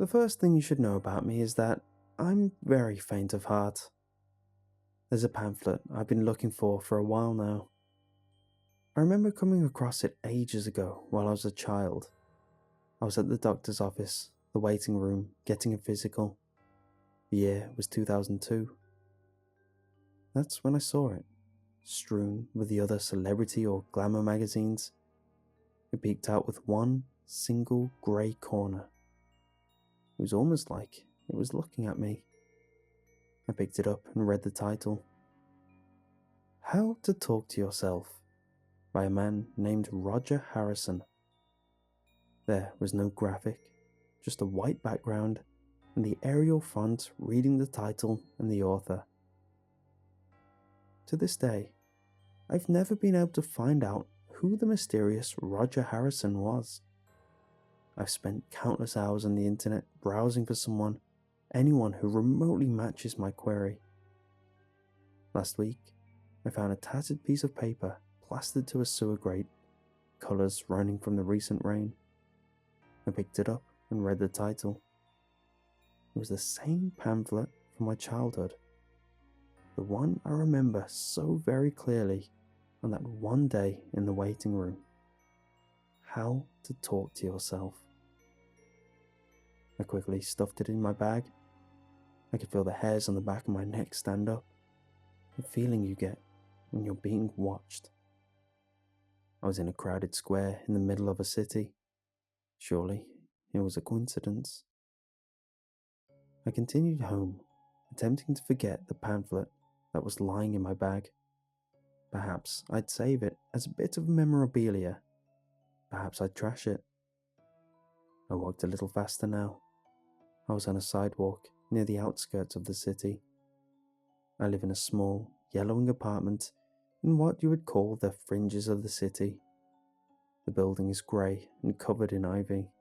The first thing you should know about me is that I'm very faint of heart. There's a pamphlet I've been looking for a while now. I remember coming across it ages ago while I was a child. I was at the doctor's office, the waiting room, getting a physical. The year was 2002. That's when I saw it, strewn with the other celebrity or glamour magazines. It peeked out with one single grey corner. It was almost like it was looking at me. I picked it up and read the title. How to Talk to Yourself, by a man named Roger Harrison. There was no graphic, just a white background and the Arial font reading the title and the author. To this day, I've never been able to find out who the mysterious Roger Harrison was. I've spent countless hours on the internet browsing for anyone who remotely matches my query. Last week, I found a tattered piece of paper plastered to a sewer grate, colours running from the recent rain. I picked it up and read the title. It was the same pamphlet from my childhood, the one I remember so very clearly on that one day in the waiting room. How to Talk to Yourself. I quickly stuffed it in my bag. I could feel the hairs on the back of my neck stand up, the feeling you get when you're being watched. I was in a crowded square in the middle of a city. Surely it was a coincidence. I continued home, attempting to forget the pamphlet that was lying in my bag. Perhaps I'd save it as a bit of memorabilia. Perhaps I'd trash it. I walked a little faster now. I was on a sidewalk near the outskirts of the city. I live in a small, yellowing apartment in what you would call the fringes of the city. The building is grey and covered in ivy.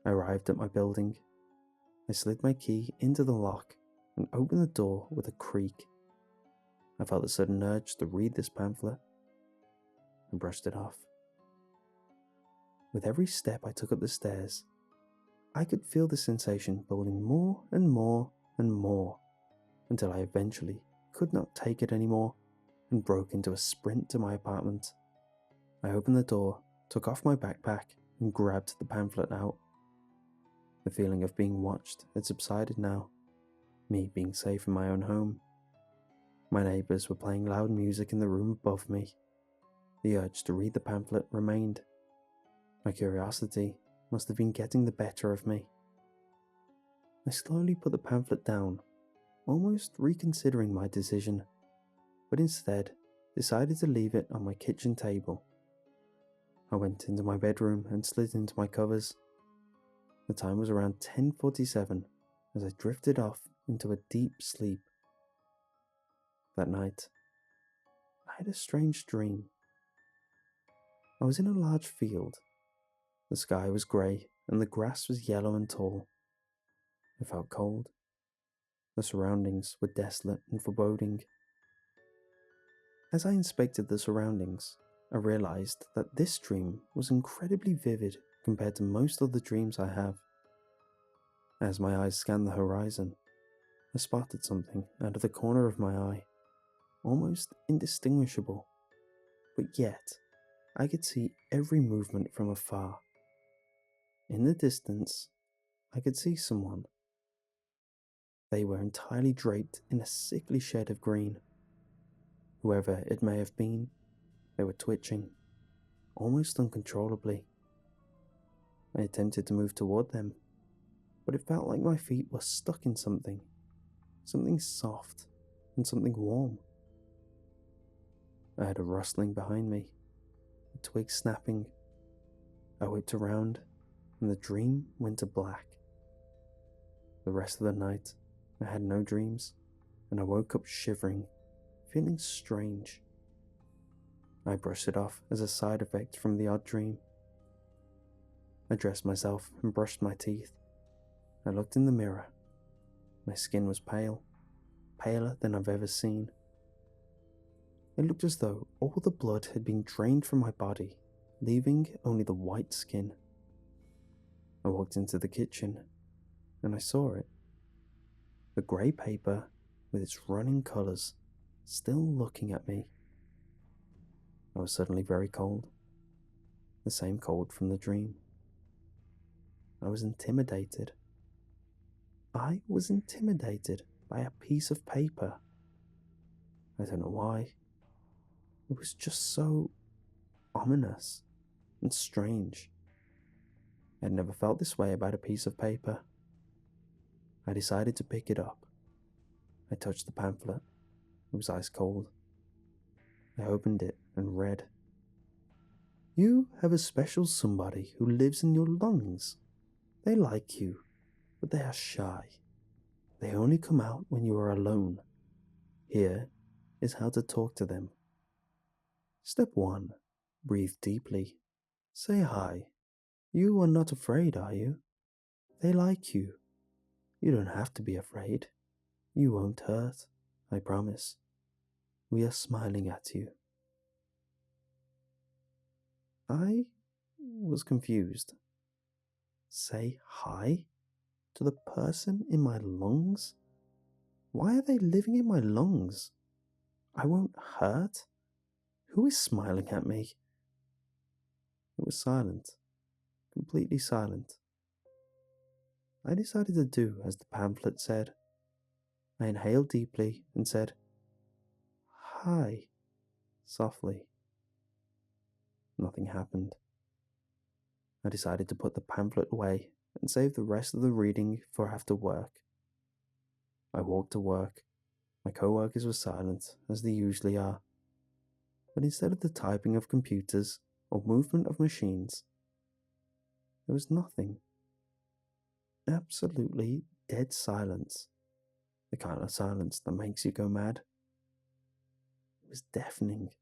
I arrived at my building. I slid my key into the lock and opened the door with a creak. I felt a sudden urge to read this pamphlet. I brushed it off. With every step I took up the stairs, I could feel the sensation building more and more and more, until I eventually could not take it anymore and broke into a sprint to my apartment. I opened the door, took off my backpack, and grabbed the pamphlet out. The feeling of being watched had subsided now, me being safe in my own home. My neighbours were playing loud music in the room above me. The urge to read the pamphlet remained. My curiosity must have been getting the better of me. I slowly put the pamphlet down, almost reconsidering my decision, but instead decided to leave it on my kitchen table. I went into my bedroom and slid into my covers. The time was around 10:47 as I drifted off into a deep sleep. That night, I had a strange dream. I was in a large field. The sky was grey and the grass was yellow and tall. I felt cold. The surroundings were desolate and foreboding. As I inspected the surroundings, I realised that this dream was incredibly vivid compared to most of the dreams I have. As my eyes scanned the horizon, I spotted something out of the corner of my eye, almost indistinguishable, but yet I could see every movement from afar. In the distance, I could see someone. They were entirely draped in a sickly shed of green. Whoever it may have been, they were twitching, almost uncontrollably. I attempted to move toward them, but it felt like my feet were stuck in something soft and something warm. I heard a rustling behind me, a twig snapping. I whipped around, and the dream went to black. The rest of the night, I had no dreams, and I woke up shivering, feeling strange. I brushed it off as a side effect from the odd dream. I dressed myself and brushed my teeth. I looked in the mirror. My skin was pale, paler than I've ever seen. It looked as though all the blood had been drained from my body, leaving only the white skin. I walked into the kitchen, and I saw it. The grey paper, with its running colours, still looking at me. I was suddenly very cold. The same cold from the dream. I was intimidated. I was intimidated by a piece of paper. I don't know why. It was just so ominous and strange. I had never felt this way about a piece of paper. I decided to pick it up. I touched the pamphlet. It was ice cold. I opened it and read, "You have a special somebody who lives in your lungs. They like you, but they are shy. They only come out when you are alone. Here is how to talk to them. Step 1. Breathe deeply. Say hi. You are not afraid, are you? They like you. You don't have to be afraid. You won't hurt, I promise. We are smiling at you." I was confused. Say hi to the person in my lungs? Why are they living in my lungs? I won't hurt? Who is smiling at me? It was silent, completely silent. I decided to do as the pamphlet said. I inhaled deeply and said, "Hi," softly. Nothing happened. I decided to put the pamphlet away and save the rest of the reading for after work. I walked to work. My co-workers were silent, as they usually are. But instead of the typing of computers or movement of machines, there was nothing. Absolutely dead silence. The kind of silence that makes you go mad. It was deafening.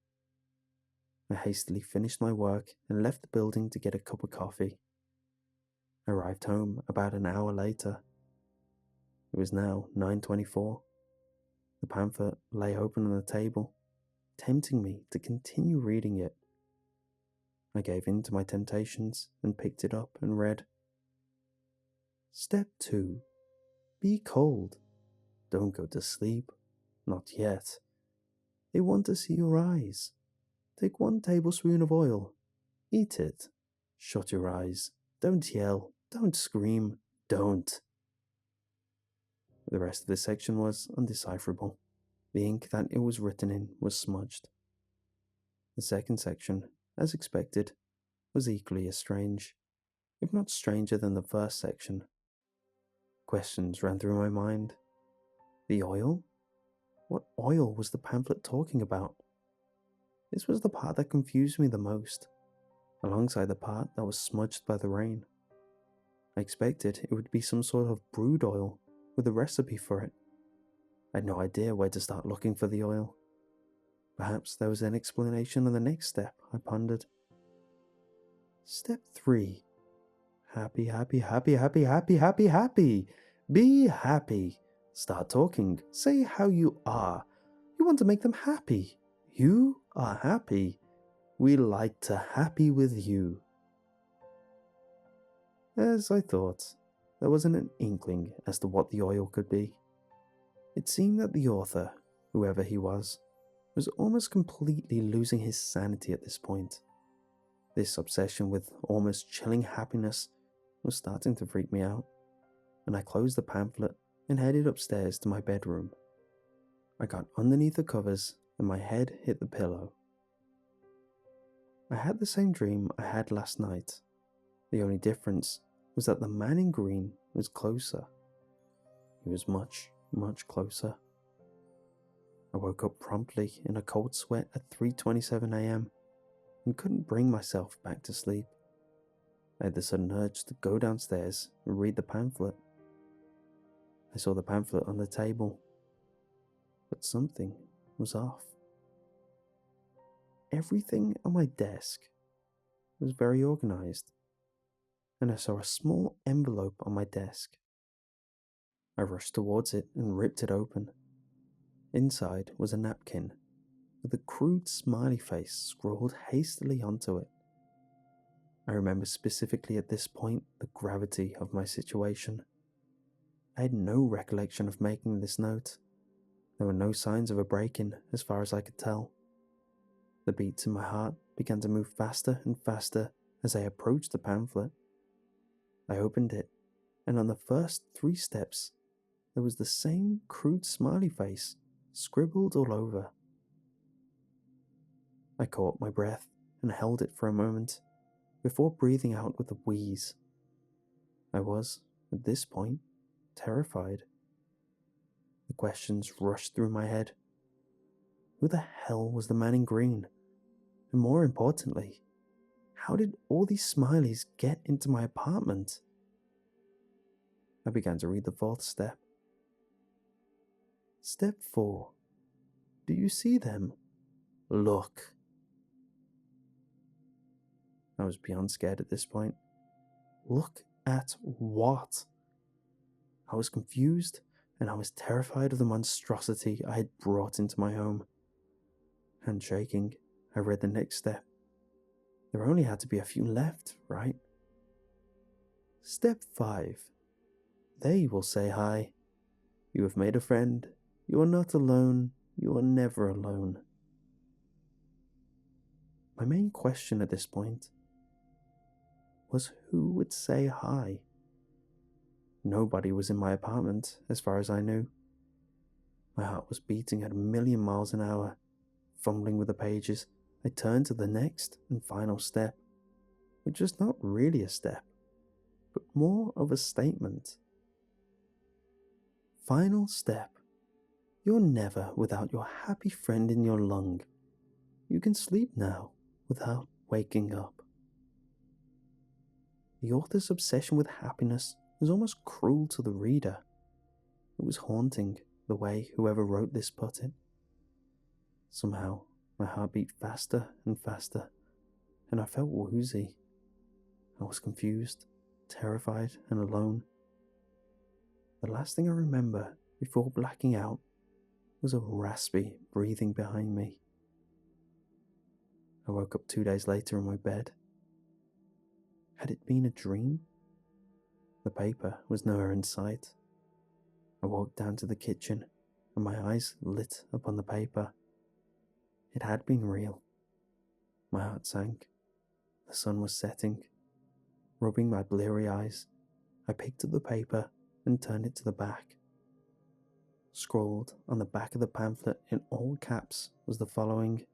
I hastily finished my work and left the building to get a cup of coffee. I arrived home about an hour later. It was now 9:24. The pamphlet lay open on the table, tempting me to continue reading it. I gave in to my temptations and picked it up and read, "Step 2. Be cold. Don't go to sleep. Not yet. They want to see your eyes. Take 1 tablespoon of oil. Eat it. Shut your eyes. Don't yell. Don't scream. Don't." The rest of the section was undecipherable. The ink that it was written in was smudged. The second section, as expected, was equally as strange, if not stranger than the first section. Questions ran through my mind. The oil? What oil was the pamphlet talking about? This was the part that confused me the most, alongside the part that was smudged by the rain. I expected it would be some sort of brood oil with a recipe for it. I had no idea where to start looking for the oil. Perhaps there was an explanation on the next step, I pondered. Step 3. Happy, happy, happy, happy, happy, happy, happy. Be happy. Start talking. Say how you are. You want to make them happy. You are happy. We like to happy with you. As I thought, there wasn't an inkling as to what the oil could be. It seemed that the author, whoever he was almost completely losing his sanity at this point. This obsession with almost chilling happiness was starting to freak me out, and I closed the pamphlet and headed upstairs to my bedroom. I got underneath the covers and my head hit the pillow. I had the same dream I had last night. The only difference was that the man in green was closer. He was much, much closer. I woke up promptly in a cold sweat at 3:27 a.m. and couldn't bring myself back to sleep. I had the sudden urge to go downstairs and read the pamphlet. I saw the pamphlet on the table, but something was off. Everything on my desk was very organized, and I saw a small envelope on my desk. I rushed towards it and ripped it open. Inside was a napkin with a crude smiley face scrawled hastily onto it. I remember specifically at this point the gravity of my situation. I had no recollection of making this note. There were no signs of a break-in as far as I could tell. The beats in my heart began to move faster and faster as I approached the pamphlet. I opened it, and on the first 3 steps, there was the same crude smiley face scribbled all over. I caught my breath and held it for a moment before breathing out with a wheeze. I was, at this point, terrified. The questions rushed through my head. Who the hell was the man in green? And more importantly, how did all these smileys get into my apartment? I began to read the 4th step. Step 4. Do you see them? Look. I was beyond scared at this point. Look at what? I was confused, and I was terrified of the monstrosity I had brought into my home. Handshaking, I read the next step. There only had to be a few left, right? Step 5. They will say hi. You have made a friend. You are not alone. You are never alone. My main question at this point was who would say hi? Nobody was in my apartment, as far as I knew. My heart was beating at 1,000,000 miles an hour. Fumbling with the pages, I turned to the next and final step, which was not really a step, but more of a statement. Final step. You're never without your happy friend in your lung. You can sleep now without waking up. The author's obsession with happiness was almost cruel to the reader. It was haunting, the way whoever wrote this put it. Somehow, my heart beat faster and faster, and I felt woozy. I was confused, terrified, and alone. The last thing I remember before blacking out was a raspy breathing behind me. I woke up 2 days later in my bed. Had it been a dream? The paper was nowhere in sight. I walked down to the kitchen, and my eyes lit upon the paper. It had been real. My heart sank. The sun was setting. Rubbing my bleary eyes, I picked up the paper and turned it to the back. Scrawled on the back of the pamphlet in all caps was the following: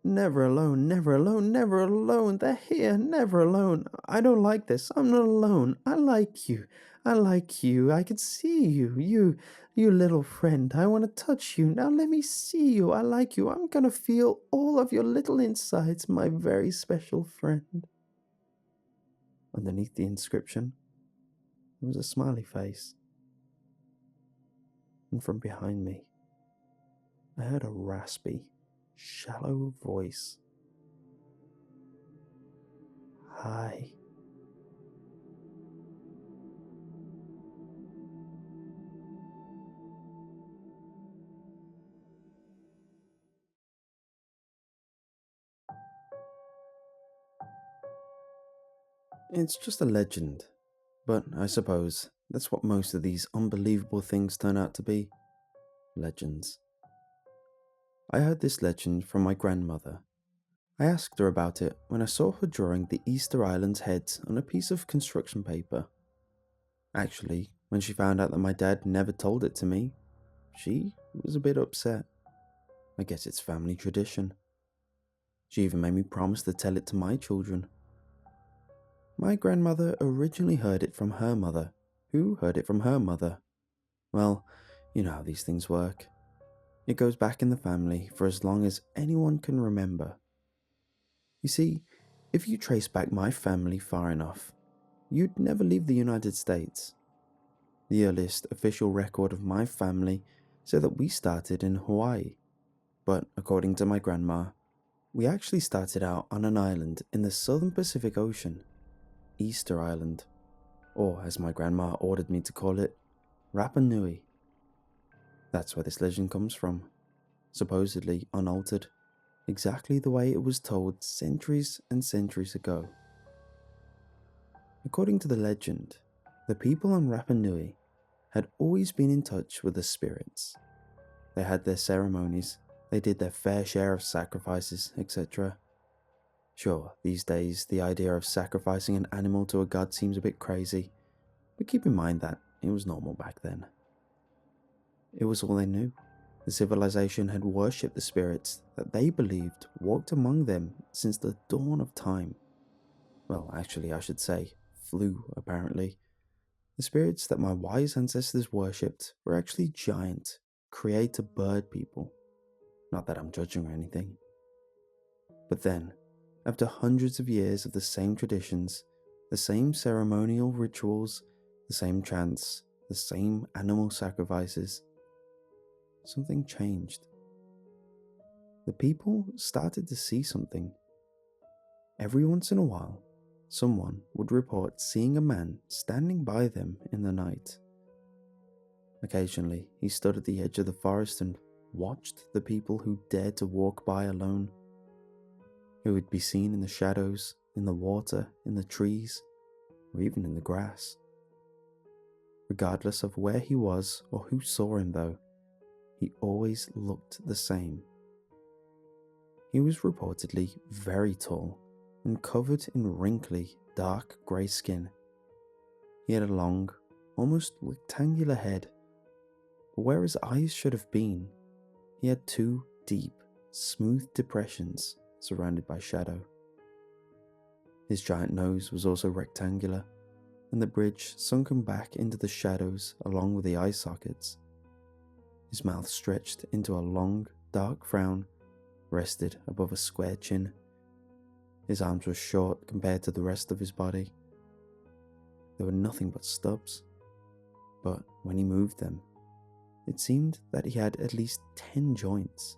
Never alone, never alone, never alone. They're here, never alone. I don't like this. I'm not alone. I like you. I like you. I can see you. You little friend. I want to touch you. Now let me see you. I like you. I'm going to feel all of your little insides, my very special friend. Underneath the inscription, there was a smiley face. And from behind me, I heard a raspy, shallow voice. Hi. It's just a legend, but I suppose that's what most of these unbelievable things turn out to be. Legends. I heard this legend from my grandmother. I asked her about it when I saw her drawing the Easter Island's heads on a piece of construction paper. Actually, when she found out that my dad never told it to me, she was a bit upset. I guess it's family tradition. She even made me promise to tell it to my children. My grandmother originally heard it from her mother, who heard it from her mother. Well, you know how these things work. It goes back in the family for as long as anyone can remember. You see, if you trace back my family far enough, you'd never leave the United States. The earliest official record of my family said that we started in Hawaii, but according to my grandma, we actually started out on an island in the southern Pacific Ocean, Easter Island, or as my grandma ordered me to call it, Rapa Nui. That's where this legend comes from, supposedly unaltered, exactly the way it was told centuries and centuries ago. According to the legend, the people on Rapa Nui had always been in touch with the spirits. They had their ceremonies, they did their fair share of sacrifices, etc. Sure, these days the idea of sacrificing an animal to a god seems a bit crazy, but keep in mind that it was normal back then. It was all they knew. The civilization had worshipped the spirits that they believed walked among them since the dawn of time. Well, actually, I should say, flew, apparently. The spirits that my wise ancestors worshipped were actually giant, creator bird people. Not that I'm judging or anything. But then, after hundreds of years of the same traditions, the same ceremonial rituals, the same chants, the same animal sacrifices, something changed. The people started to see something. Every once in a while, someone would report seeing a man standing by them in the night. Occasionally, he stood at the edge of the forest and watched the people who dared to walk by alone. He would be seen in the shadows, in the water, in the trees, or even in the grass. Regardless of where he was or who saw him though, he always looked the same. He was reportedly very tall and covered in wrinkly, dark grey skin. He had a long, almost rectangular head, but where his eyes should have been, he had two deep, smooth depressions surrounded by shadow. His giant nose was also rectangular, and the bridge sunken back into the shadows along with the eye sockets. His mouth stretched into a long, dark frown, rested above a square chin. His arms were short compared to the rest of his body. They were nothing but stubs, but when he moved them, it seemed that he had at least 10 joints.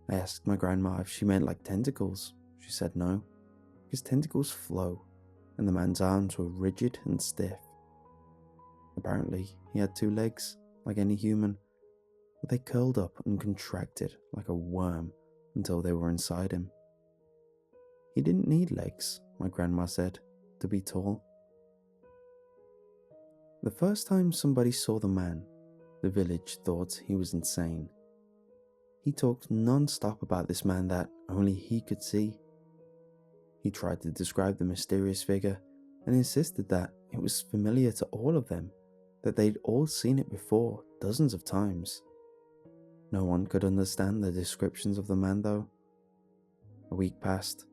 I asked my grandma if she meant like tentacles. She said no, because tentacles flow, and the man's arms were rigid and stiff. Apparently, he had 2 legs, like any human, but they curled up and contracted like a worm until they were inside him. He didn't need legs, my grandma said, to be tall. The first time somebody saw the man, the village thought he was insane. He talked non-stop about this man that only he could see. He tried to describe the mysterious figure and insisted that it was familiar to all of them, that they'd all seen it before dozens of times. No one could understand the descriptions of the man though. A week passed,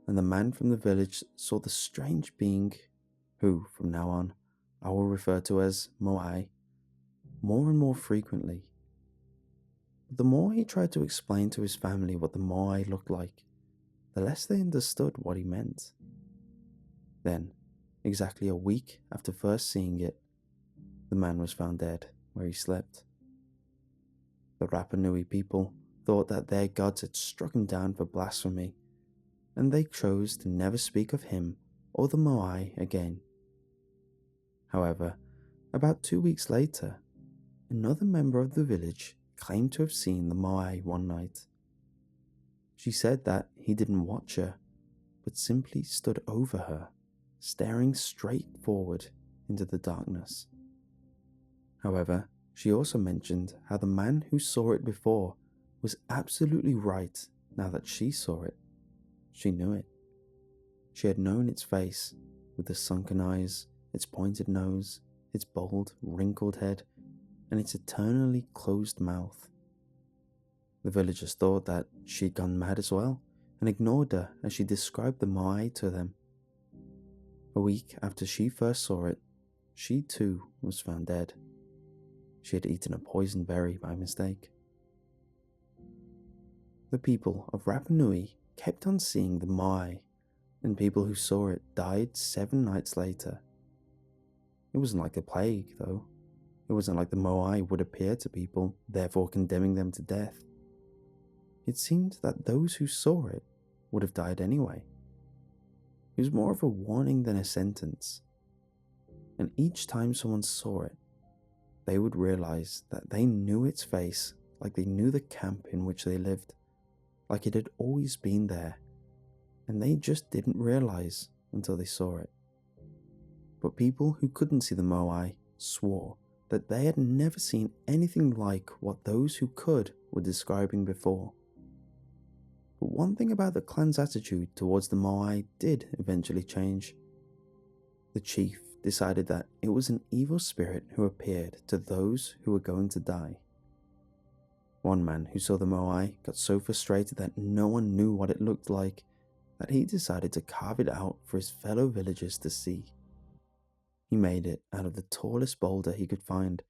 and the man from the village saw the strange being, who from now on I will refer to as Moai, more and more frequently. But the more he tried to explain to his family what the Moai looked like, the less they understood what he meant. Then, exactly a week after first seeing it, the man was found dead where he slept. The Rapa Nui people thought that their gods had struck him down for blasphemy, and they chose to never speak of him or the Moai again. However, about 2 weeks later, another member of the village claimed to have seen the Moai one night. She said that he didn't watch her, but simply stood over her, staring straight forward into the darkness. However, she also mentioned how the man who saw it before was absolutely right now that she saw it. She knew it. She had known its face, with the sunken eyes, its pointed nose, its bold, wrinkled head, and its eternally closed mouth. The villagers thought that she'd gone mad as well, and ignored her as she described the Moai to them. A week after she first saw it, she too was found dead. She had eaten a poison berry by mistake. The people of Rapa Nui kept on seeing the Moai, and people who saw it died 7 nights later. It wasn't like a plague, though. It wasn't like the Moai would appear to people, therefore condemning them to death. It seemed that those who saw it would have died anyway. It was more of a warning than a sentence. And each time someone saw it, they would realize that they knew its face like they knew the camp in which they lived, like it had always been there, and they just didn't realize until they saw it. but people who couldn't see the Moai swore that they had never seen anything like what those who could were describing before. But one thing about the clan's attitude towards the Moai did eventually change. The chief decided that it was an evil spirit who appeared to those who were going to die. One man who saw the Moai got so frustrated that no one knew what it looked like that he decided to carve it out for his fellow villagers to see. He made it out of the tallest boulder he could find,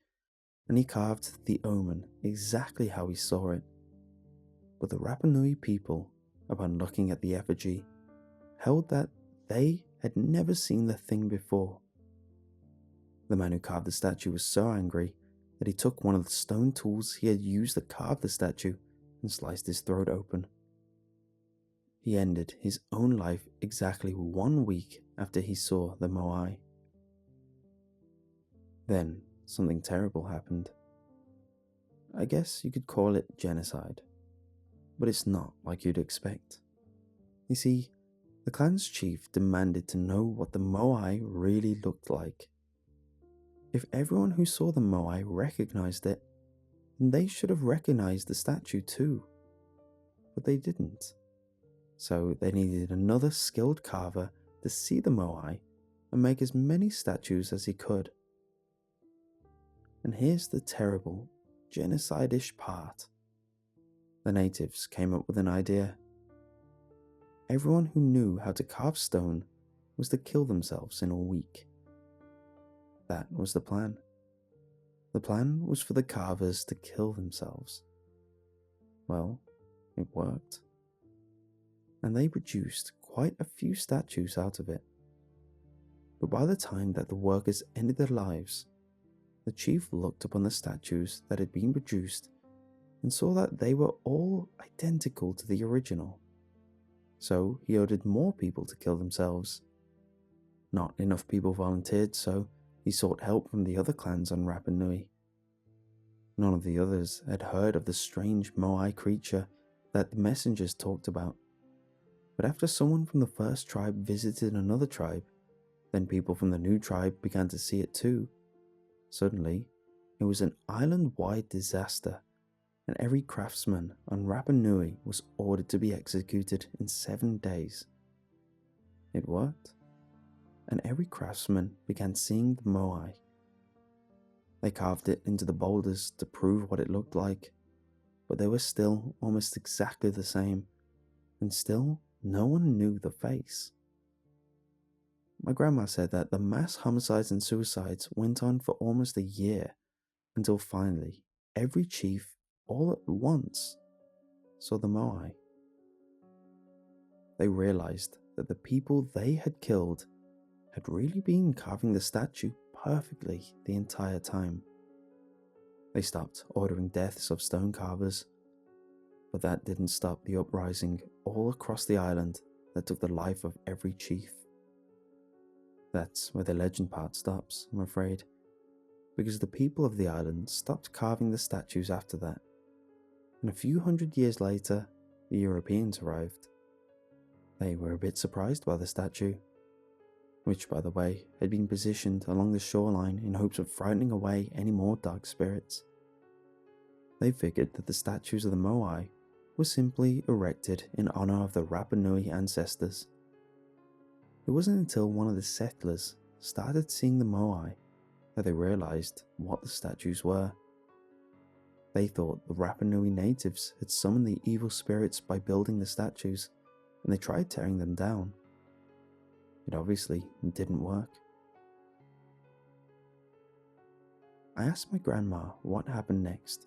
and he carved the omen exactly how he saw it. But the Rapa Nui people, upon looking at the effigy, held that they had never seen the thing before. The man who carved the statue was so angry that he took one of the stone tools he had used to carve the statue and sliced his throat open. He ended his own life exactly 1 week after he saw the Moai. Then something terrible happened. I guess you could call it genocide, but it's not like you'd expect. You see, the clan's chief demanded to know what the Moai really looked like. If everyone who saw the Moai recognized it, then they should have recognized the statue too. But they didn't. So they needed another skilled carver to see the Moai and make as many statues as he could. And here's the terrible, genocide-ish part. The natives came up with an idea. Everyone who knew how to carve stone was to kill themselves in a week. That was the plan. The plan was for the carvers to kill themselves. Well, it worked. And they produced quite a few statues out of it. But by the time that the workers ended their lives, the chief looked upon the statues that had been produced and saw that they were all identical to the original. So he ordered more people to kill themselves. Not enough people volunteered, so he sought help from the other clans on Rapa Nui. None of the others had heard of the strange Moai creature that the messengers talked about. But after someone from the first tribe visited another tribe, then people from the new tribe began to see it too. Suddenly, it was an island-wide disaster, and every craftsman on Rapa Nui was ordered to be executed in 7 days. It worked, and every craftsman began seeing the Moai. They carved it into the boulders to prove what it looked like, but they were still almost exactly the same, and still no one knew the face. My grandma said that the mass homicides and suicides went on for almost a year, until finally every chief, all at once, saw the Moai. They realized that the people they had killed had really been carving the statue perfectly the entire time. They stopped ordering deaths of stone carvers, but that didn't stop the uprising all across the island that took the life of every chief. That's where the legend part stops, I'm afraid, because the people of the island stopped carving the statues after that, and a few hundred years later, the Europeans arrived. They were a bit surprised by the statue, which, by the way, had been positioned along the shoreline in hopes of frightening away any more dark spirits. They figured that the statues of the Moai were simply erected in honor of the Rapa Nui ancestors. It wasn't until one of the settlers started seeing the Moai that they realized what the statues were. They thought the Rapa Nui natives had summoned the evil spirits by building the statues, and they tried tearing them down. It obviously didn't work. I asked my grandma what happened next.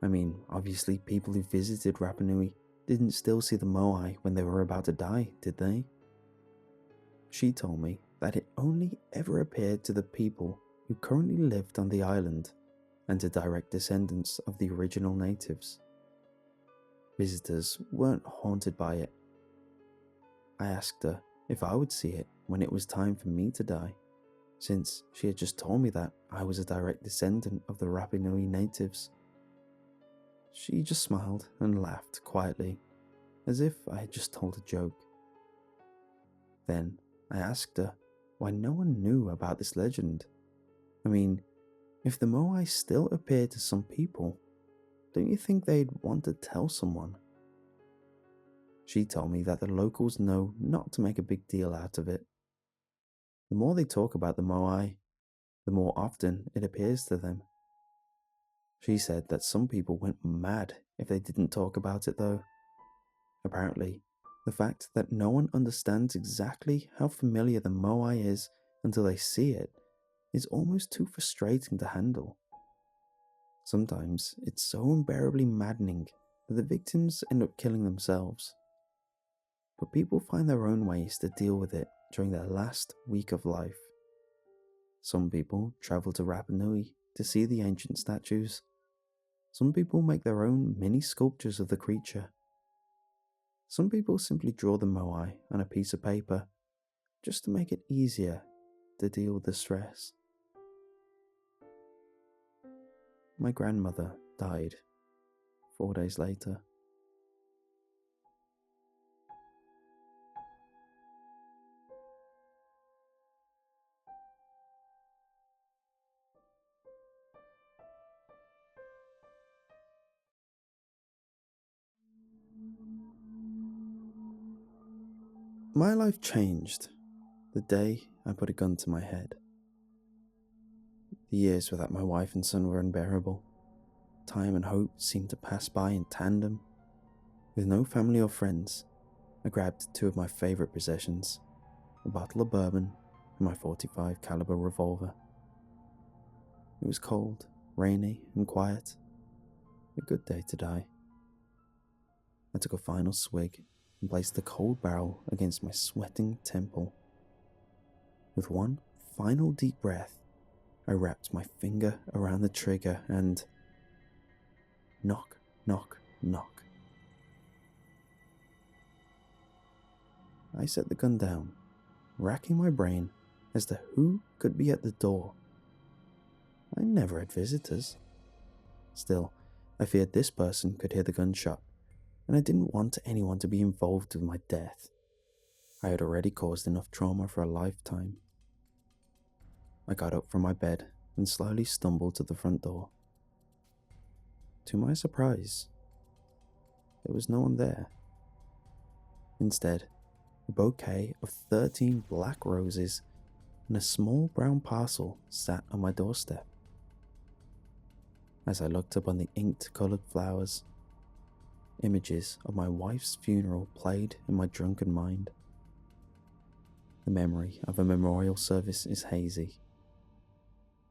I mean, obviously people who visited Rapa Nui didn't still see the Moai when they were about to die, did they? She told me that it only ever appeared to the people who currently lived on the island and to direct descendants of the original natives. Visitors weren't haunted by it. I asked her if I would see it when it was time for me to die, since she had just told me that I was a direct descendant of the Rapa Nui natives. She just smiled and laughed quietly, as if I had just told a joke. Then I asked her why no one knew about this legend. I mean, if the Moai still appear to some people, don't you think they'd want to tell someone? She told me that the locals know not to make a big deal out of it. The more they talk about the Moai, the more often it appears to them. She said that some people went mad if they didn't talk about it though. Apparently, the fact that no one understands exactly how familiar the Moai is until they see it is almost too frustrating to handle. Sometimes it's so unbearably maddening that the victims end up killing themselves. But people find their own ways to deal with it during their last week of life. Some people travel to Rapa Nui to see the ancient statues. Some people make their own mini sculptures of the creature. Some people simply draw the Moai on a piece of paper just to make it easier to deal with the stress. My grandmother died 4 days later. My life changed the day I put a gun to my head. The years without my wife and son were unbearable. Time and hope seemed to pass by in tandem. With no family or friends, I grabbed two of my favourite possessions, a bottle of bourbon and my .45 caliber revolver. It was cold, rainy and quiet. A good day to die. I took a final swig and placed the cold barrel against my sweating temple. With one final deep breath, I wrapped my finger around the trigger and... knock, knock, knock. I set the gun down, racking my brain as to who could be at the door. I never had visitors. Still, I feared this person could hear the gunshot, and I didn't want anyone to be involved with my death. I had already caused enough trauma for a lifetime. I got up from my bed and slowly stumbled to the front door. To my surprise, there was no one there. Instead, a bouquet of 13 black roses and a small brown parcel sat on my doorstep. As I looked up on the inked-coloured flowers, images of my wife's funeral played in my drunken mind. The memory of a memorial service is hazy,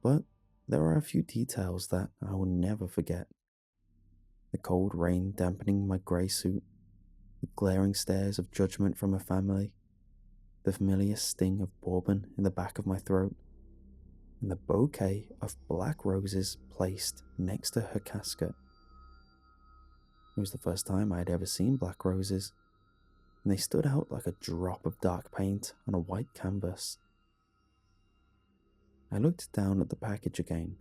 but there are a few details that I will never forget. The cold rain dampening my grey suit, the glaring stares of judgment from her family, the familiar sting of bourbon in the back of my throat, and the bouquet of black roses placed next to her casket. It was the first time I had ever seen black roses, and they stood out like a drop of dark paint on a white canvas. I looked down at the package again.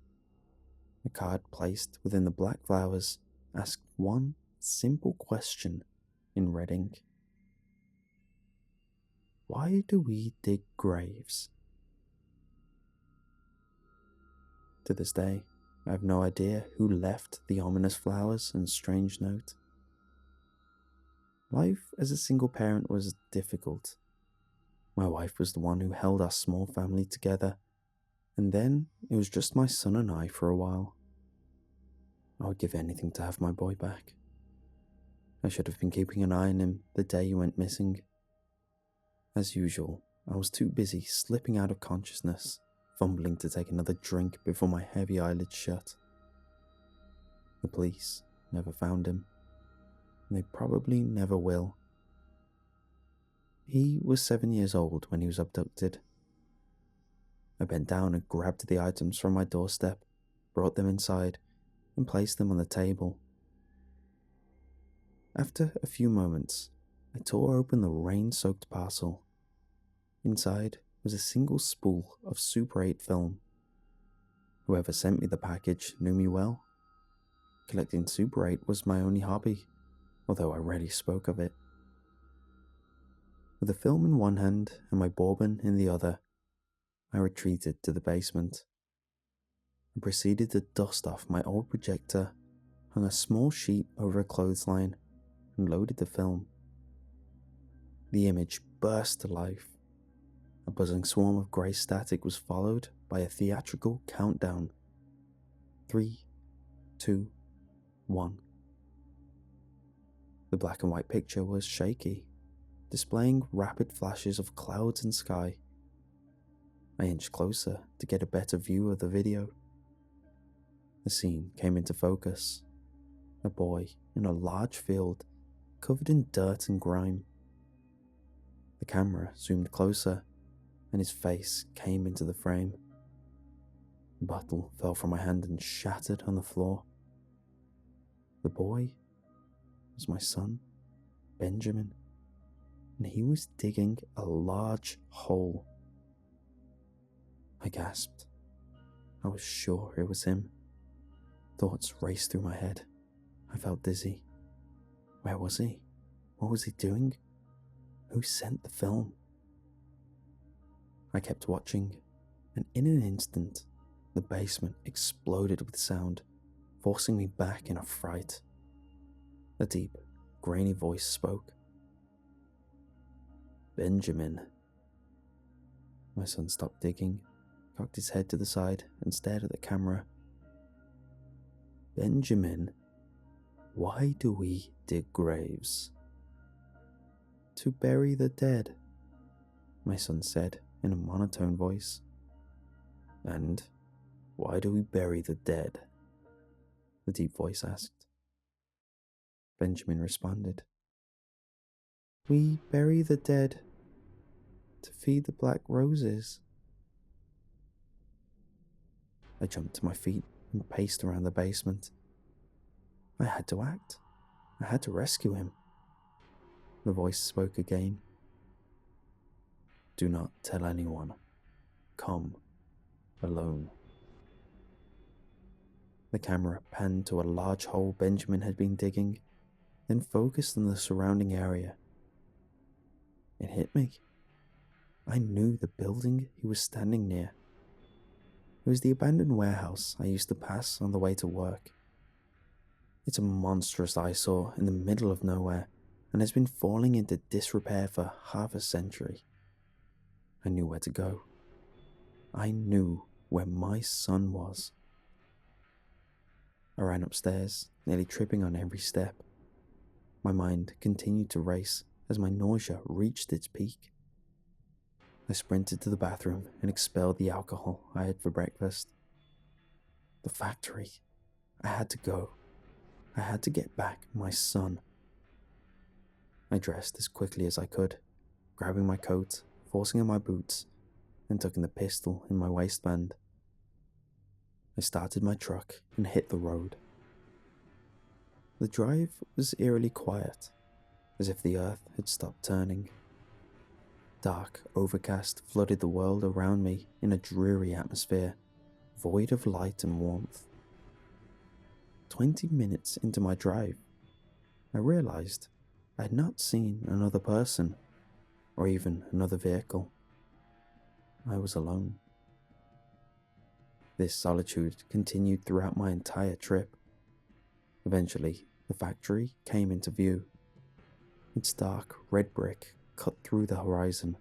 A card placed within the black flowers asked one simple question in red ink. Why do we dig graves? To this day, I have no idea who left the ominous flowers and strange note. Life as a single parent was difficult. My wife was the one who held our small family together, and then it was just my son and I for a while. I would give anything to have my boy back. I should have been keeping an eye on him the day he went missing. As usual, I was too busy slipping out of consciousness, fumbling to take another drink before my heavy eyelids shut. The police never found him, and they probably never will. He was 7 years old when he was abducted. I bent down and grabbed the items from my doorstep, brought them inside, and placed them on the table. After a few moments, I tore open the rain-soaked parcel. Inside was a single spool of Super 8 film. Whoever sent me the package knew me well. Collecting Super 8 was my only hobby, although I rarely spoke of it. With the film in one hand and my bourbon in the other, I retreated to the basement and proceeded to dust off my old projector, hung a small sheet over a clothesline, and loaded the film. The image burst to life. A buzzing swarm of grey static was followed by a theatrical countdown. 3, 2, 1. The black and white picture was shaky, displaying rapid flashes of clouds and sky. I inched closer to get a better view of the video. The scene came into focus. A boy in a large field covered in dirt and grime. The camera zoomed closer, and his face came into the frame. The bottle fell from my hand and shattered on the floor. The boy was my son, Benjamin, and he was digging a large hole. I gasped. I was sure it was him. Thoughts raced through my head. I felt dizzy. Where was he? What was he doing? Who sent the film? I kept watching, and in an instant, the basement exploded with sound, forcing me back in a fright. A deep, grainy voice spoke. Benjamin. My son stopped digging, cocked his head to the side, and stared at the camera. Benjamin, why do we dig graves? To bury the dead, my son said in a monotone voice. And why do we bury the dead? The deep voice asked. Benjamin responded. We bury the dead to feed the black roses. I jumped to my feet and paced around the basement. I had to act. I had to rescue him. The voice spoke again. Do not tell anyone. Come alone. The camera panned to a large hole Benjamin had been digging, then focused on the surrounding area. It hit me. I knew the building he was standing near. It was the abandoned warehouse I used to pass on the way to work. It's a monstrous eyesore in the middle of nowhere and has been falling into disrepair for half a century. I knew where to go. I knew where my son was. I ran upstairs, nearly tripping on every step. My mind continued to race as my nausea reached its peak. I sprinted to the bathroom and expelled the alcohol I had for breakfast. The factory. I had to go. I had to get back my son. I dressed as quickly as I could, grabbing my coat, forcing on my boots, and tucking the pistol in my waistband. I started my truck and hit the road. The drive was eerily quiet, as if the earth had stopped turning. Dark overcast flooded the world around me in a dreary atmosphere, void of light and warmth. 20 minutes into my drive, I realized I had not seen another person, or even another vehicle. I was alone. This solitude continued throughout my entire trip. Eventually, the factory came into view. Its dark red brick cut through the horizon.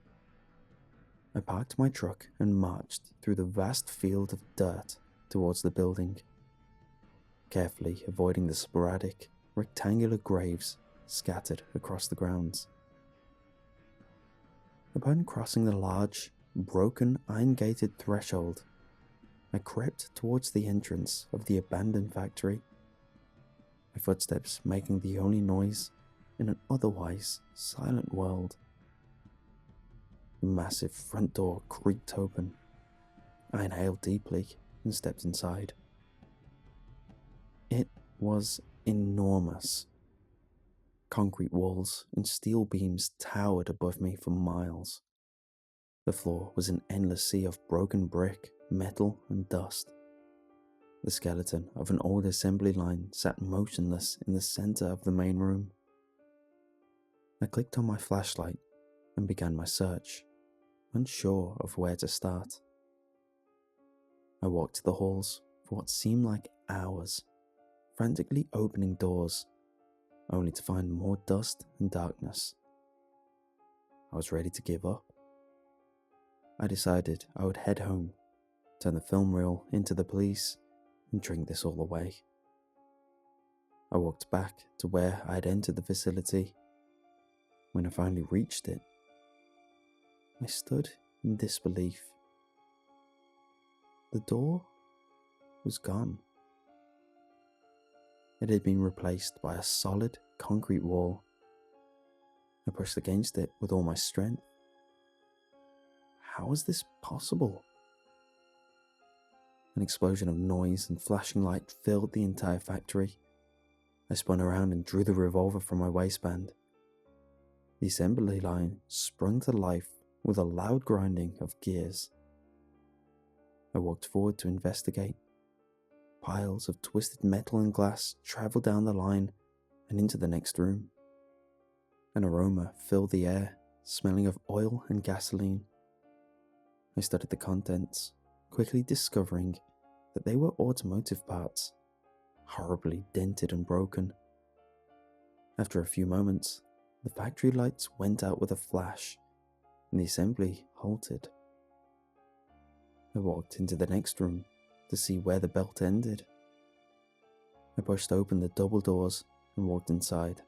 I parked my truck and marched through the vast field of dirt towards the building, carefully avoiding the sporadic, rectangular graves scattered across the grounds. Upon crossing the large, broken, iron-gated threshold, I crept towards the entrance of the abandoned factory, my footsteps making the only noise in an otherwise silent world. The massive front door creaked open. I inhaled deeply and stepped inside. It was enormous. Concrete walls and steel beams towered above me for miles. The floor was an endless sea of broken brick, metal, and dust. The skeleton of an old assembly line sat motionless in the center of the main room. I clicked on my flashlight and began my search, unsure of where to start. I walked the halls for what seemed like hours, frantically opening doors, only to find more dust and darkness. I was ready to give up. I decided I would head home, turn the film reel into the police, and drink this all away. I walked back to where I had entered the facility. When I finally reached it, I stood in disbelief. The door was gone. It had been replaced by a solid concrete wall. I pushed against it with all my strength. How was this possible? An explosion of noise and flashing light filled the entire factory. I spun around and drew the revolver from my waistband. The assembly line sprung to life with a loud grinding of gears. I walked forward to investigate. Piles of twisted metal and glass traveled down the line and into the next room. An aroma filled the air, smelling of oil and gasoline. I studied the contents, quickly discovering that they were automotive parts, horribly dented and broken. After a few moments, the factory lights went out with a flash, and the assembly halted. I walked into the next room to see where the belt ended. I pushed open the double doors and walked inside.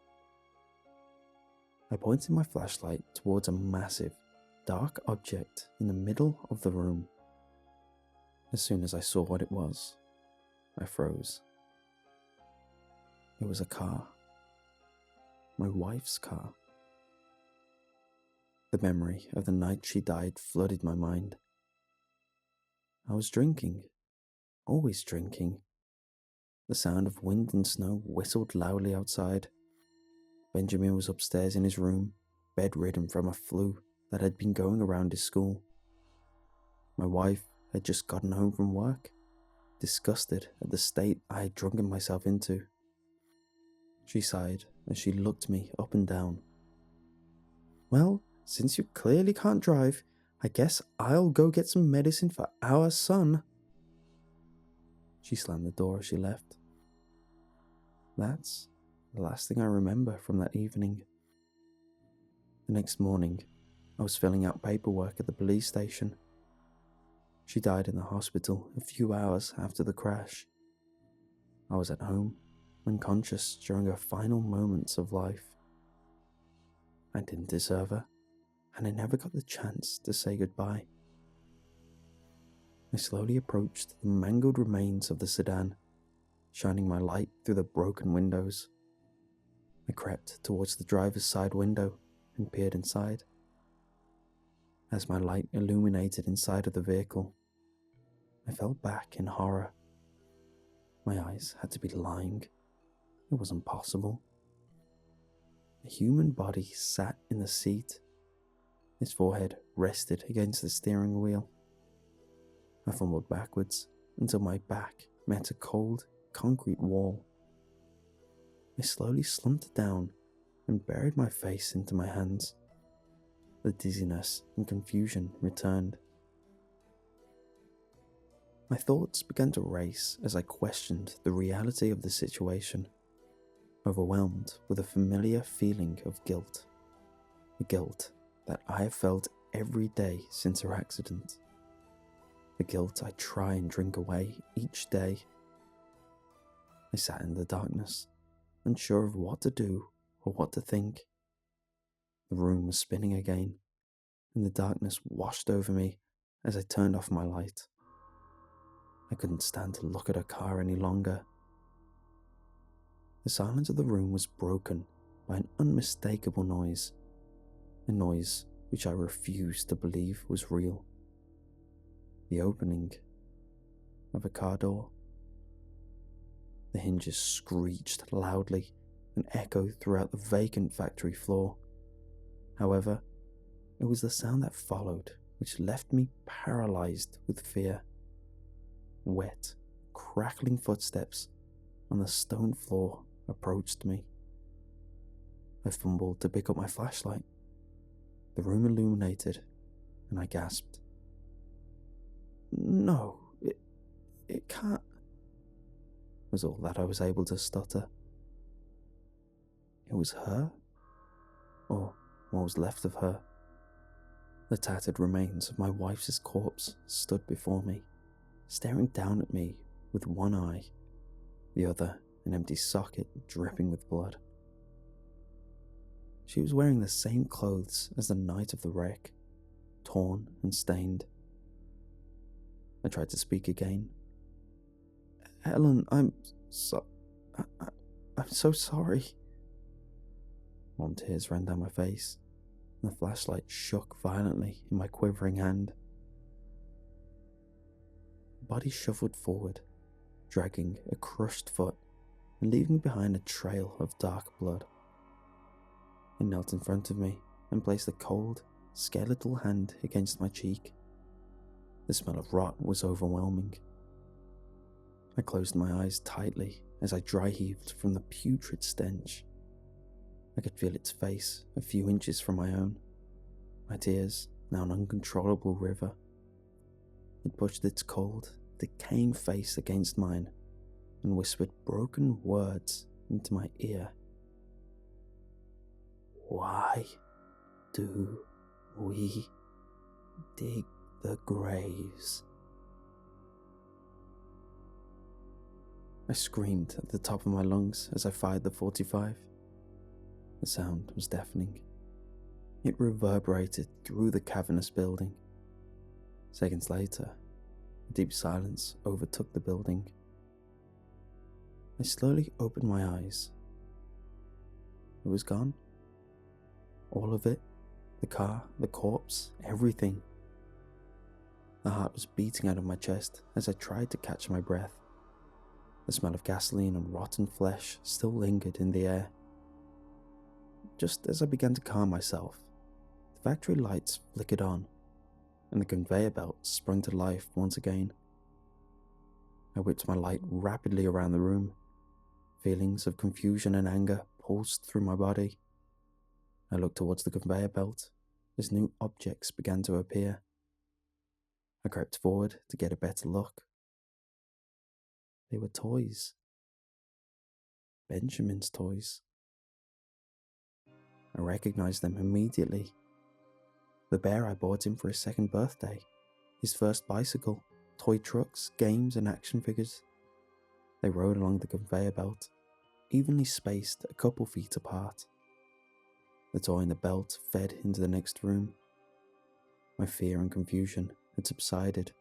I pointed my flashlight towards a massive, dark object in the middle of the room. As soon as I saw what it was, I froze. It was a car. My wife's car. The memory of the night she died flooded my mind. I was drinking, always drinking. The sound of wind and snow whistled loudly outside. Benjamin was upstairs in his room, bedridden from a flu that had been going around his school. My wife had just gotten home from work, disgusted at the state I had drunken myself into. She sighed as she looked me up and down. "Well, since you clearly can't drive, I guess I'll go get some medicine for our son." She slammed the door as she left. That's the last thing I remember from that evening. The next morning, I was filling out paperwork at the police station. She died in the hospital a few hours after the crash. I was at home, unconscious during her final moments of life. I didn't deserve her, and I never got the chance to say goodbye. I slowly approached the mangled remains of the sedan, shining my light through the broken windows. I crept towards the driver's side window and peered inside. As my light illuminated inside of the vehicle, I fell back in horror. My eyes had to be lying. It wasn't possible. A human body sat in the seat. His forehead rested against the steering wheel. I fumbled backwards until my back met a cold, concrete wall. I slowly slumped down and buried my face into my hands. The dizziness and confusion returned. My thoughts began to race as I questioned the reality of the situation, overwhelmed with a familiar feeling of guilt. The guilt that I have felt every day since her accident. The guilt I try and drink away each day. I sat in the darkness, unsure of what to do or what to think. The room was spinning again, and the darkness washed over me as I turned off my light. I couldn't stand to look at her car any longer. The silence of the room was broken by an unmistakable noise, a noise which I refused to believe was real. The opening of a car door. The hinges screeched loudly and echoed throughout the vacant factory floor. However, it was the sound that followed which left me paralyzed with fear. Wet, crackling footsteps on the stone floor approached me. I fumbled to pick up my flashlight. The room illuminated, and I gasped. No, It can't," was all that I was able to stutter. It was her, or what was left of her. The tattered remains of my wife's corpse stood before me, staring down at me with one eye, the other an empty socket dripping with blood. She was wearing the same clothes as the night of the wreck, torn and stained. I tried to speak again. "Ellen, I'm so sorry." Warm tears ran down my face, and the flashlight shook violently in my quivering hand. The body shuffled forward, dragging a crushed foot and leaving behind a trail of dark blood. It knelt in front of me and placed a cold, skeletal hand against my cheek. The smell of rot was overwhelming. I closed my eyes tightly as I dry heaved from the putrid stench. I could feel its face a few inches from my own, my tears now an uncontrollable river. It pushed its cold, decaying face against mine and whispered broken words into my ear. "Why do we dig the graves?" I screamed at the top of my lungs as I fired the .45. The sound was deafening. It reverberated through the cavernous building. Seconds later, a deep silence overtook the building. I slowly opened my eyes. It was gone. All of it, the car, the corpse, everything. The heart was beating out of my chest as I tried to catch my breath. The smell of gasoline and rotten flesh still lingered in the air. Just as I began to calm myself, the factory lights flickered on, and the conveyor belt sprung to life once again. I whipped my light rapidly around the room. Feelings of confusion and anger pulsed through my body. I looked towards the conveyor belt as new objects began to appear. I crept forward to get a better look. They were toys. Benjamin's toys. I recognized them immediately. The bear I bought him for his second birthday, his first bicycle, toy trucks, games and action figures. They rode along the conveyor belt, evenly spaced a couple feet apart. The toy in the belt fed into the next room. My fear and confusion had subsided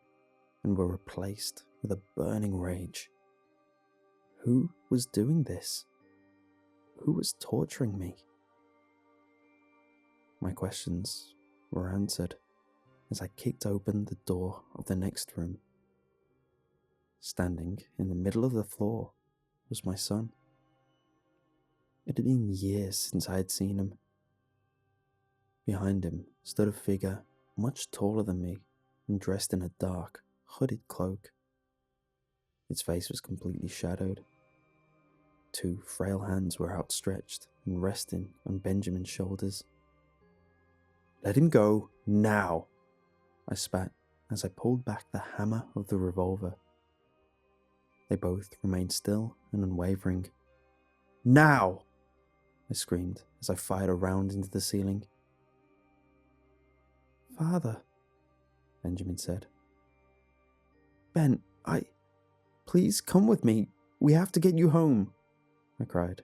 and were replaced with a burning rage. Who was doing this? Who was torturing me? My questions were answered as I kicked open the door of the next room. Standing in the middle of the floor was my son. It had been years since I had seen him. Behind him stood a figure much taller than me and dressed in a dark, hooded cloak. Its face was completely shadowed. Two frail hands were outstretched and resting on Benjamin's shoulders. "Let him go, now!" I spat as I pulled back the hammer of the revolver. They both remained still and unwavering. "Now!" I screamed as I fired a round into the ceiling. "Father," Benjamin said. "Ben, please come with me. We have to get you home," I cried.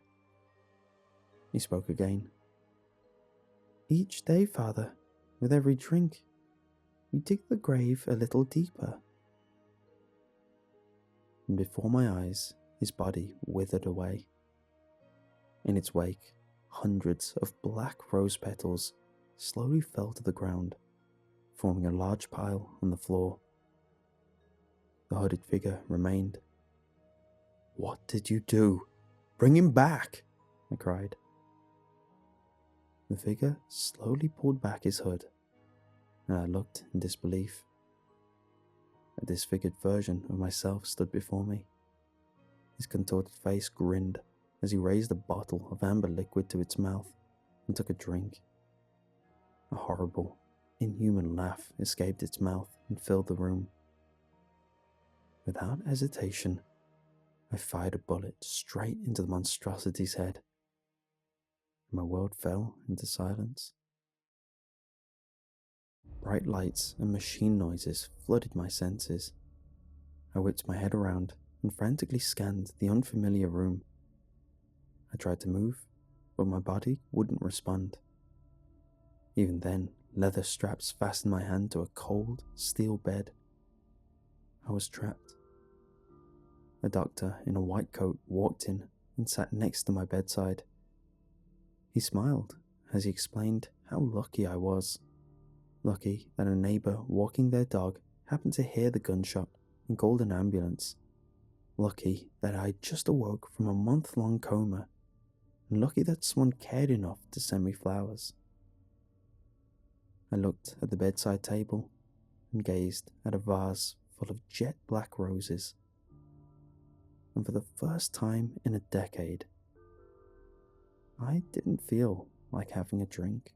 He spoke again. "Each day, Father, with every drink, we dig the grave a little deeper." And before my eyes, his body withered away. In its wake, hundreds of black rose petals slowly fell to the ground, forming a large pile on the floor. The hooded figure remained. "What did you do? Bring him back!" I cried. The figure slowly pulled back his hood, and I looked in disbelief. A disfigured version of myself stood before me. His contorted face grinned as he raised a bottle of amber liquid to its mouth and took a drink. A horrible, inhuman laugh escaped its mouth and filled the room. Without hesitation, I fired a bullet straight into the monstrosity's head. My world fell into silence. Bright lights and machine noises flooded my senses. I whipped my head around and frantically scanned the unfamiliar room. I tried to move, but my body wouldn't respond. Even then, leather straps fastened my hand to a cold, steel bed. I was trapped. A doctor in a white coat walked in and sat next to my bedside. He smiled as he explained how lucky I was. Lucky that a neighbor walking their dog happened to hear the gunshot and called an ambulance. Lucky that I just awoke from a month-long coma, and lucky that someone cared enough to send me flowers. I looked at the bedside table and gazed at a vase full of jet black roses. And for the first time in a decade, I didn't feel like having a drink.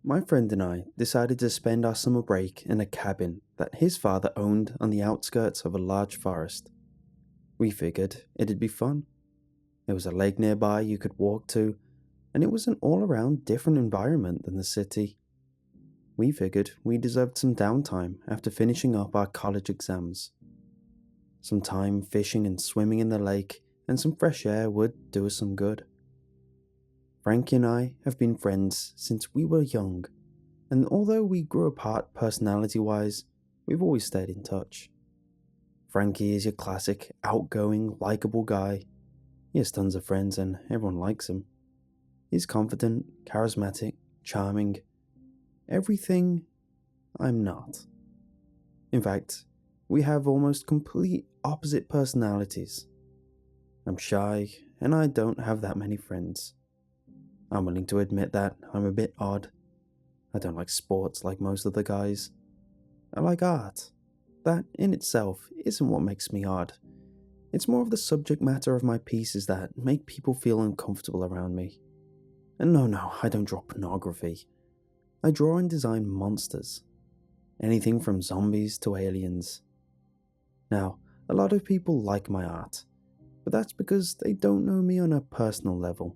My friend and I decided to spend our summer break in a cabin that his father owned on the outskirts of a large forest. We figured it'd be fun. There was a lake nearby you could walk to, and it was an all-around different environment than the city. We figured we deserved some downtime after finishing up our college exams. Some time fishing and swimming in the lake and some fresh air would do us some good. Frankie and I have been friends since we were young, and although we grew apart personality-wise, we've always stayed in touch. Frankie is your classic, outgoing, likable guy. He has tons of friends and everyone likes him. He's confident, charismatic, charming. Everything I'm not. In fact, we have almost complete opposite personalities. I'm shy, and I don't have that many friends. I'm willing to admit that I'm a bit odd. I don't like sports like most of the guys. I like art. That, in itself, isn't what makes me odd. It's more of the subject matter of my pieces that make people feel uncomfortable around me. And no, I don't draw pornography. I draw and design monsters. Anything from zombies to aliens. Now, a lot of people like my art, but that's because they don't know me on a personal level.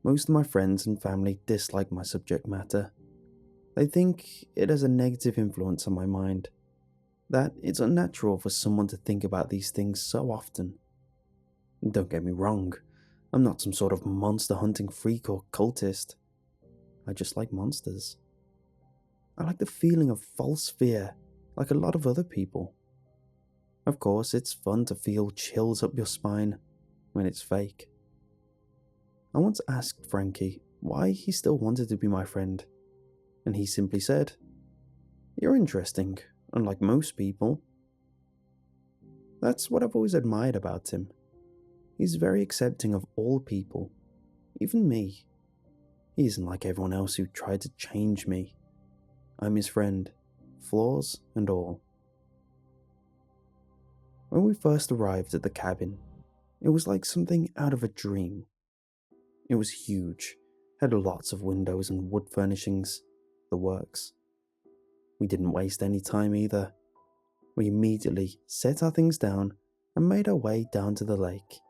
Most of my friends and family dislike my subject matter. They think it has a negative influence on my mind, that it's unnatural for someone to think about these things so often. Don't get me wrong, I'm not some sort of monster hunting freak or cultist. I just like monsters. I like the feeling of false fear, like a lot of other people. Of course, it's fun to feel chills up your spine when it's fake. I once asked Frankie why he still wanted to be my friend, and he simply said, "You're interesting, unlike most people." That's what I've always admired about him. He's very accepting of all people, even me. He isn't like everyone else who tried to change me. I'm his friend, flaws and all. When we first arrived at the cabin, it was like something out of a dream. It was huge, had lots of windows and wood furnishings, the works. We didn't waste any time either. We immediately set our things down and made our way down to the lake.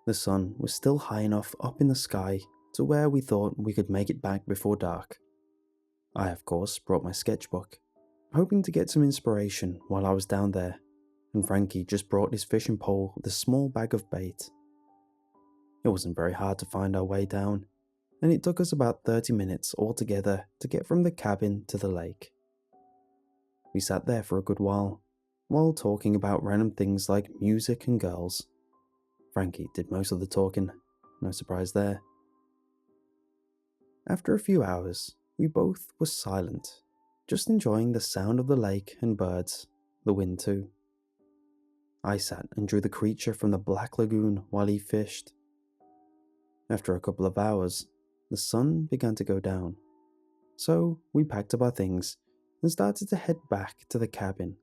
The sun was still high enough up in the sky to where we thought we could make it back before dark. I, of course, brought my sketchbook, hoping to get some inspiration while I was down there, and Frankie just brought his fishing pole with a small bag of bait. It wasn't very hard to find our way down, and it took us about 30 minutes altogether to get from the cabin to the lake. We sat there for a good while talking about random things like music and girls. Frankie did most of the talking, no surprise there. After a few hours, we both were silent, just enjoying the sound of the lake and birds, the wind too. I sat and drew the creature from the Black Lagoon while he fished. After a couple of hours, the sun began to go down, so we packed up our things and started to head back to the cabin.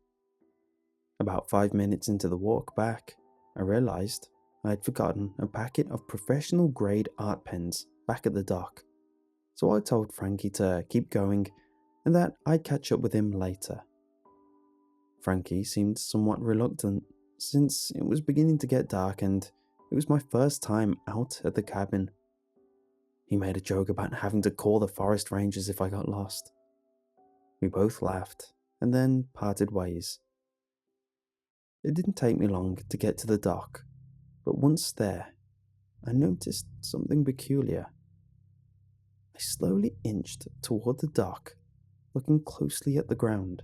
About 5 minutes into the walk back, I realised I had forgotten a packet of professional grade art pens back at the dock, so I told Frankie to keep going and that I'd catch up with him later. Frankie seemed somewhat reluctant, since it was beginning to get dark and it was my first time out at the cabin. He made a joke about having to call the forest rangers if I got lost. We both laughed and then parted ways. It didn't take me long to get to the dock, but once there, I noticed something peculiar. I slowly inched toward the dock, looking closely at the ground.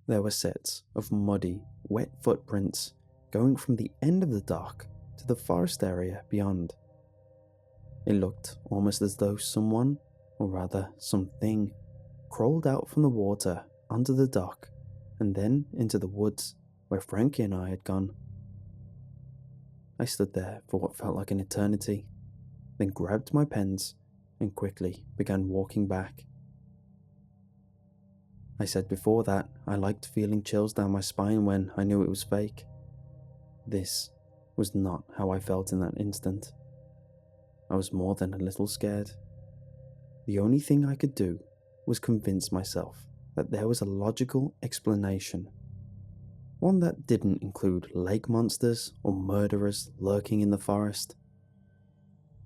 There were sets of muddy, wet footprints going from the end of the dock to the forest area beyond. It looked almost as though someone, or rather something, crawled out from the water onto the dock and then into the woods where Frankie and I had gone. I stood there for what felt like an eternity, then grabbed my pens and quickly began walking back. I said before that I liked feeling chills down my spine when I knew it was fake. This was not how I felt in that instant. I was more than a little scared. The only thing I could do was convince myself that there was a logical explanation, one that didn't include lake monsters or murderers lurking in the forest.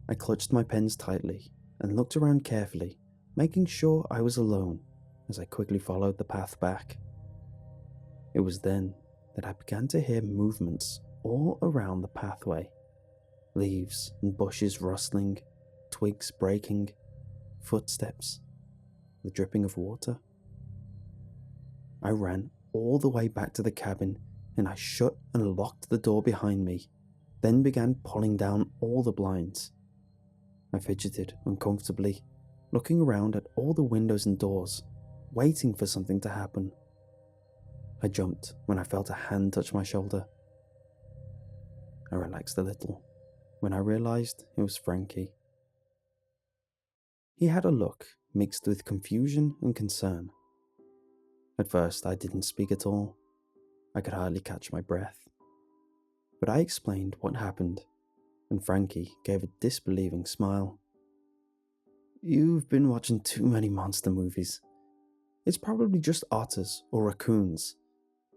I clutched my pens tightly and looked around carefully, making sure I was alone as I quickly followed the path back. It was then that I began to hear movements all around the pathway. Leaves and bushes rustling, twigs breaking, footsteps, the dripping of water. I ran all the way back to the cabin and I shut and locked the door behind me, then began pulling down all the blinds. I fidgeted uncomfortably, looking around at all the windows and doors, waiting for something to happen. I jumped when I felt a hand touch my shoulder. I relaxed a little when I realised it was Frankie. He had a look mixed with confusion and concern. At first I didn't speak at all. I could hardly catch my breath. But I explained what happened, and Frankie gave a disbelieving smile. "You've been watching too many monster movies. It's probably just otters or raccoons.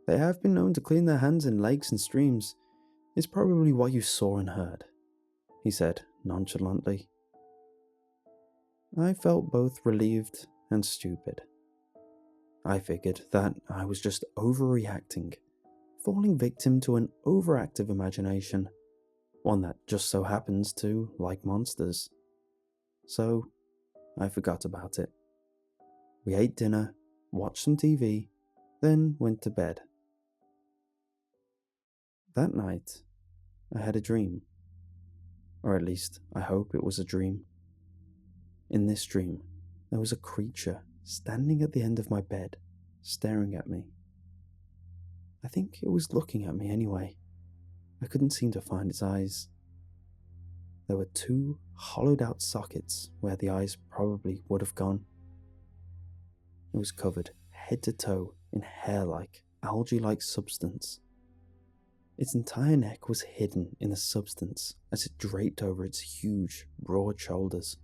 They have been known to clean their hands in lakes and streams. It's probably what you saw and heard," he said nonchalantly. I felt both relieved and stupid. I figured that I was just overreacting, falling victim to an overactive imagination, one that just so happens to like monsters. So I forgot about it. We ate dinner, watched some TV, then went to bed. That night, I had a dream. Or at least, I hope it was a dream. In this dream, there was a creature standing at the end of my bed, staring at me. I think it was looking at me anyway. I couldn't seem to find its eyes. There were 2 hollowed out sockets where the eyes probably would have gone. It was covered head to toe in hair-like, algae-like substance. Its entire neck was hidden in the substance as it draped over its huge, broad shoulders.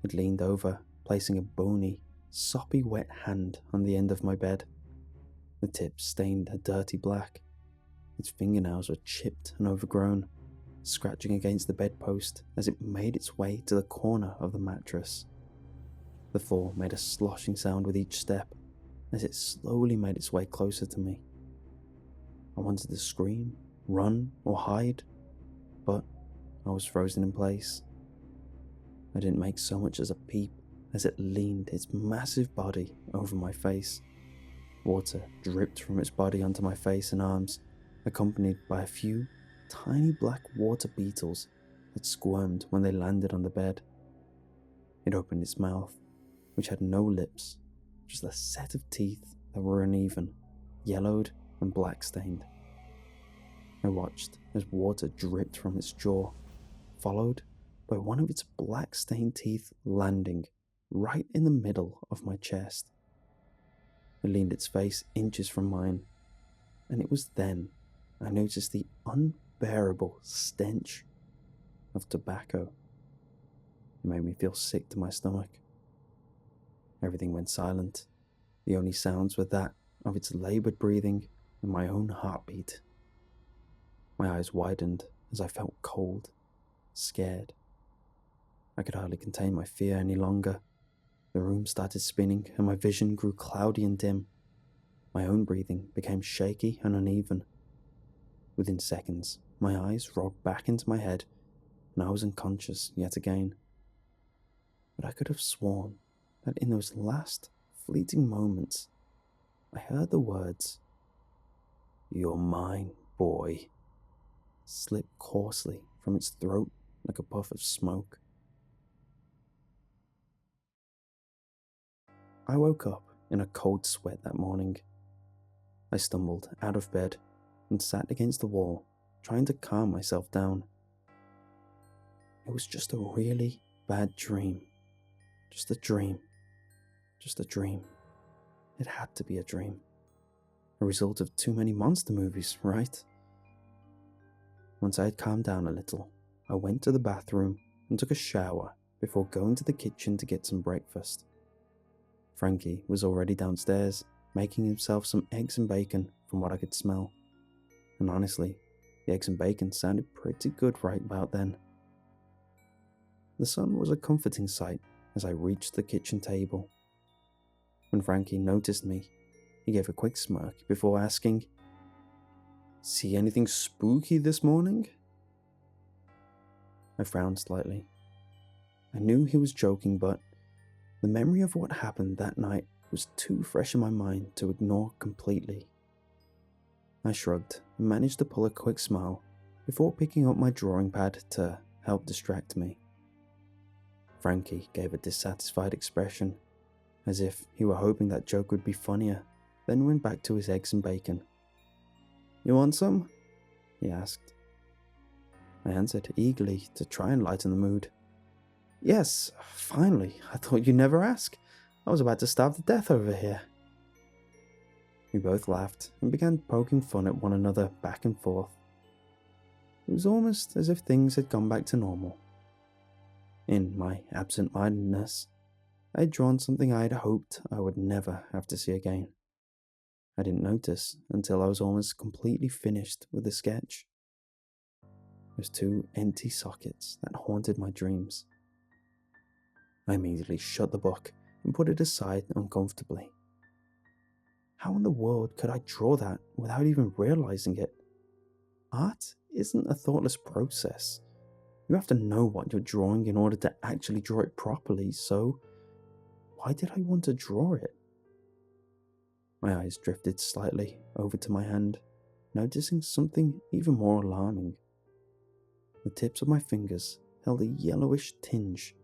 It leaned over, placing a bony, soppy wet hand on the end of my bed. The tip stained a dirty black. Its fingernails were chipped and overgrown, scratching against the bedpost as it made its way to the corner of the mattress. The floor made a sloshing sound with each step as it slowly made its way closer to me. I wanted to scream, run, or hide, but I was frozen in place. I didn't make so much as a peep as it leaned its massive body over my face. Water dripped from its body onto my face and arms, accompanied by a few tiny black water beetles that squirmed when they landed on the bed. It opened its mouth, which had no lips, just a set of teeth that were uneven, yellowed and black-stained. I watched as water dripped from its jaw, followed by one of its black-stained teeth landing right in the middle of my chest. It leaned its face inches from mine, and it was then I noticed the unbearable stench of tobacco. It made me feel sick to my stomach. Everything went silent. The only sounds were that of its laboured breathing and my own heartbeat. My eyes widened as I felt cold, scared. I could hardly contain my fear any longer. The room started spinning and my vision grew cloudy and dim. My own breathing became shaky and uneven. Within seconds, my eyes rolled back into my head and I was unconscious yet again. But I could have sworn that in those last fleeting moments, I heard the words, "You're mine, boy," slip coarsely from its throat like a puff of smoke. I woke up in a cold sweat that morning. I stumbled out of bed and sat against the wall, trying to calm myself down. It was just a really bad dream. Just a dream. Just a dream. It had to be a dream. A result of too many monster movies, right? Once I had calmed down a little, I went to the bathroom and took a shower before going to the kitchen to get some breakfast. Frankie was already downstairs, making himself some eggs and bacon from what I could smell. And honestly, the eggs and bacon sounded pretty good right about then. The sun was a comforting sight as I reached the kitchen table. When Frankie noticed me, he gave a quick smirk before asking, "See anything spooky this morning?" I frowned slightly. I knew he was joking, but the memory of what happened that night was too fresh in my mind to ignore completely. I shrugged and managed to pull a quick smile before picking up my drawing pad to help distract me. Frankie gave a dissatisfied expression, as if he were hoping that joke would be funnier, then went back to his eggs and bacon. "You want some?" he asked. I answered eagerly to try and lighten the mood. "Yes, finally, I thought you'd never ask. I was about to starve to death over here." We both laughed and began poking fun at one another back and forth. It was almost as if things had gone back to normal. In my absent-mindedness, I had drawn something I had hoped I would never have to see again. I didn't notice until I was almost completely finished with the sketch. Those two empty sockets that haunted my dreams. I immediately shut the book and put it aside uncomfortably. How in the world could I draw that without even realizing it? Art isn't a thoughtless process. You have to know what you're drawing in order to actually draw it properly, so why did I want to draw it? My eyes drifted slightly over to my hand, noticing something even more alarming. The tips of my fingers held a yellowish tinge,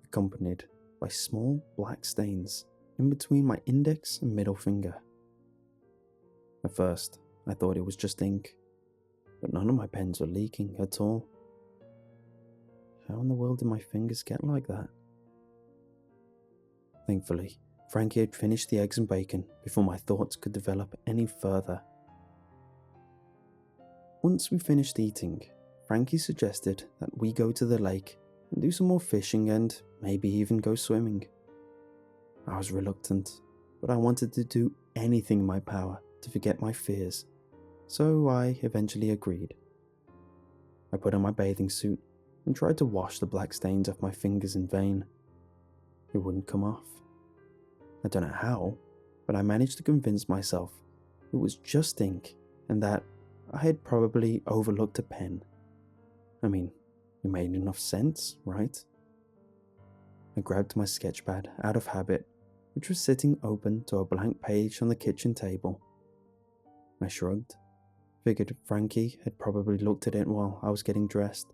accompanied by small black stains in between my index and middle finger. At first, I thought it was just ink, but none of my pens were leaking at all. How in the world did my fingers get like that? Thankfully, Frankie had finished the eggs and bacon before my thoughts could develop any further. Once we finished eating, Frankie suggested that we go to the lake and do some more fishing and maybe even go swimming. I was reluctant, but I wanted to do anything in my power to forget my fears, so I eventually agreed. I put on my bathing suit and tried to wash the black stains off my fingers in vain. It wouldn't come off. I don't know how, but I managed to convince myself it was just ink and that I had probably overlooked a pen. I mean, it made enough sense, right? I grabbed my sketchpad out of habit, which was sitting open to a blank page on the kitchen table. I shrugged, figured Frankie had probably looked at it while I was getting dressed.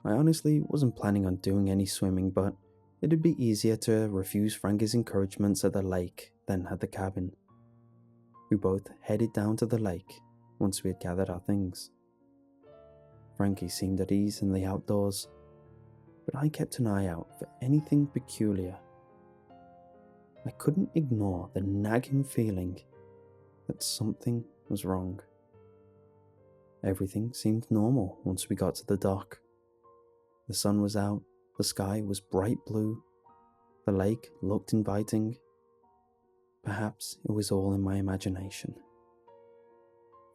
I honestly wasn't planning on doing any swimming, but it'd be easier to refuse Frankie's encouragements at the lake than at the cabin. We both headed down to the lake once we had gathered our things. Frankie seemed at ease in the outdoors, but I kept an eye out for anything peculiar. I couldn't ignore the nagging feeling that something was wrong. Everything seemed normal once we got to the dock. The sun was out, the sky was bright blue, the lake looked inviting. Perhaps it was all in my imagination.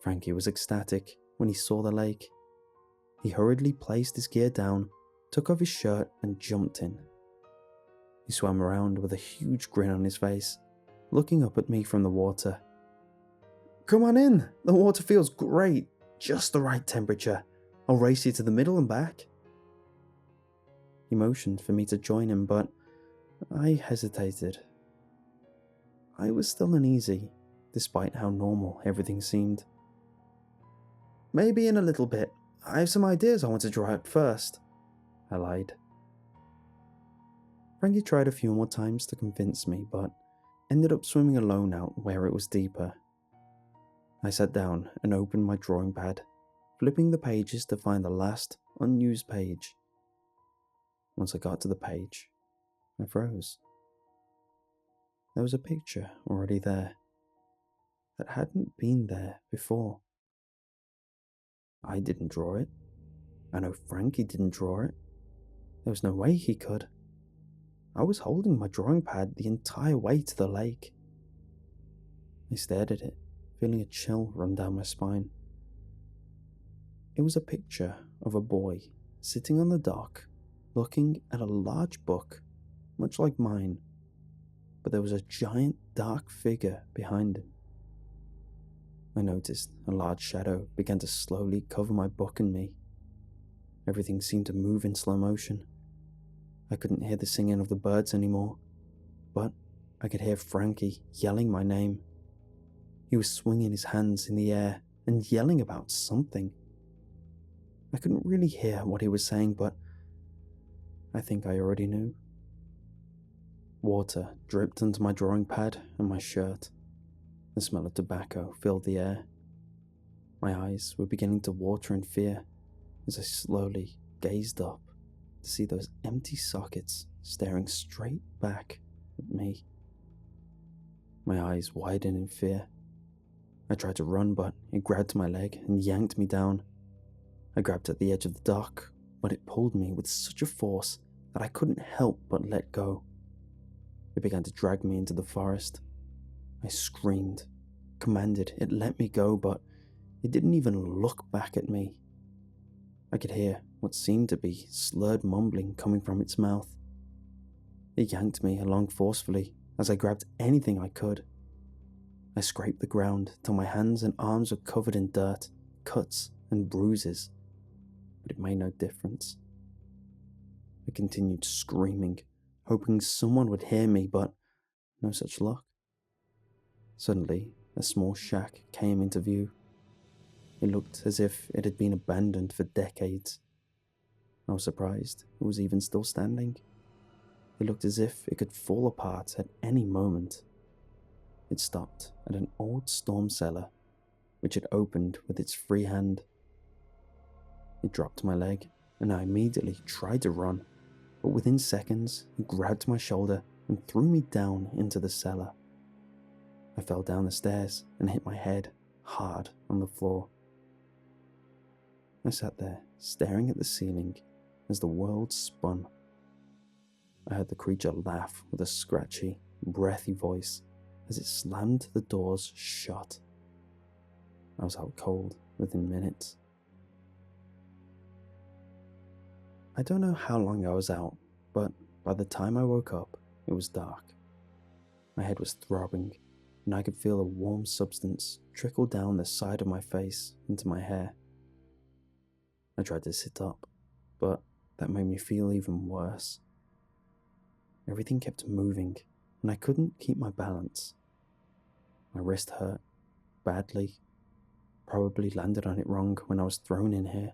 Frankie was ecstatic when he saw the lake. He hurriedly placed his gear down, took off his shirt and jumped in. He swam around with a huge grin on his face, looking up at me from the water. "Come on in, the water feels great, just the right temperature. I'll race you to the middle and back." He motioned for me to join him, but I hesitated. I was still uneasy, despite how normal everything seemed. "Maybe in a little bit. I have some ideas I want to draw out first," I lied. Frankie tried a few more times to convince me, but ended up swimming alone out where it was deeper. I sat down and opened my drawing pad, flipping the pages to find the last unused page. Once I got to the page, I froze. There was a picture already there that hadn't been there before. I didn't draw it. I know Frankie didn't draw it. There was no way he could. I was holding my drawing pad the entire way to the lake. I stared at it, feeling a chill run down my spine. It was a picture of a boy sitting on the dock, looking at a large book, much like mine, but there was a giant dark figure behind him. I noticed a large shadow began to slowly cover my book and me. Everything seemed to move in slow motion. I couldn't hear the singing of the birds anymore, but I could hear Frankie yelling my name. He was swinging his hands in the air and yelling about something. I couldn't really hear what he was saying, but I think I already knew. Water dripped onto my drawing pad and my shirt. The smell of tobacco filled the air. My eyes were beginning to water in fear as I slowly gazed up to see those empty sockets staring straight back at me. My eyes widened in fear. I tried to run, but it grabbed my leg and yanked me down. I grabbed at the edge of the dock, but it pulled me with such a force that I couldn't help but let go. It began to drag me into the forest. I screamed, commanded it let me go, but it didn't even look back at me. I could hear what seemed to be slurred mumbling coming from its mouth. It yanked me along forcefully as I grabbed anything I could. I scraped the ground till my hands and arms were covered in dirt, cuts and bruises, but it made no difference. I continued screaming, hoping someone would hear me, but no such luck. Suddenly, a small shack came into view. It looked as if it had been abandoned for decades. I was surprised it was even still standing. It looked as if it could fall apart at any moment. It stopped at an old storm cellar, which had opened with its free hand. It dropped my leg, and I immediately tried to run, but within seconds, it grabbed my shoulder and threw me down into the cellar. I fell down the stairs and hit my head hard on the floor. I sat there, staring at the ceiling as the world spun. I heard the creature laugh with a scratchy, breathy voice as it slammed the doors shut. I was out cold within minutes. I don't know how long I was out, but by the time I woke up, it was dark. My head was throbbing, and I could feel a warm substance trickle down the side of my face into my hair. I tried to sit up, but that made me feel even worse. Everything kept moving, and I couldn't keep my balance. My wrist hurt badly. Probably landed on it wrong when I was thrown in here.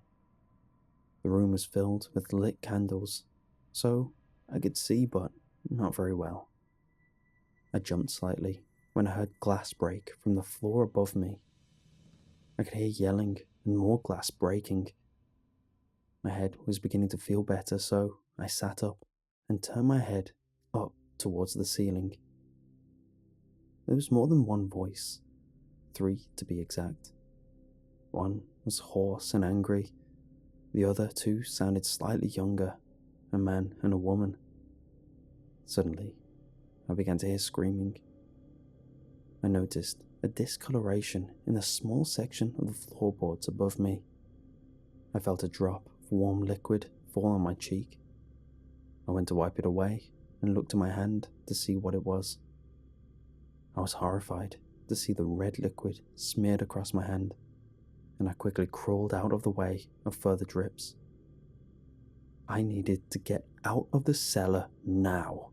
The room was filled with lit candles, so I could see, but not very well. I jumped slightly when I heard glass break from the floor above me. I could hear yelling and more glass breaking. My head was beginning to feel better, so I sat up and turned my head up towards the ceiling. There was more than one voice, 3 to be exact. One was hoarse and angry. The other 2 sounded slightly younger, a man and a woman. Suddenly, I began to hear screaming. I noticed a discoloration in the small section of the floorboards above me. I felt a drop of warm liquid fall on my cheek. I went to wipe it away and looked at my hand to see what it was. I was horrified to see the red liquid smeared across my hand, and I quickly crawled out of the way of further drips. I needed to get out of the cellar now.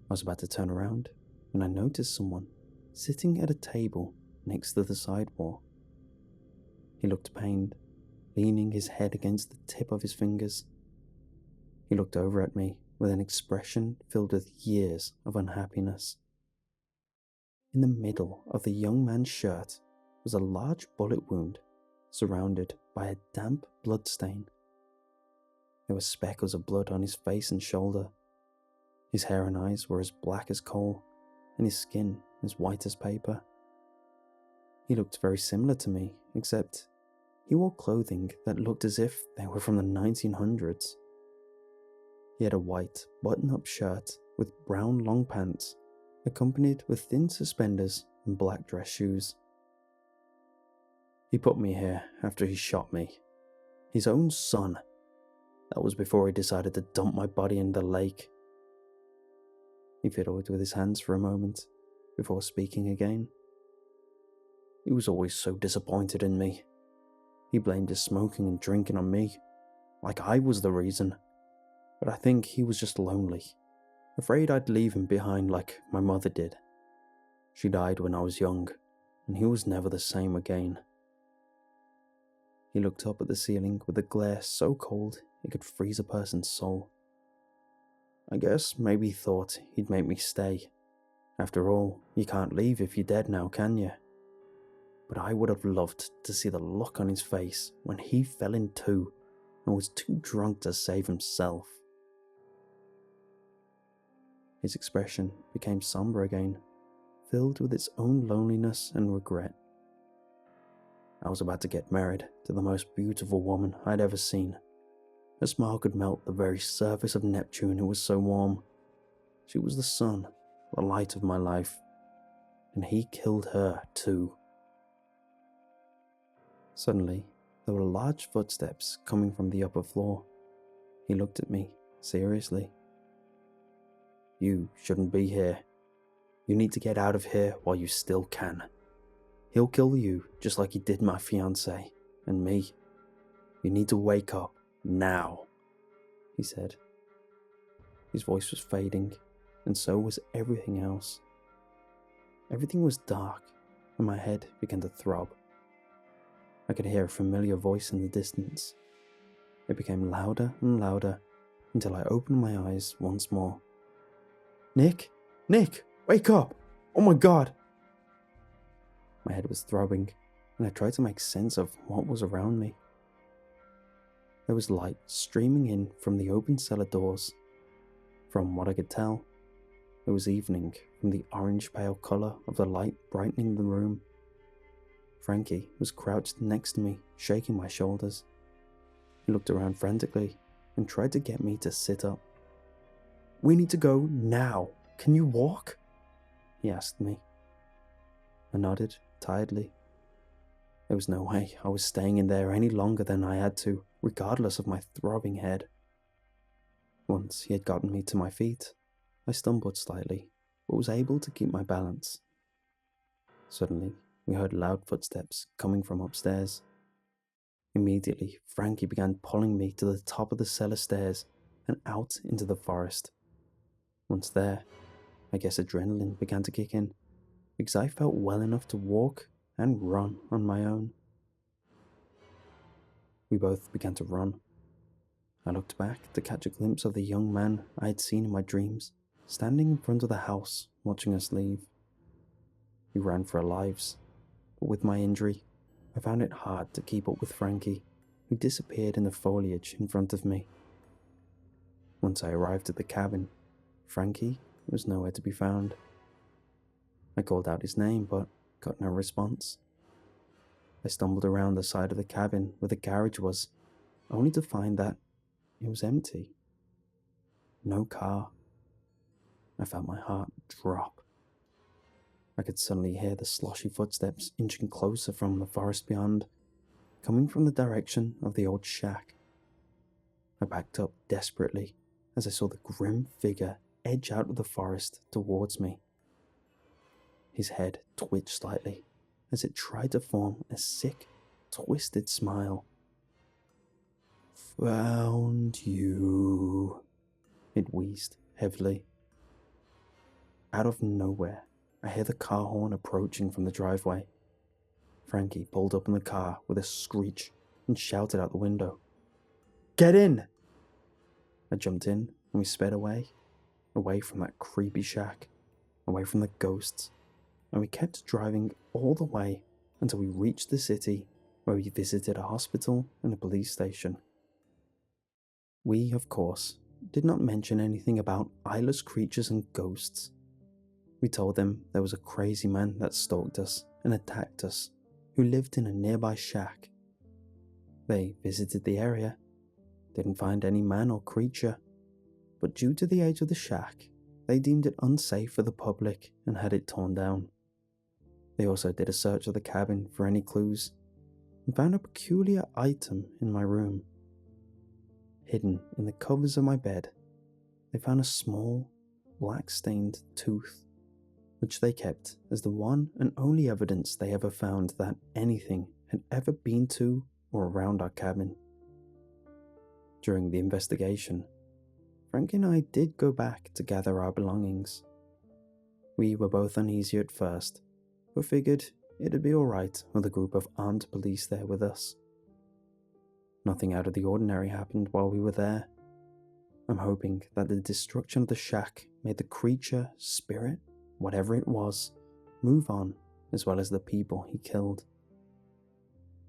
I was about to turn around when I noticed someone sitting at a table next to the side wall. He looked pained, leaning his head against the tip of his fingers. He looked over at me with an expression filled with years of unhappiness. In the middle of the young man's shirt was a large bullet wound surrounded by a damp blood stain. There were speckles of blood on his face and shoulder. His hair and eyes were as black as coal, and his skin as white as paper. He looked very similar to me, except he wore clothing that looked as if they were from the 1900s. He had a white button-up shirt with brown long pants, accompanied with thin suspenders and black dress shoes. He put me here after he shot me. His own son. That was before he decided to dump my body in the lake. He fiddled with his hands for a moment, before speaking again. He was always so disappointed in me. He blamed his smoking and drinking on me, like I was the reason. But I think he was just lonely, afraid I'd leave him behind like my mother did. She died when I was young, and he was never the same again. He looked up at the ceiling with a glare so cold it could freeze a person's soul. I guess maybe he thought he'd make me stay. After all, you can't leave if you're dead now, can you? But I would have loved to see the look on his face when he fell in two and was too drunk to save himself. His expression became somber again, filled with its own loneliness and regret. I was about to get married to the most beautiful woman I'd ever seen. Her smile could melt the very surface of Neptune, it was so warm. She was the sun, the light of my life, and he killed her too. Suddenly, there were large footsteps coming from the upper floor. He looked at me, seriously. You shouldn't be here. You need to get out of here while you still can. He'll kill you just like he did my fiancée and me. You need to wake up now, he said. His voice was fading, and so was everything else. Everything was dark, and my head began to throb. I could hear a familiar voice in the distance. It became louder and louder until I opened my eyes once more. Nick! Nick! Wake up! Oh my God! My head was throbbing, and I tried to make sense of what was around me. There was light streaming in from the open cellar doors. From what I could tell, it was evening from the orange-pale colour of the light brightening the room. Frankie was crouched next to me, shaking my shoulders. He looked around frantically and tried to get me to sit up. We need to go now. Can you walk? He asked me. I nodded tiredly. There was no way I was staying in there any longer than I had to, regardless of my throbbing head. Once he had gotten me to my feet, I stumbled slightly, but was able to keep my balance. Suddenly, we heard loud footsteps coming from upstairs. Immediately, Frankie began pulling me to the top of the cellar stairs and out into the forest. Once there, I guess adrenaline began to kick in, because I felt well enough to walk and run on my own. We both began to run. I looked back to catch a glimpse of the young man I had seen in my dreams, standing in front of the house, watching us leave. We ran for our lives, but with my injury, I found it hard to keep up with Frankie, who disappeared in the foliage in front of me. Once I arrived at the cabin, Frankie was nowhere to be found. I called out his name, but got no response. I stumbled around the side of the cabin where the garage was, only to find that it was empty. No car. I felt my heart drop. I could suddenly hear the sloshy footsteps inching closer from the forest beyond, coming from the direction of the old shack. I backed up desperately as I saw the grim figure edge out of the forest towards me. His head twitched slightly as it tried to form a sick, twisted smile. "Found you," it wheezed heavily. Out of nowhere, I hear the car horn approaching from the driveway. Frankie pulled up in the car with a screech and shouted out the window, "Get in!" I jumped in and we sped away from that creepy shack, away from the ghosts, and we kept driving all the way until we reached the city, where we visited a hospital and a police station. We, of course, did not mention anything about eyeless creatures and ghosts. We told them there was a crazy man that stalked us and attacked us, who lived in a nearby shack. They visited the area, didn't find any man or creature, but due to the age of the shack, they deemed it unsafe for the public and had it torn down. They also did a search of the cabin for any clues and found a peculiar item in my room. Hidden in the covers of my bed, they found a small, black-stained tooth, which they kept as the one and only evidence they ever found that anything had ever been to or around our cabin. During the investigation, Frank and I did go back to gather our belongings. We were both uneasy at first, but figured it'd be alright with a group of armed police there with us. Nothing out of the ordinary happened while we were there. I'm hoping that the destruction of the shack made the creature, spirit, whatever it was, move on, as well as the people he killed.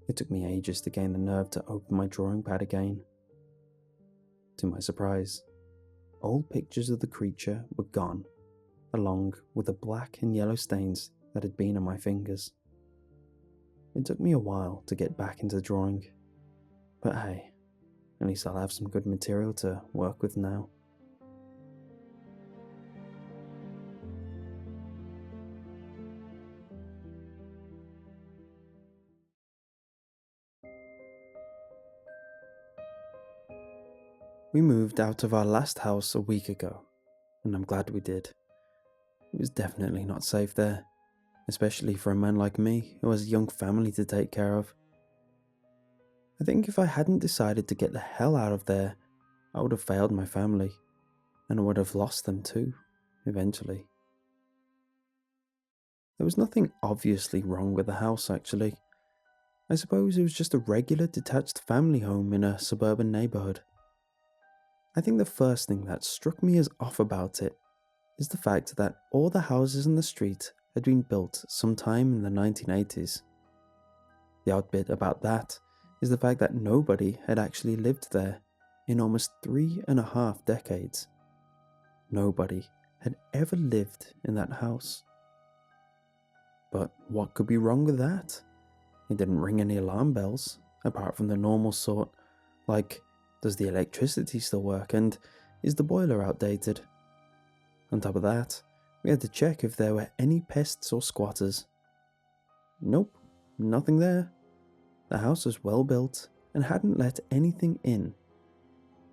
It took me ages to gain the nerve to open my drawing pad again. To my surprise, old pictures of the creature were gone, along with the black and yellow stains that had been on my fingers. It took me a while to get back into drawing, but hey, at least I'll have some good material to work with now. We moved out of our last house a week ago, and I'm glad we did. It was definitely not safe there, especially for a man like me who has a young family to take care of. I think if I hadn't decided to get the hell out of there, I would have failed my family, and I would have lost them too, eventually. There was nothing obviously wrong with the house, actually. I suppose it was just a regular detached family home in a suburban neighborhood. I think the first thing that struck me as off about it is the fact that all the houses in the street had been built sometime in the 1980s. The odd bit about that is the fact that nobody had actually lived there in almost 3.5 decades. Nobody had ever lived in that house. But what could be wrong with that? It didn't ring any alarm bells, apart from the normal sort, like, does the electricity still work, and is the boiler outdated? On top of that, we had to check if there were any pests or squatters. Nope, nothing there. The house was well built and hadn't let anything in.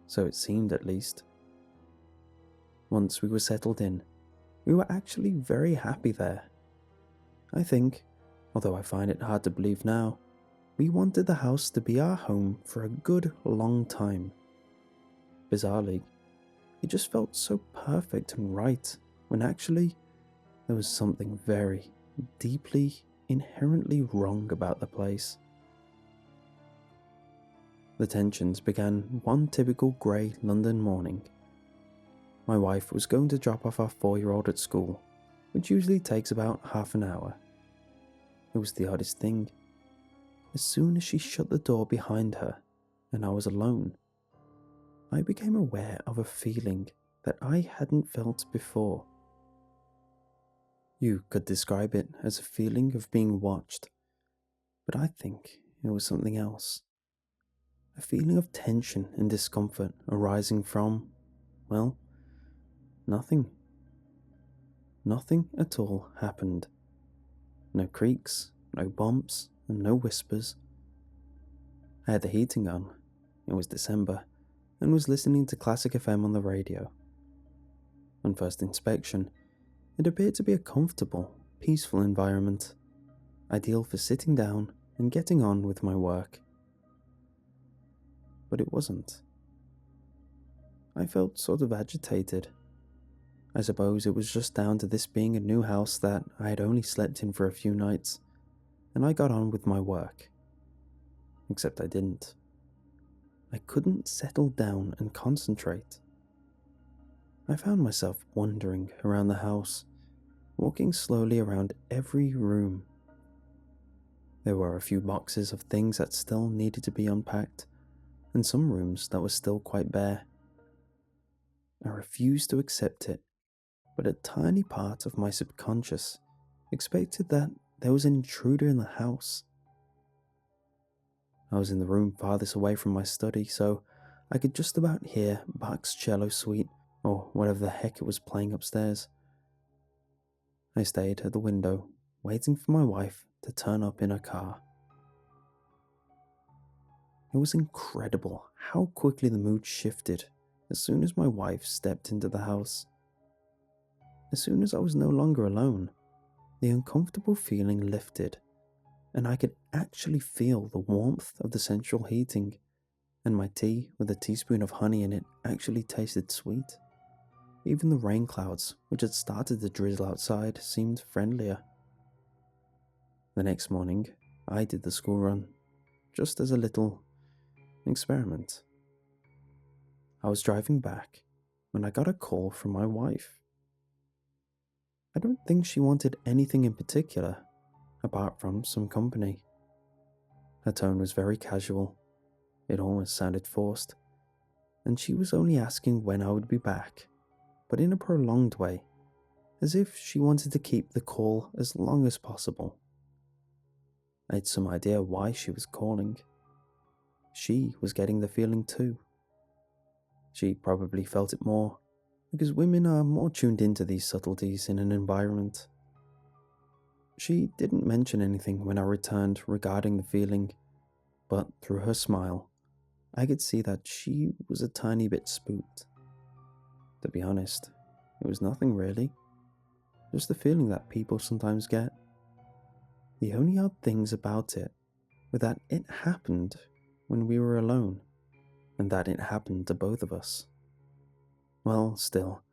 So it seemed, at least. Once we were settled in, we were actually very happy there. I think, although I find it hard to believe now, we wanted the house to be our home for a good long time. Bizarrely, it just felt so perfect and right, when actually there was something very, deeply, inherently wrong about the place. The tensions began one typical grey London morning. My wife was going to drop off our 4-year-old at school, which usually takes about half an hour. It was the oddest thing. As soon as she shut the door behind her, and I was alone, I became aware of a feeling that I hadn't felt before. You could describe it as a feeling of being watched, but I think it was something else. A feeling of tension and discomfort arising from, well, nothing. Nothing at all happened. No creaks, no bumps, and no whispers. I had the heating on, it was December, and was listening to Classic FM on the radio. On first inspection, it appeared to be a comfortable, peaceful environment, ideal for sitting down and getting on with my work. But it wasn't. I felt sort of agitated. I suppose it was just down to this being a new house that I had only slept in for a few nights, and I got on with my work. Except I didn't. I couldn't settle down and concentrate. I found myself wandering around the house, walking slowly around every room. There were a few boxes of things that still needed to be unpacked, and some rooms that were still quite bare. I refused to accept it, but a tiny part of my subconscious expected that there was an intruder in the house. I was in the room farthest away from my study, so I could just about hear Bach's cello suite, or whatever the heck it was playing upstairs. I stayed at the window, waiting for my wife to turn up in her car. It was incredible how quickly the mood shifted as soon as my wife stepped into the house. As soon as I was no longer alone, the uncomfortable feeling lifted, and I could actually feel the warmth of the central heating, and my tea with a teaspoon of honey in it actually tasted sweet. Even the rain clouds, which had started to drizzle outside, seemed friendlier. The next morning, I did the school run, just as a little experiment. I was driving back when I got a call from my wife. I don't think she wanted anything in particular, apart from some company. Her tone was very casual. It almost sounded forced, and she was only asking when I would be back, but in a prolonged way, as if she wanted to keep the call as long as possible. I had some idea why she was calling. She was getting the feeling too. She probably felt it more, because women are more tuned into these subtleties in an environment. She didn't mention anything when I returned regarding the feeling, but through her smile, I could see that she was a tiny bit spooked. To be honest, it was nothing really, just a feeling that people sometimes get. The only odd things about it were that it happened when we were alone, and that it happened to both of us. Well, still,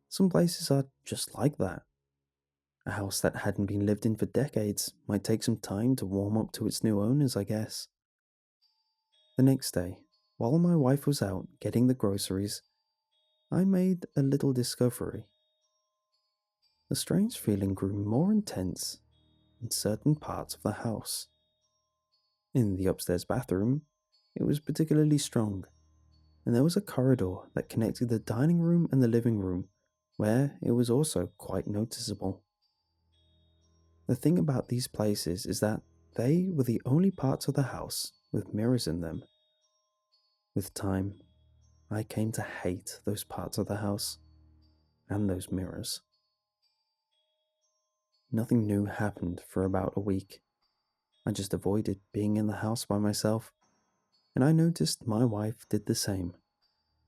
some places are just like that. A house that hadn't been lived in for decades might take some time to warm up to its new owners, I guess. The next day, while my wife was out getting the groceries, I made a little discovery. The strange feeling grew more intense in certain parts of the house. In the upstairs bathroom, it was particularly strong, and there was a corridor that connected the dining room and the living room, where it was also quite noticeable. The thing about these places is that they were the only parts of the house with mirrors in them. With time, I came to hate those parts of the house and those mirrors. Nothing new happened for about a week. I just avoided being in the house by myself, and I noticed my wife did the same,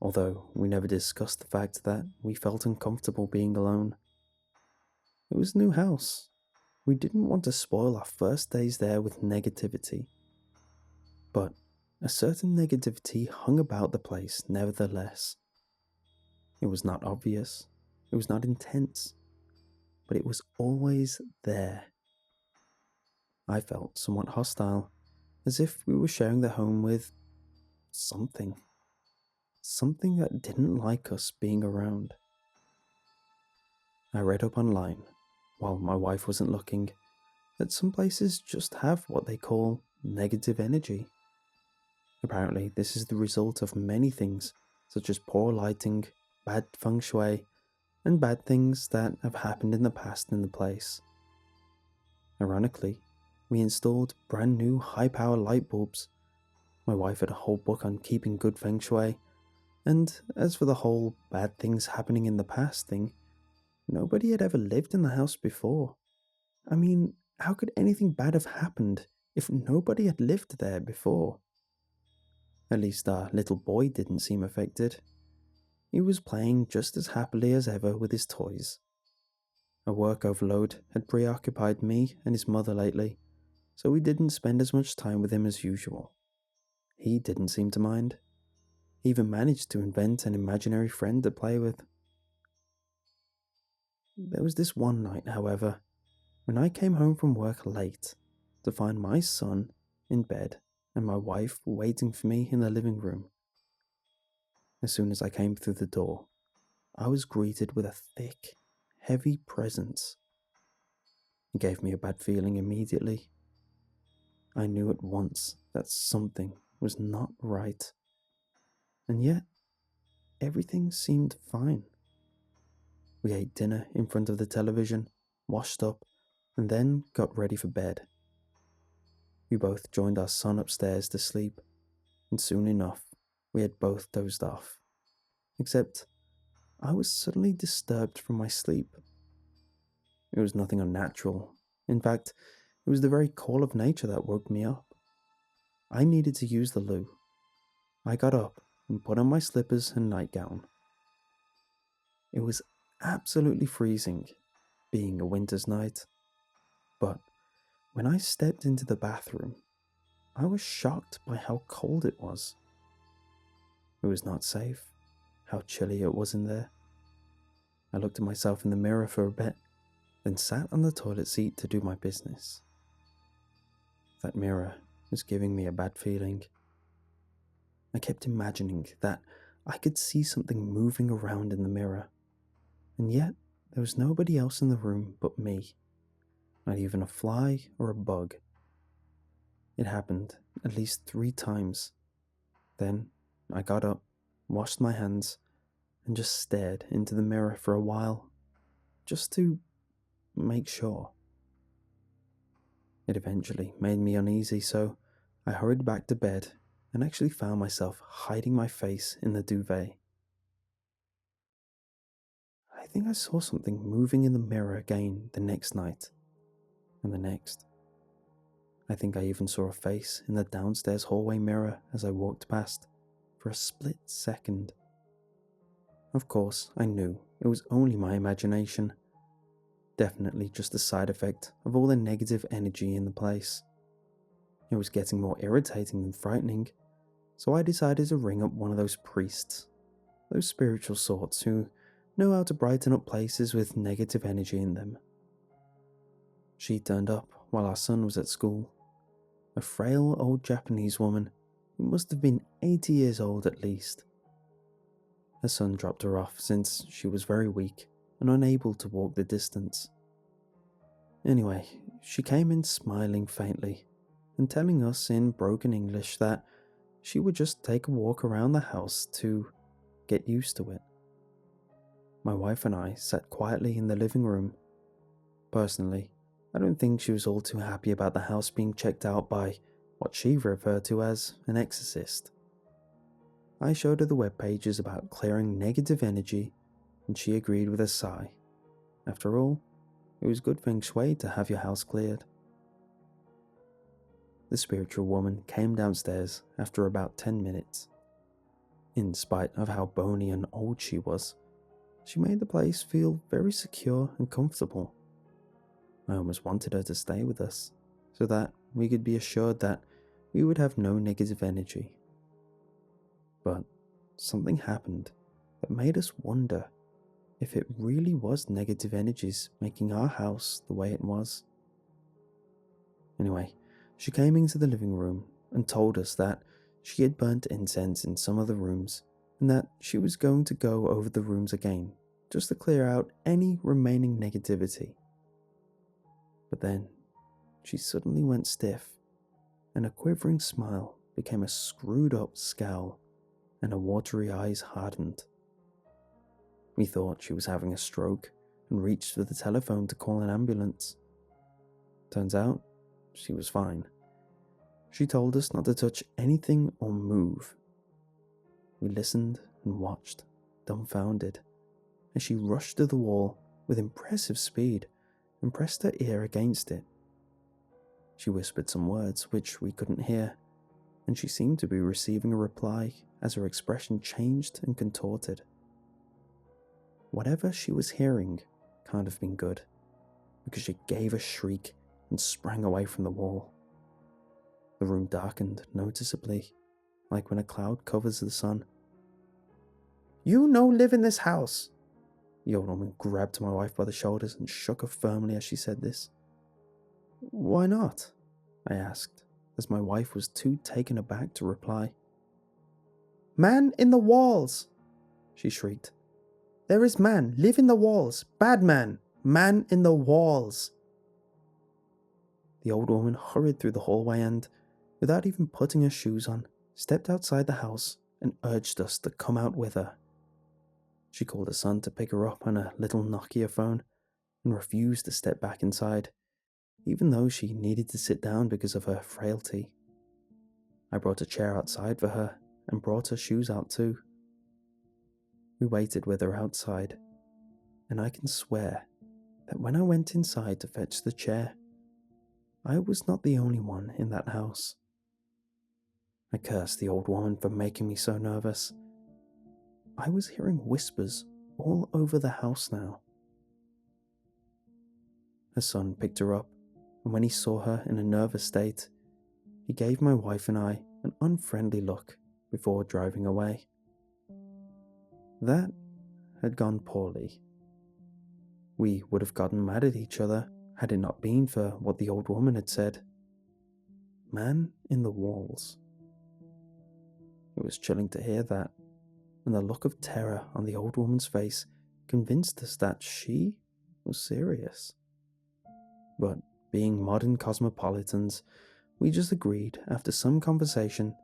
although we never discussed the fact that we felt uncomfortable being alone. It was a new house. We didn't want to spoil our first days there with negativity. But a certain negativity hung about the place nevertheless. It was not obvious, it was not intense, but it was always there. I felt somewhat hostile, as if we were sharing the home with something that didn't like us being around. I read up online, while my wife wasn't looking, that some places just have what they call negative energy. Apparently, this is the result of many things, such as poor lighting, bad feng shui, and bad things that have happened in the past in the place. Ironically, we installed brand new high-power light bulbs. My wife had a whole book on keeping good feng shui, and as for the whole bad things happening in the past thing, nobody had ever lived in the house before. I mean, how could anything bad have happened if nobody had lived there before? At least our little boy didn't seem affected. He was playing just as happily as ever with his toys. A work overload had preoccupied me and his mother lately, so we didn't spend as much time with him as usual. He didn't seem to mind. He even managed to invent an imaginary friend to play with. There was this one night, however, when I came home from work late to find my son in bed and my wife waiting for me in the living room. As soon as I came through the door, I was greeted with a thick, heavy presence. It gave me a bad feeling immediately. I knew at once that something was not right. And yet, everything seemed fine. We ate dinner in front of the television, washed up, and then got ready for bed. We both joined our son upstairs to sleep, and soon enough, we had both dozed off. Except, I was suddenly disturbed from my sleep. It was nothing unnatural. In fact, it was the very call of nature that woke me up. I needed to use the loo. I got up and put on my slippers and nightgown. It was absolutely freezing, being a winter's night. But when I stepped into the bathroom, I was shocked by how cold it was. It was not safe, how chilly it was in there. I looked at myself in the mirror for a bit, then sat on the toilet seat to do my business. That mirror was giving me a bad feeling. I kept imagining that I could see something moving around in the mirror, and yet there was nobody else in the room but me, not even a fly or a bug. It happened at least 3 times. Then I got up, washed my hands, and just stared into the mirror for a while, just to make sure. It eventually made me uneasy, so I hurried back to bed and actually found myself hiding my face in the duvet. I think I saw something moving in the mirror again the next night, and the next. I think I even saw a face in the downstairs hallway mirror as I walked past, for a split second. Of course, I knew it was only my imagination. Definitely just a side effect of all the negative energy in the place. It was getting more irritating than frightening, so I decided to ring up one of those priests, those spiritual sorts who know how to brighten up places with negative energy in them. She turned up while our son was at school, a frail old Japanese woman who must have been 80 years old at least. Her son dropped her off since she was very weak and unable to walk the distance. Anyway, she came in smiling faintly and telling us in broken English that she would just take a walk around the house to get used to it. My wife and I sat quietly in the living room. Personally, I don't think she was all too happy about the house being checked out by what she referred to as an exorcist. I showed her the web pages about clearing negative energy, and she agreed with a sigh. After all, it was good feng shui to have your house cleared. The spiritual woman came downstairs after about 10 minutes. In spite of how bony and old she was, she made the place feel very secure and comfortable. I almost wanted her to stay with us, so that we could be assured that we would have no negative energy. But something happened that made us wonder if it really was negative energies making our house the way it was. Anyway, she came into the living room and told us that she had burnt incense in some of the rooms and that she was going to go over the rooms again just to clear out any remaining negativity. But then she suddenly went stiff, and a quivering smile became a screwed up scowl and her watery eyes hardened. We thought she was having a stroke and reached for the telephone to call an ambulance. Turns out, she was fine. She told us not to touch anything or move. We listened and watched, dumbfounded, as she rushed to the wall with impressive speed and pressed her ear against it. She whispered some words which we couldn't hear, and she seemed to be receiving a reply as her expression changed and contorted. Whatever she was hearing can't have been good, because she gave a shriek and sprang away from the wall. The room darkened noticeably, like when a cloud covers the sun. "You no live in this house!" The old woman grabbed my wife by the shoulders and shook her firmly as she said this. "Why not?" I asked, as my wife was too taken aback to reply. "Man in the walls!" she shrieked. "There is man, live in the walls, bad man in the walls!" The old woman hurried through the hallway and, without even putting her shoes on, stepped outside the house and urged us to come out with her. She called her son to pick her up on a little Nokia phone and refused to step back inside, even though she needed to sit down because of her frailty. I brought a chair outside for her and brought her shoes out too. We waited with her outside, and I can swear that when I went inside to fetch the chair, I was not the only one in that house. I cursed the old woman for making me so nervous. I was hearing whispers all over the house now. Her son picked her up, and when he saw her in a nervous state, he gave my wife and I an unfriendly look before driving away. That had gone poorly. We would have gotten mad at each other had it not been for what the old woman had said. Man in the walls. It was chilling to hear that, and the look of terror on the old woman's face convinced us that she was serious. But being modern cosmopolitans, we just agreed after some conversation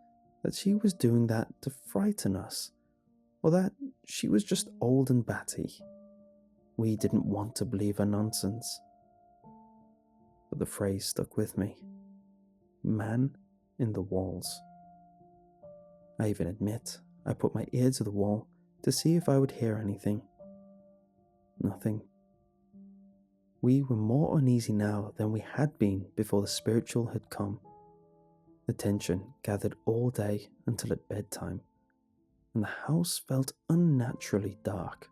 that she was doing that to frighten us, or that she was just old and batty. We didn't want to believe her nonsense. But the phrase stuck with me. Man in the walls. I even admit I put my ear to the wall to see if I would hear anything. Nothing. We were more uneasy now than we had been before the spiritual had come. The tension gathered all day until at bedtime, and the house felt unnaturally dark.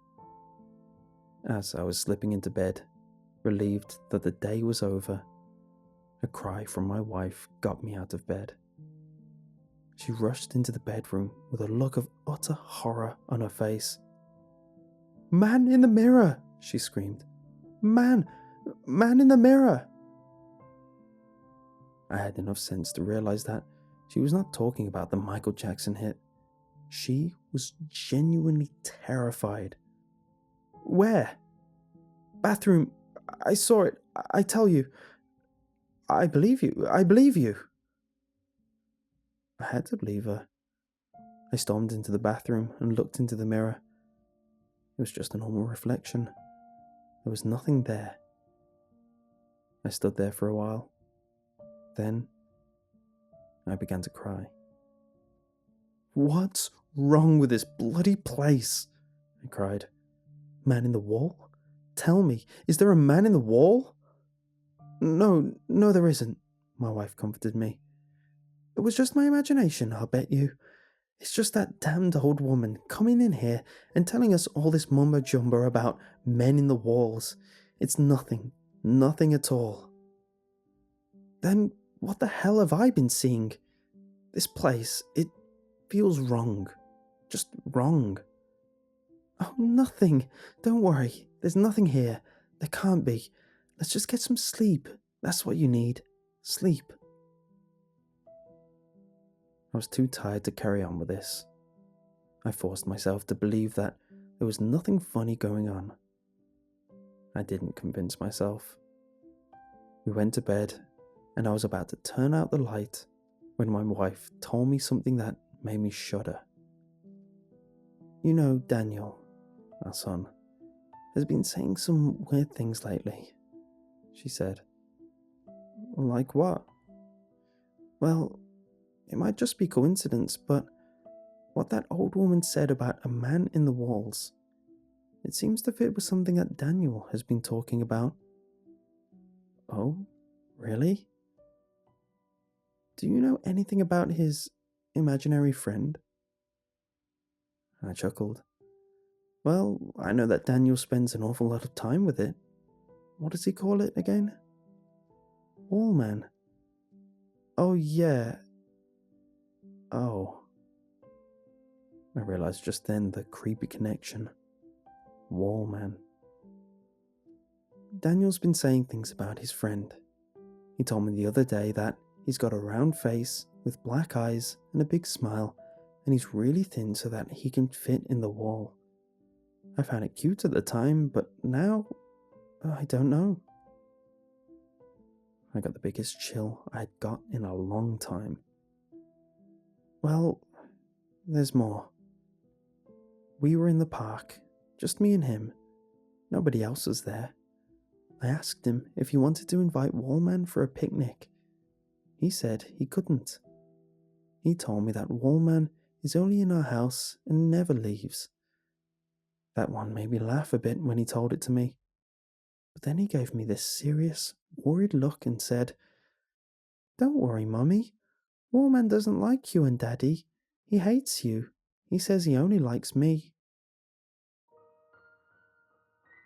As I was slipping into bed, relieved that the day was over, a cry from my wife got me out of bed. She rushed into the bedroom with a look of utter horror on her face. "Man in the mirror!" she screamed. Man in the mirror!" I had enough sense to realize that she was not talking about the Michael Jackson hit. She was genuinely terrified. "Where?" "Bathroom. I saw it. I tell you. I believe you. I believe you." I had to believe her. I stormed into the bathroom and looked into the mirror. It was just a normal reflection. There was nothing there. I stood there for a while. Then I began to cry. "What's wrong with this bloody place?" I cried. "Man in the wall? Tell me, is there a man in the wall?" No, there isn't," my wife comforted me. "It was just my imagination, I'll bet you. It's just that damned old woman coming in here and telling us all this mumbo-jumbo about men in the walls. It's nothing at all." "Then what the hell have I been seeing? This place, it feels wrong. Just wrong." "Oh, nothing. Don't worry. There's nothing here. There can't be. Let's just get some sleep. That's what you need. Sleep." I was too tired to carry on with this. I forced myself to believe that there was nothing funny going on. I didn't convince myself. We went to bed, and I was about to turn out the light when my wife told me something that made me shudder. You know, Daniel, our son, has been saying some weird things lately, she said. Like what? Well, it might just be coincidence, but what that old woman said about a man in the walls, it seems to fit with something that Daniel has been talking about. Oh, really? Do you know anything about his imaginary friend? I chuckled. Well, I know that Daniel spends an awful lot of time with it. What does he call it again? Wallman. Oh, yeah. Oh. I realized just then the creepy connection. Wallman. Daniel's been saying things about his friend. He told me the other day that he's got a round face with black eyes and a big smile, and he's really thin so that he can fit in the wall. I found it cute at the time, but now, I don't know. I got the biggest chill I'd got in a long time. Well, there's more. We were in the park, just me and him. Nobody else was there. I asked him if he wanted to invite Wallman for a picnic. He said he couldn't. He told me that Wallman is only in our house and never leaves. That one made me laugh a bit when he told it to me. But then he gave me this serious, worried look and said, "Don't worry, Mummy. Wallman doesn't like you and Daddy. He hates you. He says he only likes me."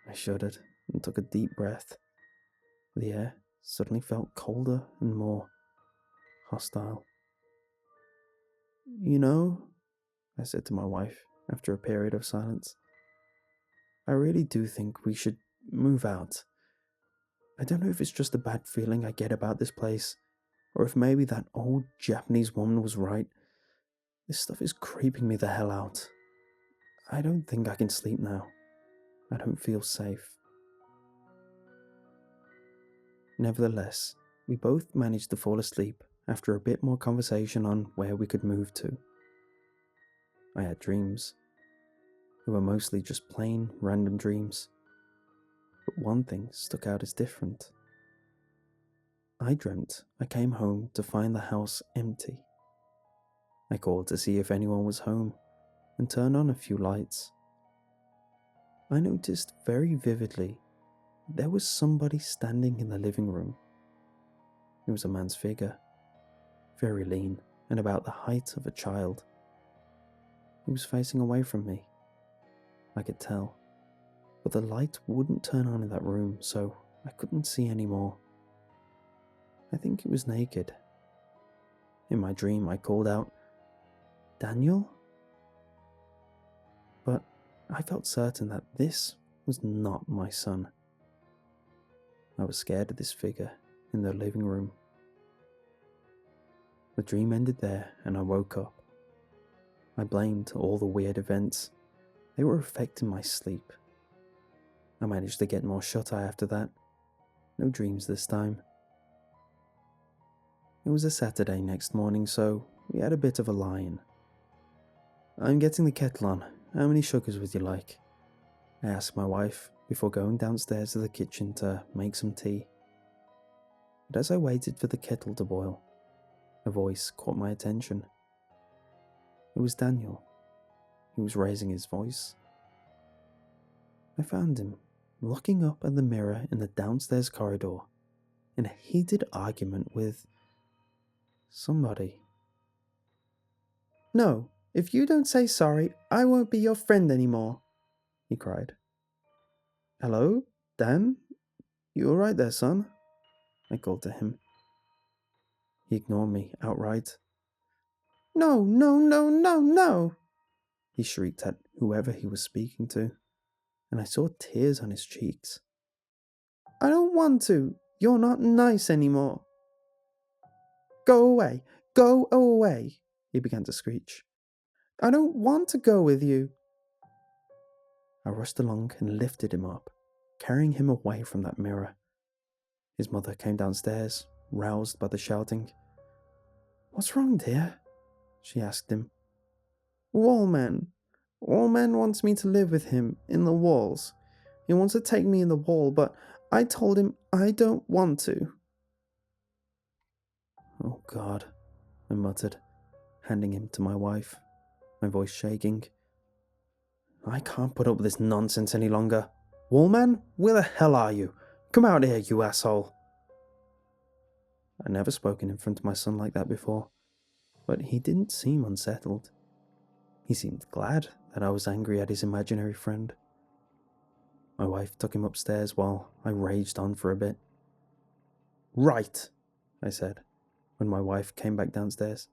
I shuddered and took a deep breath. The air suddenly felt colder and more hostile. You know, I said to my wife after a period of silence, I really do think we should move out. I don't know if it's just a bad feeling I get about this place, or if maybe that old Japanese woman was right. This stuff is creeping me the hell out. I don't think I can sleep now. I don't feel safe. Nevertheless, we both managed to fall asleep after a bit more conversation on where we could move to. I had dreams. They were mostly just plain, random dreams. But one thing stuck out as different. I dreamt I came home to find the house empty. I called to see if anyone was home and turned on a few lights. I noticed very vividly there was somebody standing in the living room. It was a man's figure, very lean and about the height of a child. He was facing away from me. I could tell, but the light wouldn't turn on in that room, so I couldn't see any more. I think he was naked. In my dream, I called out, "Daniel?" But I felt certain that this was not my son. I was scared of this figure in the living room. The dream ended there and I woke up. I blamed all the weird events. They were affecting my sleep. I managed to get more shut-eye after that. No dreams this time. It was a Saturday next morning, so we had a bit of a lie-in. "I'm getting the kettle on. How many sugars would you like?" I asked my wife before going downstairs to the kitchen to make some tea. But as I waited for the kettle to boil, a voice caught my attention. It was Daniel. He was raising his voice. I found him looking up at the mirror in the downstairs corridor in a heated argument with somebody. "No, if you don't say sorry, I won't be your friend anymore," he cried. "Hello, Dan? You alright there, son?" I called to him. He ignored me outright. "No, no, no, no, no!" he shrieked at whoever he was speaking to, and I saw tears on his cheeks. "I don't want to. You're not nice anymore." "Go away, go away," he began to screech. "I don't want to go with you." I rushed along and lifted him up, carrying him away from that mirror. His mother came downstairs, roused by the shouting. "What's wrong, dear?" she asked him. "Wallman. Wallman wants me to live with him in the walls. He wants to take me in the wall, but I told him I don't want to. Oh God, I muttered, handing him to my wife, my voice shaking. I can't put up with this nonsense any longer. Wallman, where the hell are you? Come out here, you asshole. I'd never spoken in front of my son like that before, but he didn't seem unsettled. He seemed glad that I was angry at his imaginary friend. My wife took him upstairs while I raged on for a bit. Right, I said, when my wife came back downstairs.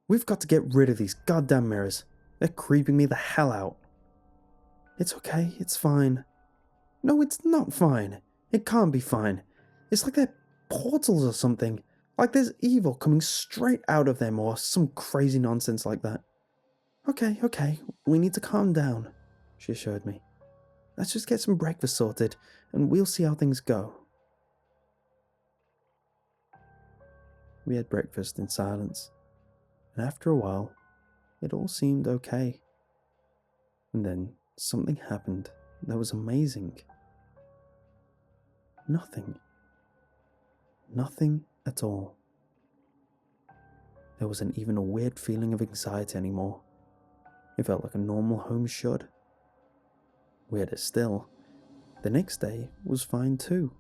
We've got to get rid of these goddamn mirrors. They're creeping me the hell out. It's okay, it's fine. No, it's not fine. It can't be fine. It's like they're portals or something. Like there's evil coming straight out of them or some crazy nonsense like that. Okay, we need to calm down, she assured me. Let's just get some breakfast sorted and we'll see how things go. We had breakfast in silence, and after a while, it all seemed okay. And then something happened that was amazing. Nothing. Nothing at all. There wasn't even a weird feeling of anxiety anymore. It felt like a normal home should. Weirder still, the next day was fine too,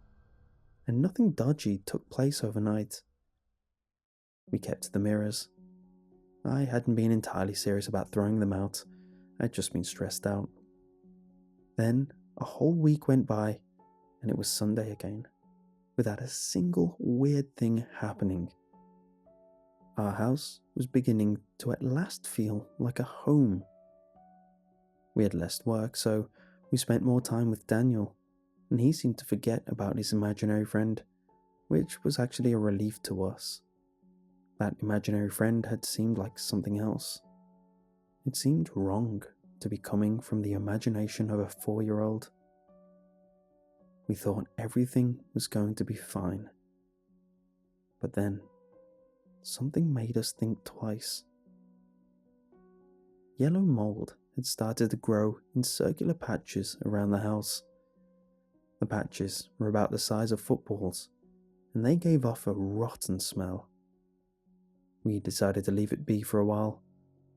and nothing dodgy took place overnight. We kept the mirrors. I hadn't been entirely serious about throwing them out. I'd just been stressed out. Then a whole week went by, and it was Sunday again, without a single weird thing happening. Our house was beginning to at last feel like a home. We had less work, so we spent more time with Daniel, and he seemed to forget about his imaginary friend, which was actually a relief to us. That imaginary friend had seemed like something else. It seemed wrong to be coming from the imagination of a 4-year-old. We thought everything was going to be fine. But then, something made us think twice. Yellow mold had started to grow in circular patches around the house. The patches were about the size of footballs, and they gave off a rotten smell. We decided to leave it be for a while,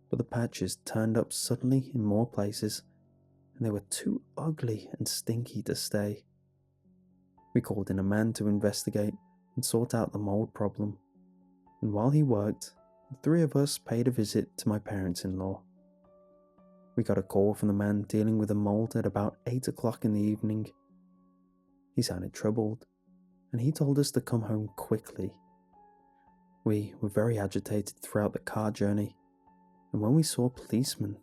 but the patches turned up suddenly in more places, and they were too ugly and stinky to stay. We called in a man to investigate and sort out the mold problem, and while he worked, the 3 of us paid a visit to my parents-in-law. We got a call from the man dealing with the mold at about 8 o'clock in the evening. He sounded troubled, and he told us to come home quickly. We were very agitated throughout the car journey, and when we saw policemen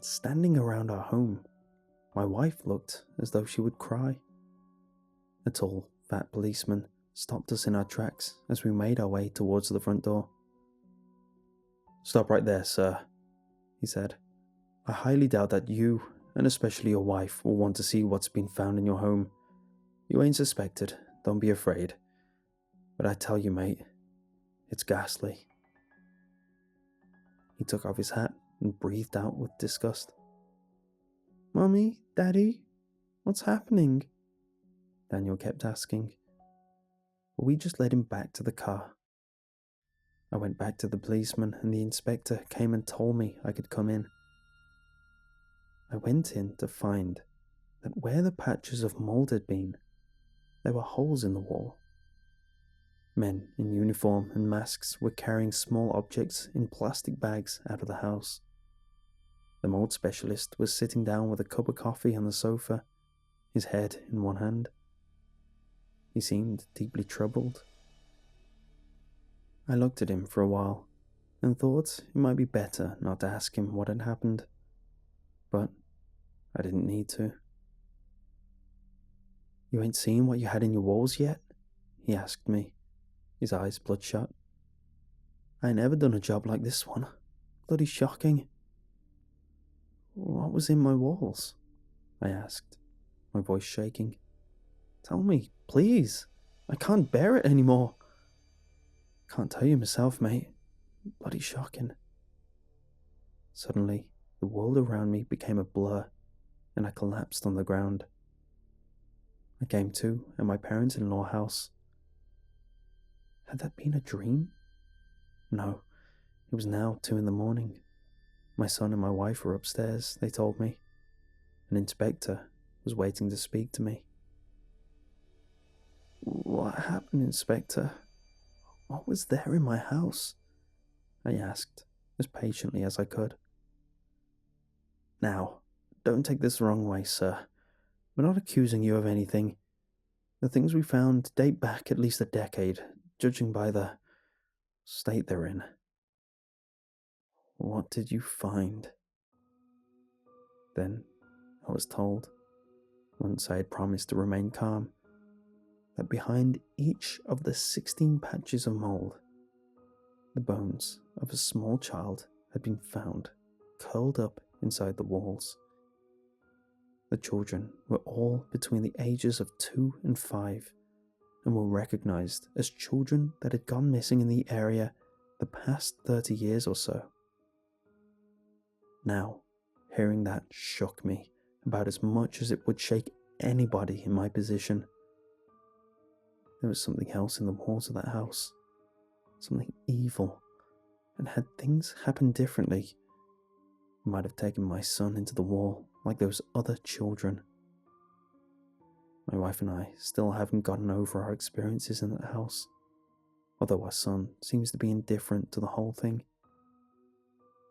standing around our home, my wife looked as though she would cry. A tall, fat policeman stopped us in our tracks as we made our way towards the front door. "Stop right there, sir," he said. "I highly doubt that you, and especially your wife, will want to see what's been found in your home. You ain't suspected, don't be afraid. But I tell you, mate, it's ghastly." He took off his hat and breathed out with disgust. "Mummy, Daddy, what's happening?" Daniel kept asking. But we just led him back to the car. I went back to the policeman and the inspector came and told me I could come in. I went in to find that where the patches of mold had been, there were holes in the wall. Men in uniform and masks were carrying small objects in plastic bags out of the house. The mold specialist was sitting down with a cup of coffee on the sofa, his head in one hand. He seemed deeply troubled. I looked at him for a while and thought it might be better not to ask him what had happened, but I didn't need to. "You ain't seen what you had in your walls yet?" he asked me, his eyes bloodshot. "I ain't ever done a job like this one. Bloody shocking." "What was in my walls?" I asked, my voice shaking. "Tell me, please. I can't bear it anymore." "Can't tell you myself, mate. Bloody shocking." Suddenly, the world around me became a blur, and I collapsed on the ground. I came to at my parents-in-law house. Had that been a dream? No, it was now 2 in the morning. My son and my wife were upstairs, they told me. An inspector was waiting to speak to me. "What happened, Inspector? What was there in my house?" I asked, as patiently as I could. "Now, don't take this the wrong way, sir. We're not accusing you of anything. The things we found date back at least a decade, judging by the state they're in." "What did you find?" Then I was told, once I had promised to remain calm, that behind each of the 16 patches of mold, the bones of a small child had been found, curled up inside the walls. The children were all between the ages of 2 and 5, and were recognized as children that had gone missing in the area the past 30 years or so. Now, hearing that shook me about as much as it would shake anybody in my position. There was something else in the walls of that house, something evil, and had things happened differently, it might have taken my son into the wall like those other children. My wife and I still haven't gotten over our experiences in that house, although our son seems to be indifferent to the whole thing.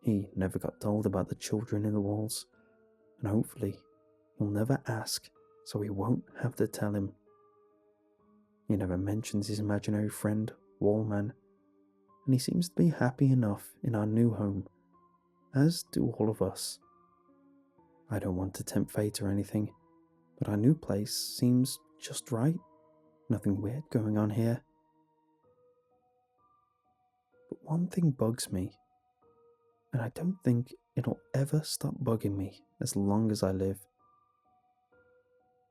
He never got told about the children in the walls, and hopefully he'll never ask, so we won't have to tell him. He never mentions his imaginary friend, Wallman, and he seems to be happy enough in our new home, as do all of us. I don't want to tempt fate or anything, but our new place seems just right. Nothing weird going on here. But one thing bugs me, and I don't think it'll ever stop bugging me as long as I live.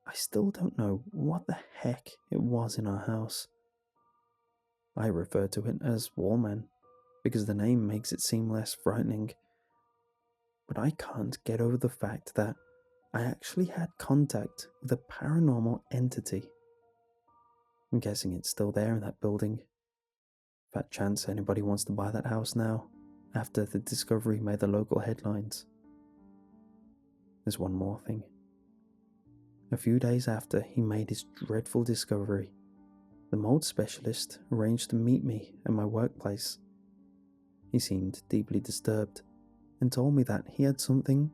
I still don't know what the heck it was in our house. I refer to it as Wallman because the name makes it seem less frightening. But I can't get over the fact that I actually had contact with a paranormal entity. I'm guessing it's still there in that building. Fat chance anybody wants to buy that house now, after the discovery made the local headlines. There's one more thing. A few days after he made his dreadful discovery, the mold specialist arranged to meet me at my workplace. He seemed deeply disturbed and told me that he had something,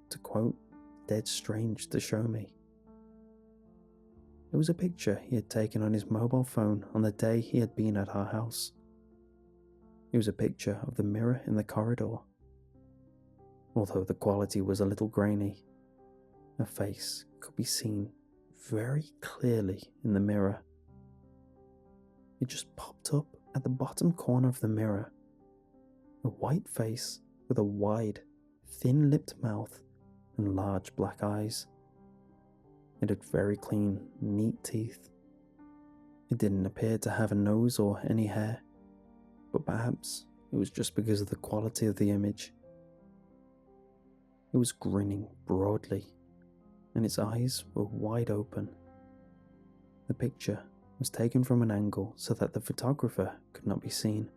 to quote, dead strange to show me. It was a picture he had taken on his mobile phone on the day he had been at our house. It was a picture of the mirror in the corridor. Although the quality was a little grainy, a face could be seen very clearly in the mirror. It just popped up at the bottom corner of the mirror. A white face with a wide, thin-lipped mouth and large black eyes. It had very clean, neat teeth. It didn't appear to have a nose or any hair, but perhaps it was just because of the quality of the image. It was grinning broadly, and its eyes were wide open. The picture was taken from an angle so that the photographer could not be seen,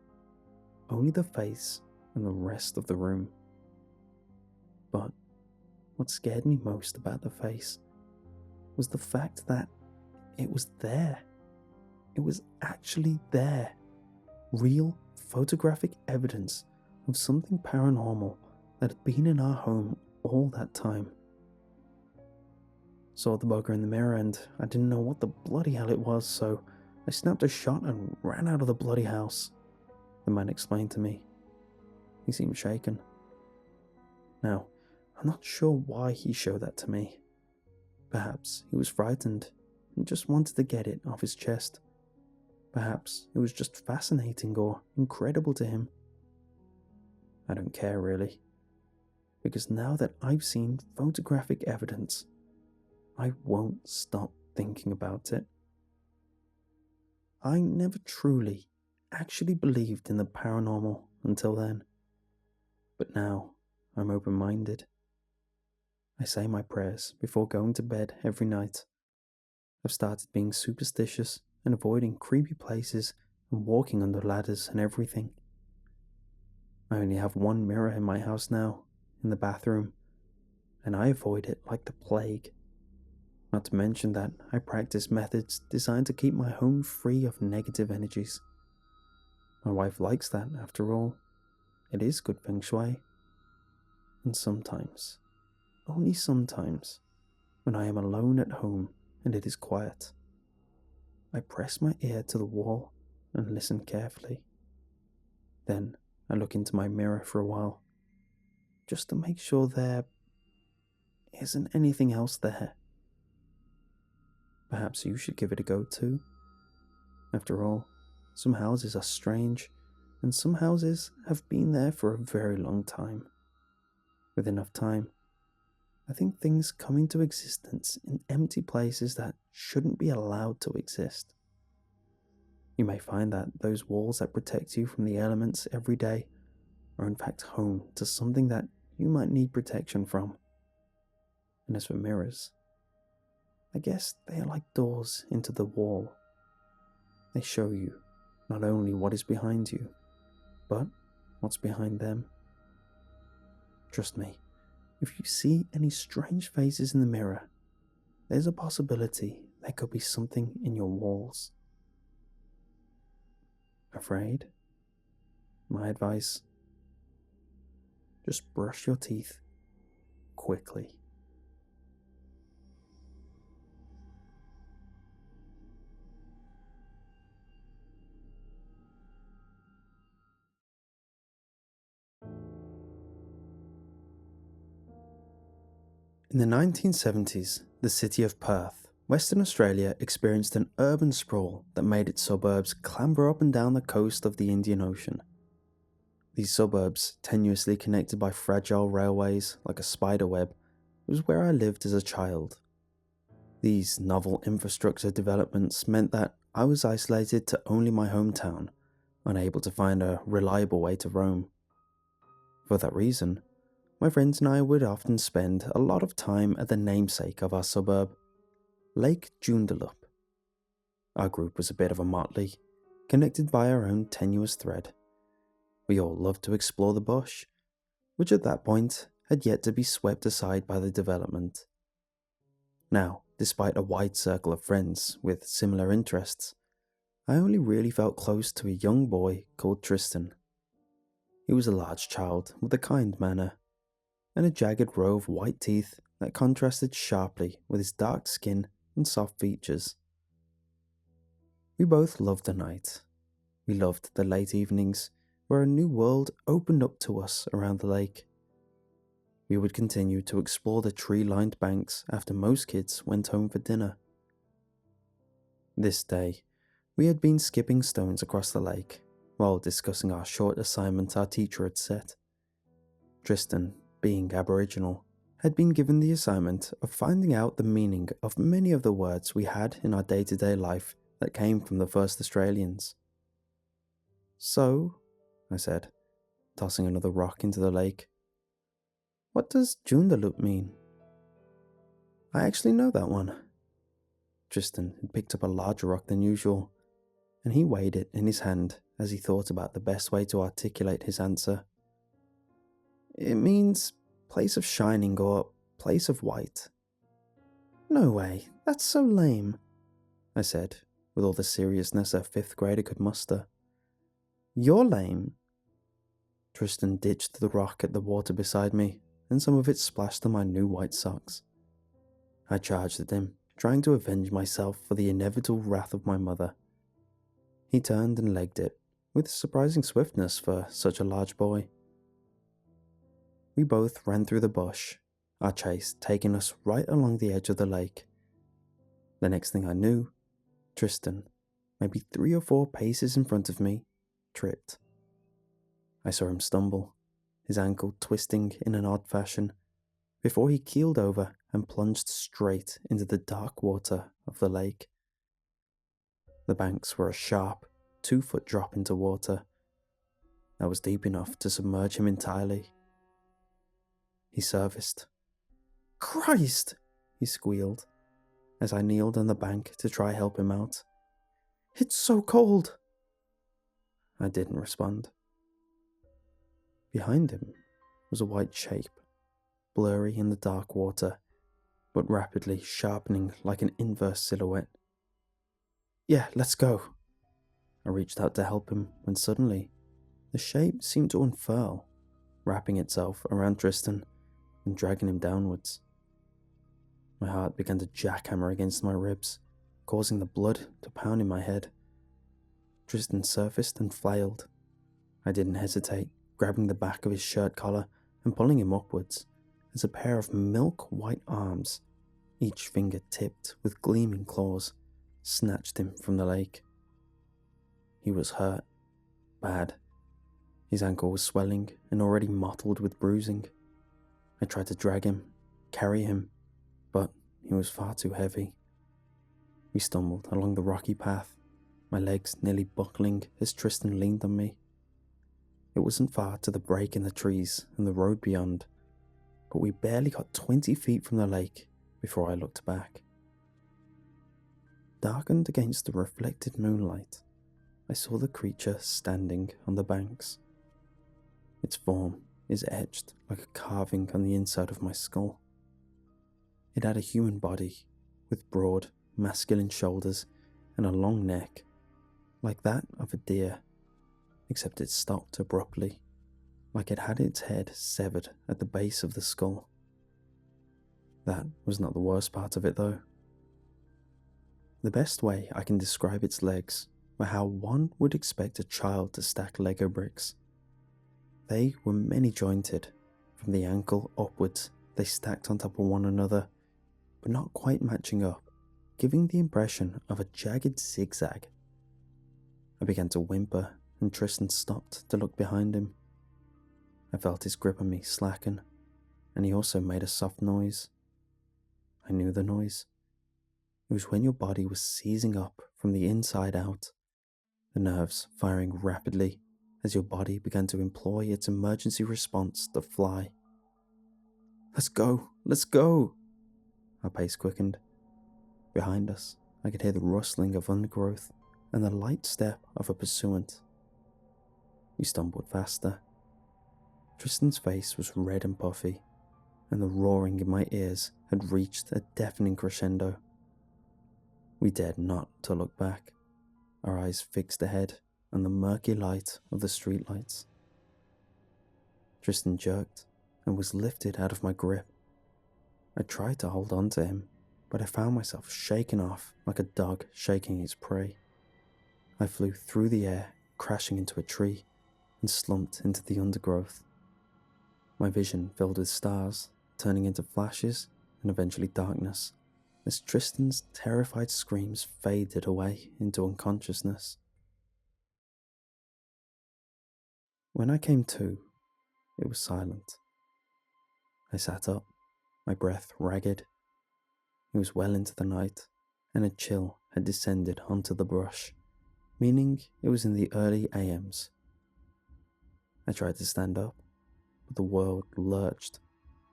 only the face and the rest of the room. But what scared me most about the face was the fact that it was there. It was actually there. Real photographic evidence of something paranormal that had been in our home all that time. Saw the bugger in the mirror and I didn't know what the bloody hell it was, so I snapped a shot and ran out of the bloody house, the man explained to me. He seemed shaken. Now, I'm not sure why he showed that to me. Perhaps he was frightened and just wanted to get it off his chest. Perhaps it was just fascinating or incredible to him. I don't care really, because now that I've seen photographic evidence, I won't stop thinking about it. I never truly, actually believed in the paranormal until then, but now I'm open-minded. I say my prayers before going to bed every night. I've started being superstitious and avoiding creepy places and walking under ladders and everything. I only have one mirror in my house now, in the bathroom, and I avoid it like the plague. Not to mention that I practice methods designed to keep my home free of negative energies. My wife likes that, after all. It is good feng shui. And sometimes, only sometimes, when I am alone at home and it is quiet, I press my ear to the wall and listen carefully. Then I look into my mirror for a while, just to make sure there isn't anything else there. Perhaps you should give it a go too. After all, some houses are strange, and some houses have been there for a very long time. With enough time, I think things come into existence in empty places that shouldn't be allowed to exist. You may find that those walls that protect you from the elements every day are in fact home to something that you might need protection from. And as for mirrors, I guess they are like doors into the wall. They show you not only what is behind you, but what's behind them. Trust me, if you see any strange faces in the mirror, there's a possibility there could be something in your walls. Afraid? My advice: just brush your teeth quickly. In the 1970s, the city of Perth, Western Australia, experienced an urban sprawl that made its suburbs clamber up and down the coast of the Indian Ocean. These suburbs, tenuously connected by fragile railways like a spider web, was where I lived as a child. These novel infrastructure developments meant that I was isolated to only my hometown, unable to find a reliable way to roam. For that reason, my friends and I would often spend a lot of time at the namesake of our suburb, Lake Joondalup. Our group was a bit of a motley, connected by our own tenuous thread. We all loved to explore the bush, which at that point had yet to be swept aside by the development. Now, despite a wide circle of friends with similar interests, I only really felt close to a young boy called Tristan. He was a large child with a kind manner, and a jagged row of white teeth that contrasted sharply with his dark skin and soft features. We both loved the night. We loved the late evenings where a new world opened up to us around the lake. We would continue to explore the tree-lined banks after most kids went home for dinner. This day, we had been skipping stones across the lake while discussing our short assignment our teacher had set. Tristan, being Aboriginal, had been given the assignment of finding out the meaning of many of the words we had in our day-to-day life that came from the first Australians. "So," I said, tossing another rock into the lake, "what does Joondalup mean?" "I actually know that one." Tristan had picked up a larger rock than usual, and he weighed it in his hand as he thought about the best way to articulate his answer. "It means place of shining or place of white." "No way, that's so lame," I said, with all the seriousness a fifth grader could muster. "You're lame." Tristan ditched the rock at the water beside me, and some of it splashed on my new white socks. I charged at him, trying to avenge myself for the inevitable wrath of my mother. He turned and legged it, with surprising swiftness for such a large boy. We both ran through the bush, our chase taking us right along the edge of the lake. The next thing I knew, Tristan, maybe 3 or 4 paces in front of me, tripped. I saw him stumble, his ankle twisting in an odd fashion, before he keeled over and plunged straight into the dark water of the lake. The banks were a sharp, 2-foot drop into water that was deep enough to submerge him entirely. He surfaced. "Christ!" he squealed, as I kneeled on the bank to try help him out. "It's so cold!" I didn't respond. Behind him was a white shape, blurry in the dark water, but rapidly sharpening like an inverse silhouette. "Yeah, let's go." I reached out to help him when suddenly the shape seemed to unfurl, wrapping itself around Tristan and dragging him downwards. My heart began to jackhammer against my ribs, causing the blood to pound in my head. Tristan surfaced and flailed. I didn't hesitate, grabbing the back of his shirt collar and pulling him upwards as a pair of milk-white arms, each finger tipped with gleaming claws, snatched him from the lake. He was hurt. Bad. His ankle was swelling and already mottled with bruising. I tried to drag him, carry him, but he was far too heavy. We stumbled along the rocky path, my legs nearly buckling as Tristan leaned on me. It wasn't far to the break in the trees and the road beyond, but we barely got 20 feet from the lake before I looked back. Darkened against the reflected moonlight, I saw the creature standing on the banks. Its form is etched like a carving on the inside of my skull. It had a human body, with broad, masculine shoulders and a long neck, like that of a deer, except it stopped abruptly, like it had its head severed at the base of the skull. That was not the worst part of it, though. The best way I can describe its legs were how one would expect a child to stack Lego bricks. They were many-jointed. From the ankle upwards, they stacked on top of one another, but not quite matching up, giving the impression of a jagged zigzag. I began to whimper, and Tristan stopped to look behind him. I felt his grip on me slacken, and he also made a soft noise. I knew the noise. It was when your body was seizing up from the inside out, the nerves firing rapidly as your body began to employ its emergency response to fly. "Let's go! Let's go!" Our pace quickened. Behind us, I could hear the rustling of undergrowth and the light step of a pursuant. We stumbled faster. Tristan's face was red and puffy, and the roaring in my ears had reached a deafening crescendo. We dared not to look back, our eyes fixed ahead on the murky light of the streetlights. Tristan jerked and was lifted out of my grip. I tried to hold on to him, but I found myself shaken off like a dog shaking its prey. I flew through the air, crashing into a tree, and slumped into the undergrowth. My vision filled with stars, turning into flashes and eventually darkness, as Tristan's terrified screams faded away into unconsciousness. When I came to, it was silent. I sat up, my breath ragged. It was well into the night, and a chill had descended onto the brush, meaning it was in the early AMs. I tried to stand up, but the world lurched,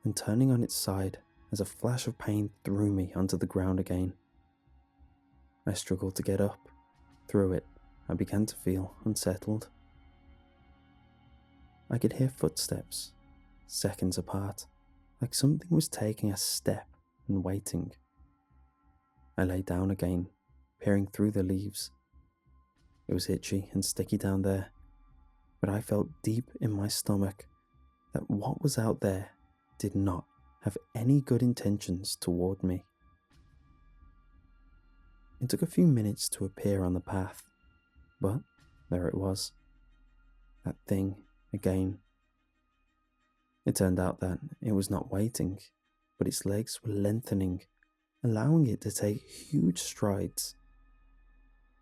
and turning on its side as a flash of pain threw me onto the ground again. I struggled to get up. Through it, I began to feel unsettled. I could hear footsteps, seconds apart, like something was taking a step and waiting. I lay down again, peering through the leaves. It was itchy and sticky down there, but I felt deep in my stomach that what was out there did not have any good intentions toward me. It took a few minutes to appear on the path, but there it was. That thing again. It turned out that it was not waiting, but its legs were lengthening, allowing it to take huge strides.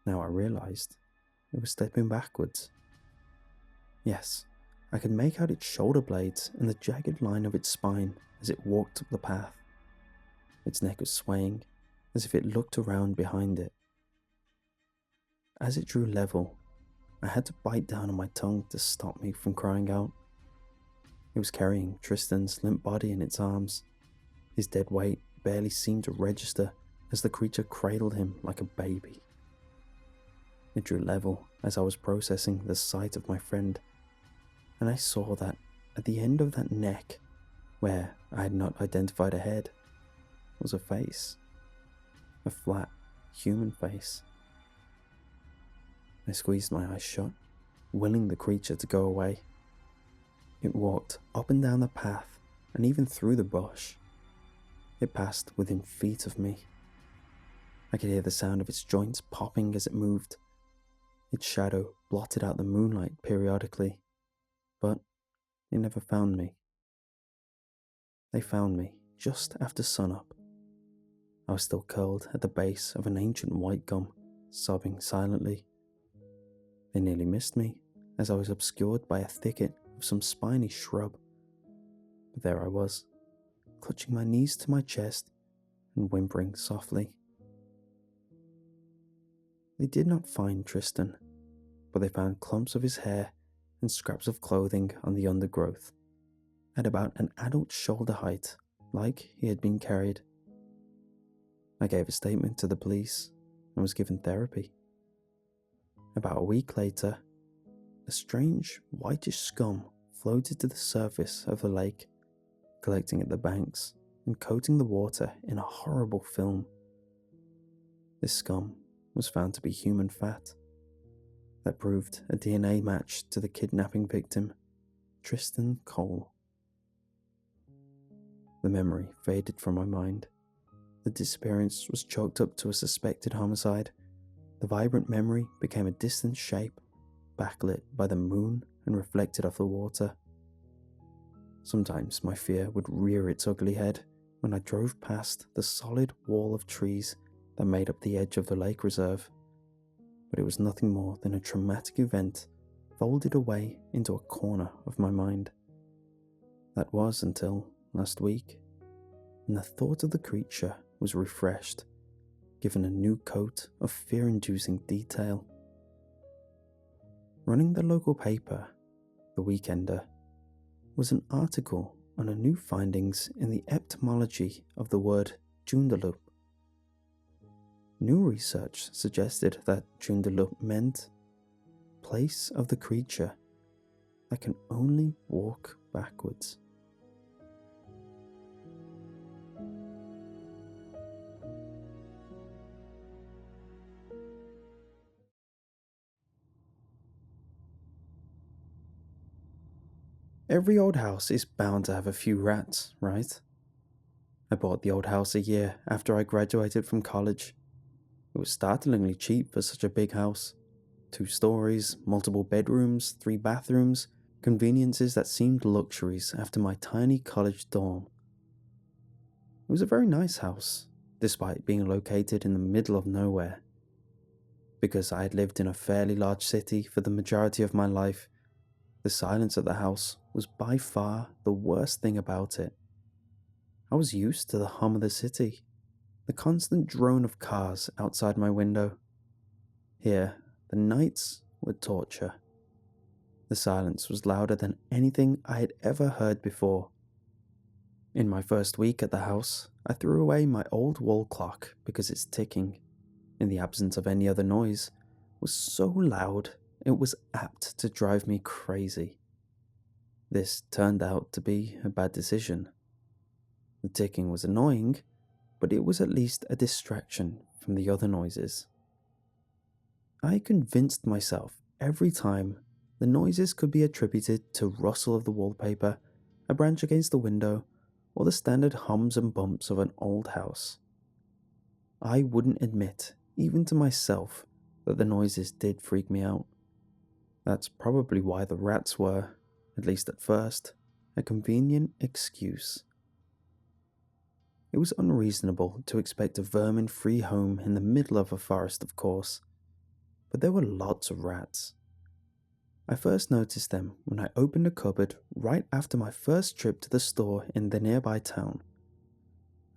Now I realized it was stepping backwards. Yes, I could make out its shoulder blades and the jagged line of its spine as it walked up the path. Its neck was swaying, as if it looked around behind it. As it drew level, I had to bite down on my tongue to stop me from crying out. It was carrying Tristan's limp body in its arms. His dead weight barely seemed to register as the creature cradled him like a baby. It drew level as I was processing the sight of my friend, and I saw that at the end of that neck, where I had not identified a head, was a face. A flat, human face. I squeezed my eyes shut, willing the creature to go away. It walked up and down the path and even through the bush. It passed within feet of me. I could hear the sound of its joints popping as it moved. Its shadow blotted out the moonlight periodically, but it never found me. They found me just after sunup. I was still curled at the base of an ancient white gum, sobbing silently. They nearly missed me as I was obscured by a thicket of some spiny shrub. But there I was, clutching my knees to my chest and whimpering softly. They did not find Tristan, but they found clumps of his hair and scraps of clothing on the undergrowth, at about an adult shoulder height, like he had been carried. I gave a statement to the police and was given therapy. About a week later, a strange whitish scum floated to the surface of the lake, collecting at the banks and coating the water in a horrible film. This scum was found to be human fat. That proved a DNA match to the kidnapping victim, Tristan Cole. The memory faded from my mind. The disappearance was chalked up to a suspected homicide. The vibrant memory became a distant shape, backlit by the moon and reflected off the water. Sometimes my fear would rear its ugly head when I drove past the solid wall of trees that made up the edge of the lake reserve, but it was nothing more than a traumatic event folded away into a corner of my mind. That was until last week, and the thought of the creature was refreshed, given a new coat of fear-inducing detail. Running the local paper, The Weekender, was an article on a new findings in the etymology of the word Joondalup. New research suggested that Joondalup meant place of the creature that can only walk backwards. Every old house is bound to have a few rats, right? I bought the old house a year after I graduated from college. It was startlingly cheap for such a big house. 2 stories, multiple bedrooms, 3 bathrooms, conveniences that seemed luxuries after my tiny college dorm. It was a very nice house, despite being located in the middle of nowhere. Because I had lived in a fairly large city for the majority of my life, the silence of the house was by far the worst thing about it. I was used to the hum of the city, the constant drone of cars outside my window. Here, the nights were torture. The silence was louder than anything I had ever heard before. In my first week at the house, I threw away my old wall clock because its ticking, in the absence of any other noise, was so loud it was apt to drive me crazy. This turned out to be a bad decision. The ticking was annoying, but it was at least a distraction from the other noises. I convinced myself every time the noises could be attributed to rustle of the wallpaper, a branch against the window, or the standard hums and bumps of an old house. I wouldn't admit, even to myself, that the noises did freak me out. That's probably why the rats were, at least at first, a convenient excuse. It was unreasonable to expect a vermin-free home in the middle of a forest, of course, but there were lots of rats. I first noticed them when I opened a cupboard right after my first trip to the store in the nearby town.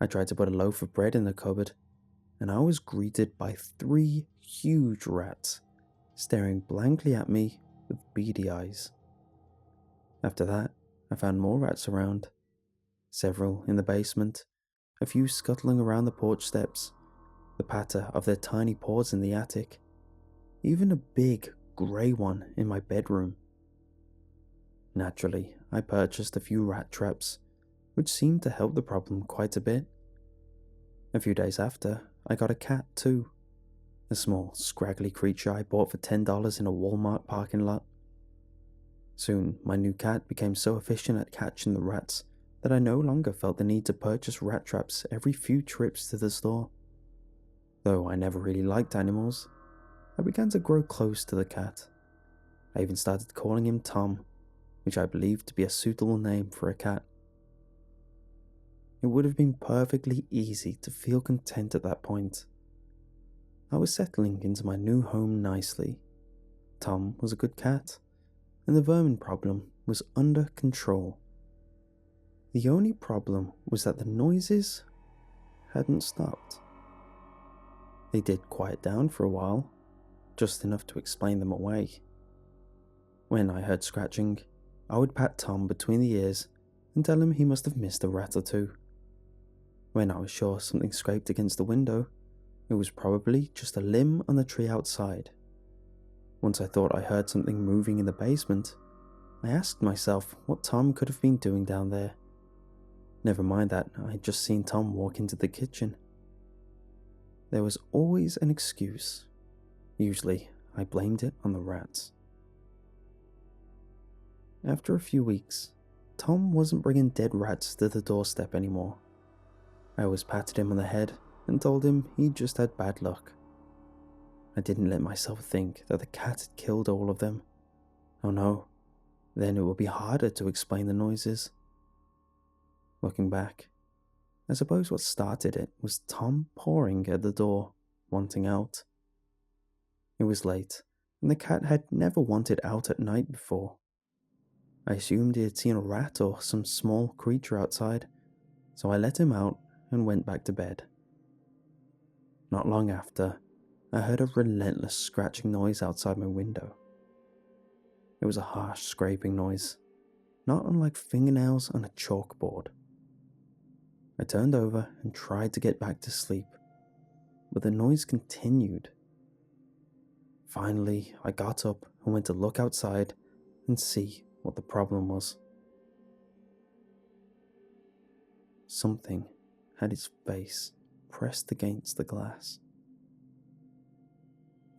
I tried to put a loaf of bread in the cupboard, and I was greeted by 3 huge rats, staring blankly at me with beady eyes. After that, I found more rats around, several in the basement, a few scuttling around the porch steps, the patter of their tiny paws in the attic, even a big, grey one in my bedroom. Naturally, I purchased a few rat traps, which seemed to help the problem quite a bit. A few days after, I got a cat too, a small, scraggly creature I bought for $10 in a Walmart parking lot. Soon, my new cat became so efficient at catching the rats that I no longer felt the need to purchase rat traps every few trips to the store. Though I never really liked animals, I began to grow close to the cat. I even started calling him Tom, which I believed to be a suitable name for a cat. It would have been perfectly easy to feel content at that point. I was settling into my new home nicely. Tom was a good cat, and the vermin problem was under control. The only problem was that the noises hadn't stopped. They did quiet down for a while, just enough to explain them away. When I heard scratching, I would pat Tom between the ears and tell him he must have missed a rat or two. When I was sure something scraped against the window, it was probably just a limb on the tree outside. Once I thought I heard something moving in the basement, I asked myself what Tom could have been doing down there. Never mind that I had just seen Tom walk into the kitchen. There was always an excuse. Usually, I blamed it on the rats. After a few weeks, Tom wasn't bringing dead rats to the doorstep anymore. I always patted him on the head and told him he'd just had bad luck. I didn't let myself think that the cat had killed all of them. Oh no, then it would be harder to explain the noises. Looking back, I suppose what started it was Tom pawing at the door, wanting out. It was late, and the cat had never wanted out at night before. I assumed he had seen a rat or some small creature outside, so I let him out and went back to bed. Not long after, I heard a relentless scratching noise outside my window. It was a harsh scraping noise, not unlike fingernails on a chalkboard. I turned over and tried to get back to sleep, but the noise continued. Finally, I got up and went to look outside and see what the problem was. Something had its face pressed against the glass.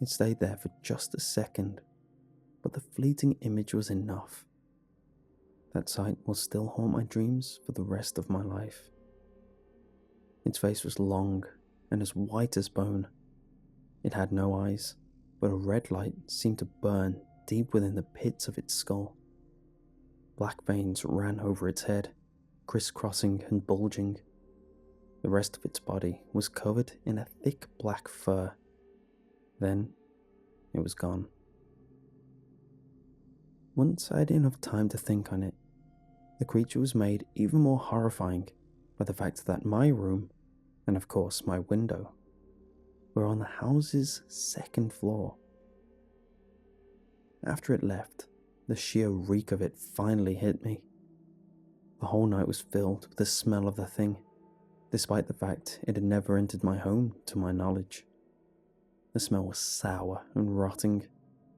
It stayed there for just a second, but the fleeting image was enough. That sight will still haunt my dreams for the rest of my life. Its face was long and as white as bone. It had no eyes, but a red light seemed to burn deep within the pits of its skull. Black veins ran over its head, crisscrossing and bulging. The rest of its body was covered in a thick black fur. Then, it was gone. Once I had enough time to think on it, the creature was made even more horrifying by the fact that my room, and of course my window, were on the house's second floor. After it left, the sheer reek of it finally hit me. The whole night was filled with the smell of the thing, despite the fact it had never entered my home to my knowledge. The smell was sour and rotting,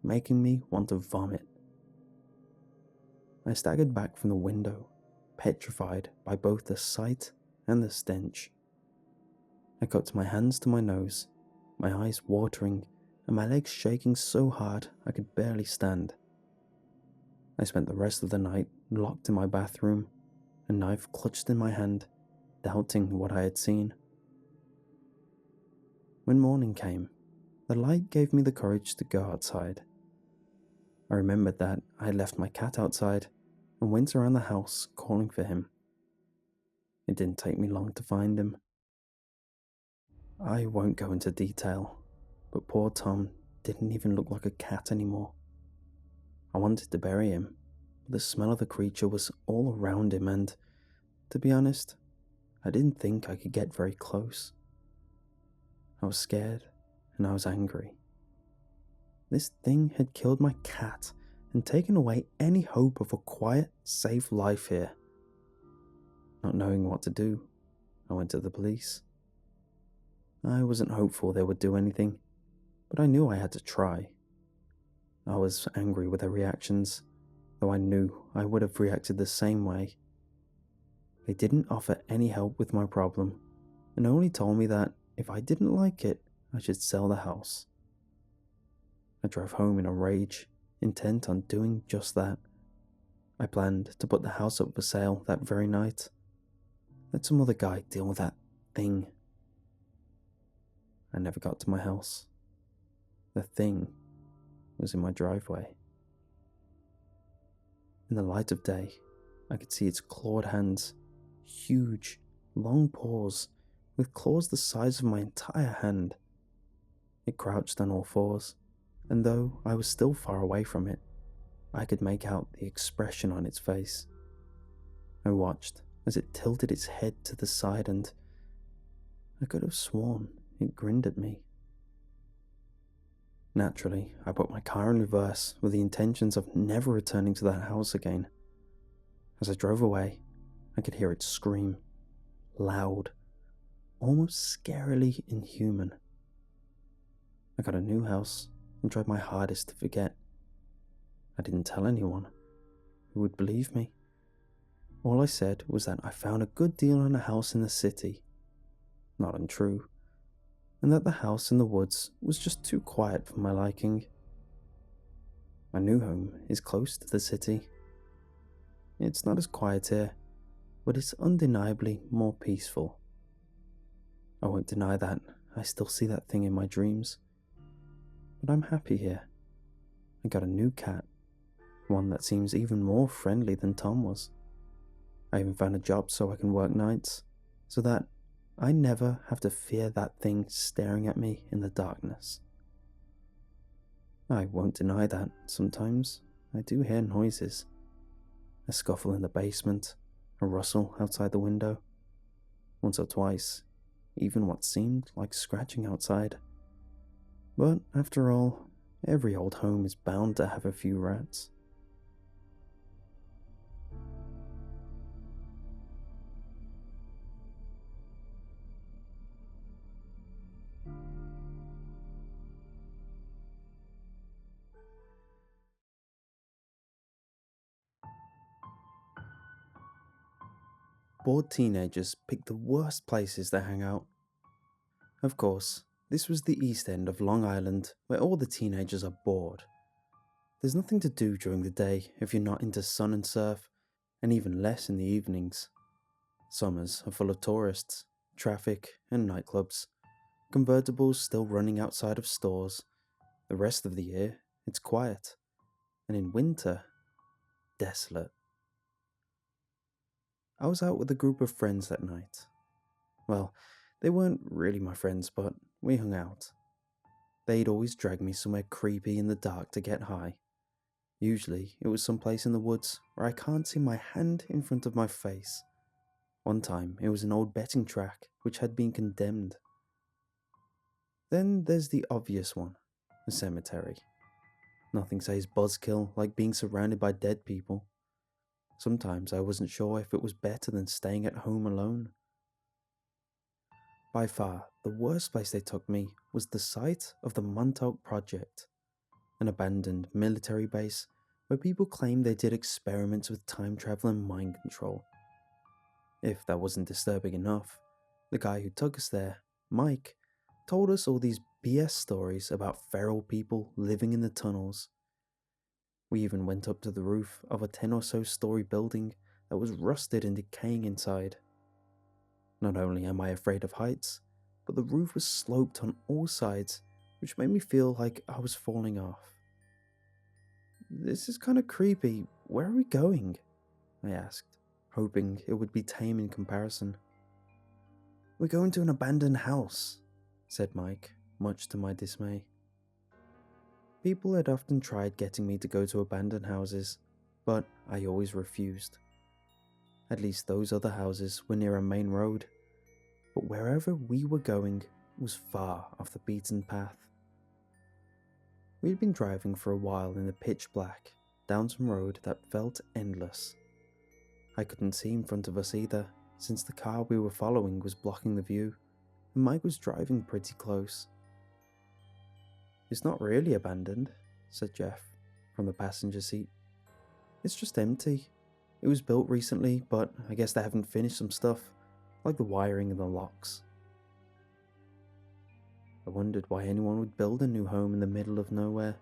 making me want to vomit. I staggered back from the window, petrified by both the sight and the stench. I cupped my hands to my nose, my eyes watering and my legs shaking so hard I could barely stand. I spent the rest of the night locked in my bathroom, a knife clutched in my hand, doubting what I had seen. When morning came, the light gave me the courage to go outside. I remembered that I had left my cat outside and went around the house calling for him. It didn't take me long to find him. I won't go into detail, but poor Tom didn't even look like a cat anymore. I wanted to bury him, but the smell of the creature was all around him and, to be honest, I didn't think I could get very close. I was scared and I was angry. This thing had killed my cat and taken away any hope of a quiet, safe life here. Not knowing what to do, I went to the police. I wasn't hopeful they would do anything, but I knew I had to try. I was angry with their reactions, though I knew I would have reacted the same way. They didn't offer any help with my problem, and only told me that if I didn't like it, I should sell the house. I drove home in a rage, intent on doing just that. I planned to put the house up for sale that very night. Let some other guy deal with that thing. I never got to my house. The thing was in my driveway. In the light of day, I could see its clawed hands, huge, long paws, with claws the size of my entire hand. It crouched on all fours, and though I was still far away from it, I could make out the expression on its face. I watched as it tilted its head to the side, and I could have sworn it grinned at me. Naturally, I put my car in reverse with the intentions of never returning to that house again. As I drove away, I could hear it scream, loud, almost scarily inhuman. I got a new house and tried my hardest to forget. I didn't tell anyone who would believe me. All I said was that I found a good deal on a house in the city, not untrue, and that the house in the woods was just too quiet for my liking. My new home is close to the city. It's not as quiet here, but it's undeniably more peaceful. I won't deny that I still see that thing in my dreams, but I'm happy here. I got a new cat, one that seems even more friendly than Tom was. I even found a job so I can work nights, so that I never have to fear that thing staring at me in the darkness. I won't deny that sometimes I do hear noises. A scuffle in the basement, a rustle outside the window. Once or twice, even what seemed like scratching outside. But after all, every old home is bound to have a few rats. Bored teenagers pick the worst places to hang out. Of course, this was the East End of Long Island, where all the teenagers are bored. There's nothing to do during the day if you're not into sun and surf, and even less in the evenings. Summers are full of tourists, traffic, and nightclubs, convertibles still running outside of stores. The rest of the year, it's quiet, and in winter, desolate. I was out with a group of friends that night. Well, they weren't really my friends, but we hung out. They'd always drag me somewhere creepy in the dark to get high. Usually, it was someplace in the woods where I can't see my hand in front of my face. One time, it was an old betting track which had been condemned. Then there's the obvious one, a cemetery. Nothing says buzzkill like being surrounded by dead people. Sometimes I wasn't sure if it was better than staying at home alone. By far, the worst place they took me was the site of the Montauk Project, an abandoned military base where people claimed they did experiments with time travel and mind control. If that wasn't disturbing enough, the guy who took us there, Mike, told us all these BS stories about feral people living in the tunnels. We even went up to the roof of a 10 or so story building that was rusted and decaying inside. Not only am I afraid of heights, but the roof was sloped on all sides, which made me feel like I was falling off. "This is kind of creepy. Where are we going?" I asked, hoping it would be tame in comparison. "We're going to an abandoned house," said Mike, much to my dismay. People had often tried getting me to go to abandoned houses, but I always refused. At least those other houses were near a main road, but wherever we were going was far off the beaten path. We'd been driving for a while in the pitch black, down some road that felt endless. I couldn't see in front of us either, since the car we were following was blocking the view, and Mike was driving pretty close. "It's not really abandoned," said Jeff, from the passenger seat. "It's just empty. It was built recently, but I guess they haven't finished some stuff, like the wiring and the locks." I wondered why anyone would build a new home in the middle of nowhere.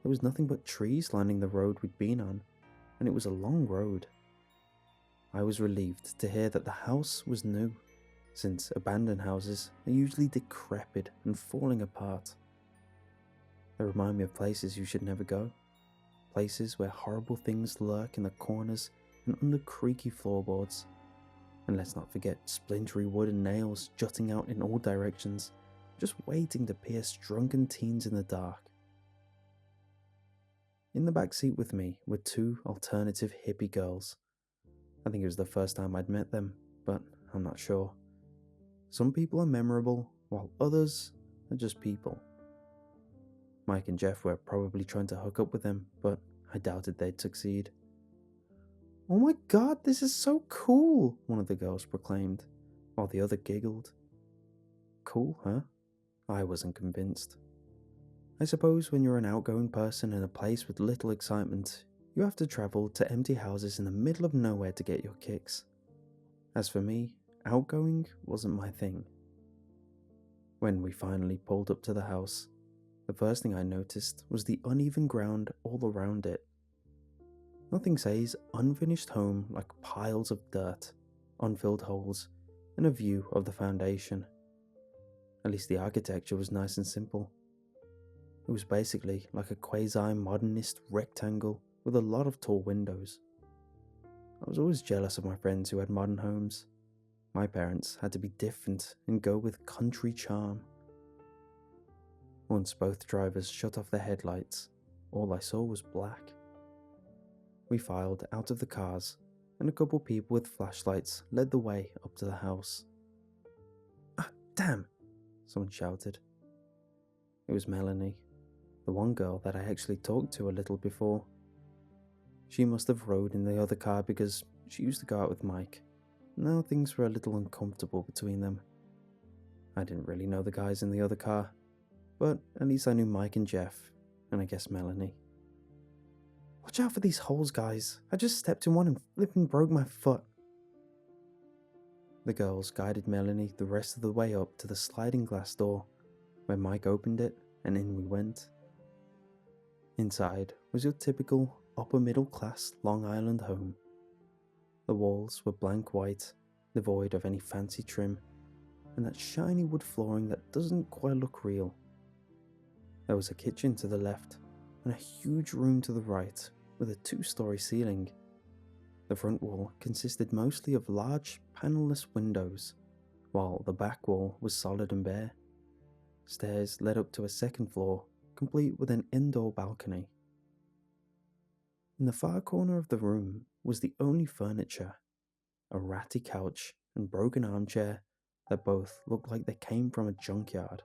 There was nothing but trees lining the road we'd been on, and it was a long road. I was relieved to hear that the house was new, since abandoned houses are usually decrepit and falling apart. They remind me of places you should never go, places where horrible things lurk in the corners and under creaky floorboards. And let's not forget splintery wood and nails jutting out in all directions, just waiting to pierce drunken teens in the dark. In the back seat with me were two alternative hippie girls. I think it was the first time I'd met them, but I'm not sure. Some people are memorable, while others are just people. Mike and Jeff were probably trying to hook up with them, but I doubted they'd succeed. "Oh my god, this is so cool," one of the girls proclaimed, while the other giggled. Cool, huh? I wasn't convinced. I suppose when you're an outgoing person in a place with little excitement, you have to travel to empty houses in the middle of nowhere to get your kicks. As for me, outgoing wasn't my thing. When we finally pulled up to the house, the first thing I noticed was the uneven ground all around it. Nothing says unfinished home like piles of dirt, unfilled holes, and a view of the foundation. At least the architecture was nice and simple. It was basically like a quasi-modernist rectangle with a lot of tall windows. I was always jealous of my friends who had modern homes. My parents had to be different and go with country charm. Once both drivers shut off their headlights, all I saw was black. We filed out of the cars, and a couple people with flashlights led the way up to the house. "Ah, damn!" someone shouted. It was Melanie, the one girl that I actually talked to a little before. She must have rode in the other car because she used to go out with Mike. Now things were a little uncomfortable between them. I didn't really know the guys in the other car, but at least I knew Mike and Jeff, and I guess Melanie. "Watch out for these holes, guys. I just stepped in one and flipping broke my foot." The girls guided Melanie the rest of the way up to the sliding glass door, where Mike opened it, and in we went. Inside was your typical upper-middle-class Long Island home. The walls were blank white, devoid of any fancy trim, and that shiny wood flooring that doesn't quite look real. There was a kitchen to the left, and a huge room to the right with a 2-story ceiling. The front wall consisted mostly of large, panelless windows, while the back wall was solid and bare. Stairs led up to a second floor, complete with an indoor balcony. In the far corner of the room was the only furniture, a ratty couch and broken armchair that both looked like they came from a junkyard.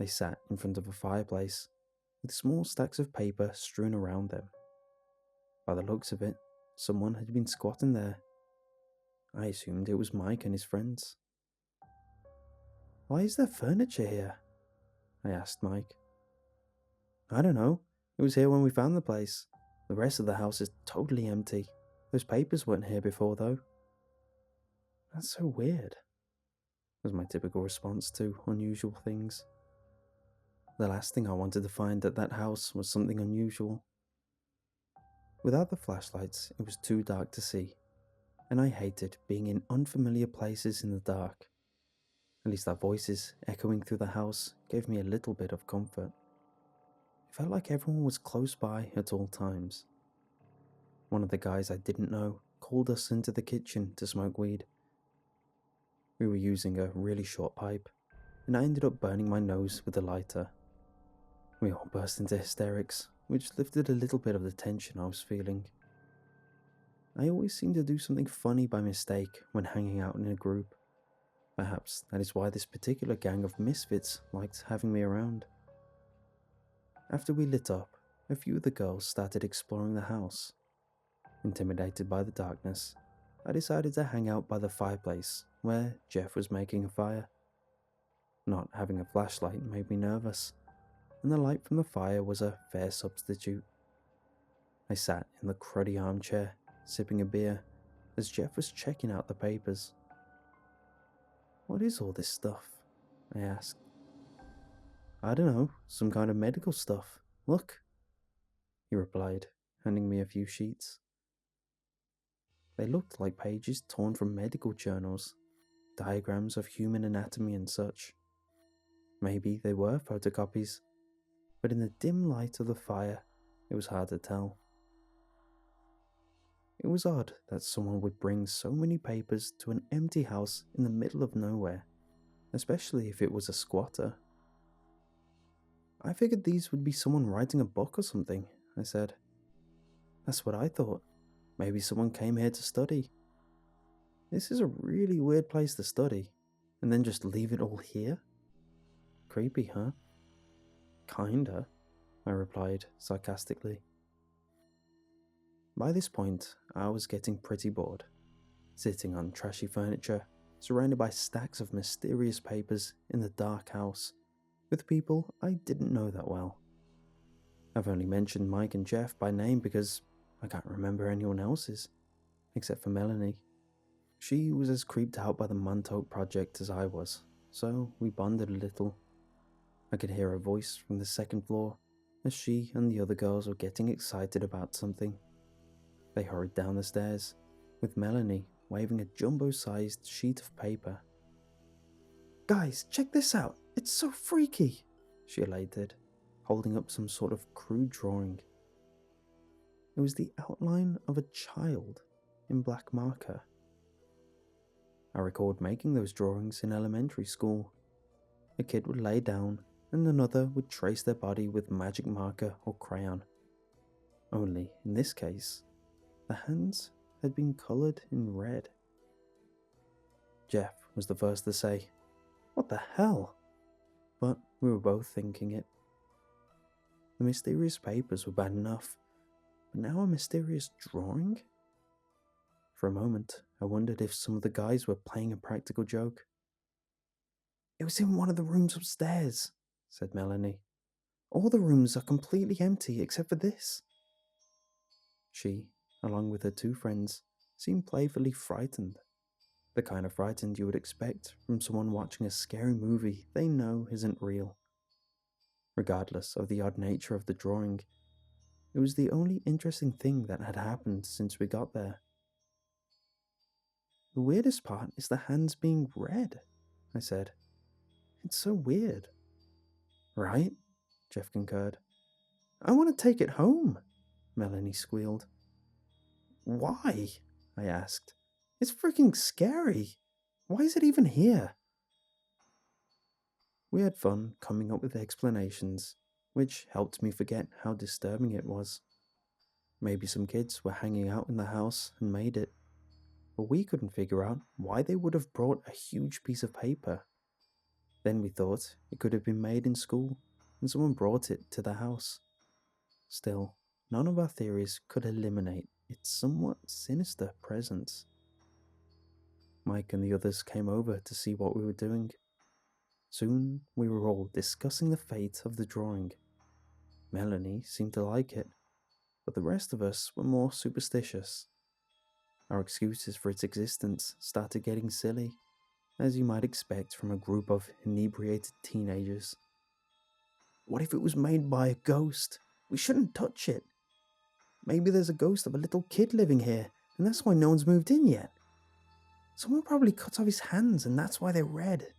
They sat in front of a fireplace, with small stacks of paper strewn around them. By the looks of it, someone had been squatting there. I assumed it was Mike and his friends. "Why is there furniture here?" I asked Mike. "I don't know. It was here when we found the place. The rest of the house is totally empty. Those papers weren't here before, though." "That's so weird," was my typical response to unusual things. The last thing I wanted to find at that house was something unusual. Without the flashlights, it was too dark to see, and I hated being in unfamiliar places in the dark. At least our voices echoing through the house gave me a little bit of comfort. It felt like everyone was close by at all times. One of the guys I didn't know called us into the kitchen to smoke weed. We were using a really short pipe, and I ended up burning my nose with a lighter. We all burst into hysterics, which lifted a little bit of the tension I was feeling. I always seem to do something funny by mistake when hanging out in a group. Perhaps that is why this particular gang of misfits liked having me around. After we lit up, a few of the girls started exploring the house. Intimidated by the darkness, I decided to hang out by the fireplace where Jeff was making a fire. Not having a flashlight made me nervous, and the light from the fire was a fair substitute. I sat in the cruddy armchair, sipping a beer, as Jeff was checking out the papers. "What is all this stuff?" I asked. "I don't know, some kind of medical stuff. Look," he replied, handing me a few sheets. They looked like pages torn from medical journals, diagrams of human anatomy and such. Maybe they were photocopies, but in the dim light of the fire, it was hard to tell. It was odd that someone would bring so many papers to an empty house in the middle of nowhere, especially if it was a squatter. "I figured these would be someone writing a book or something," I said. "That's what I thought. Maybe someone came here to study. This is a really weird place to study, and then just leave it all here? Creepy, huh?" "Kinda," I replied sarcastically. By this point, I was getting pretty bored, sitting on trashy furniture, surrounded by stacks of mysterious papers in the dark house, with people I didn't know that well. I've only mentioned Mike and Jeff by name because I can't remember anyone else's, except for Melanie. She was as creeped out by the Montauk project as I was, so we bonded a little. I could hear her voice from the second floor as she and the other girls were getting excited about something. They hurried down the stairs, with Melanie waving a jumbo-sized sheet of paper. "Guys, check this out! It's so freaky!" she elated, holding up some sort of crude drawing. It was the outline of a child in black marker. I recalled making those drawings in elementary school. A kid would lay down, and another would trace their body with magic marker or crayon. Only, in this case, the hands had been coloured in red. Jeff was the first to say, "What the hell?" But we were both thinking it. The mysterious papers were bad enough, but now a mysterious drawing? For a moment, I wondered if some of the guys were playing a practical joke. "It was in one of the rooms upstairs," said Melanie. "All the rooms are completely empty except for this." She, along with her two friends, seemed playfully frightened. The kind of frightened you would expect from someone watching a scary movie they know isn't real. Regardless of the odd nature of the drawing, it was the only interesting thing that had happened since we got there. "The weirdest part is the hands being red," I said. "It's so weird." "Right?" Jeff concurred. "I want to take it home," Melanie squealed. "Why?" I asked. "It's freaking scary. Why is it even here?" We had fun coming up with explanations, which helped me forget how disturbing it was. Maybe some kids were hanging out in the house and made it, but we couldn't figure out why they would have brought a huge piece of paper. Then we thought it could have been made in school and someone brought it to the house. Still, none of our theories could eliminate its somewhat sinister presence. Mike and the others came over to see what we were doing. Soon we were all discussing the fate of the drawing. Melanie seemed to like it, but the rest of us were more superstitious. Our excuses for its existence started getting silly, as you might expect from a group of inebriated teenagers. "What if it was made by a ghost? We shouldn't touch it. Maybe there's a ghost of a little kid living here, and that's why no one's moved in yet. Someone probably cut off his hands, and that's why they're red."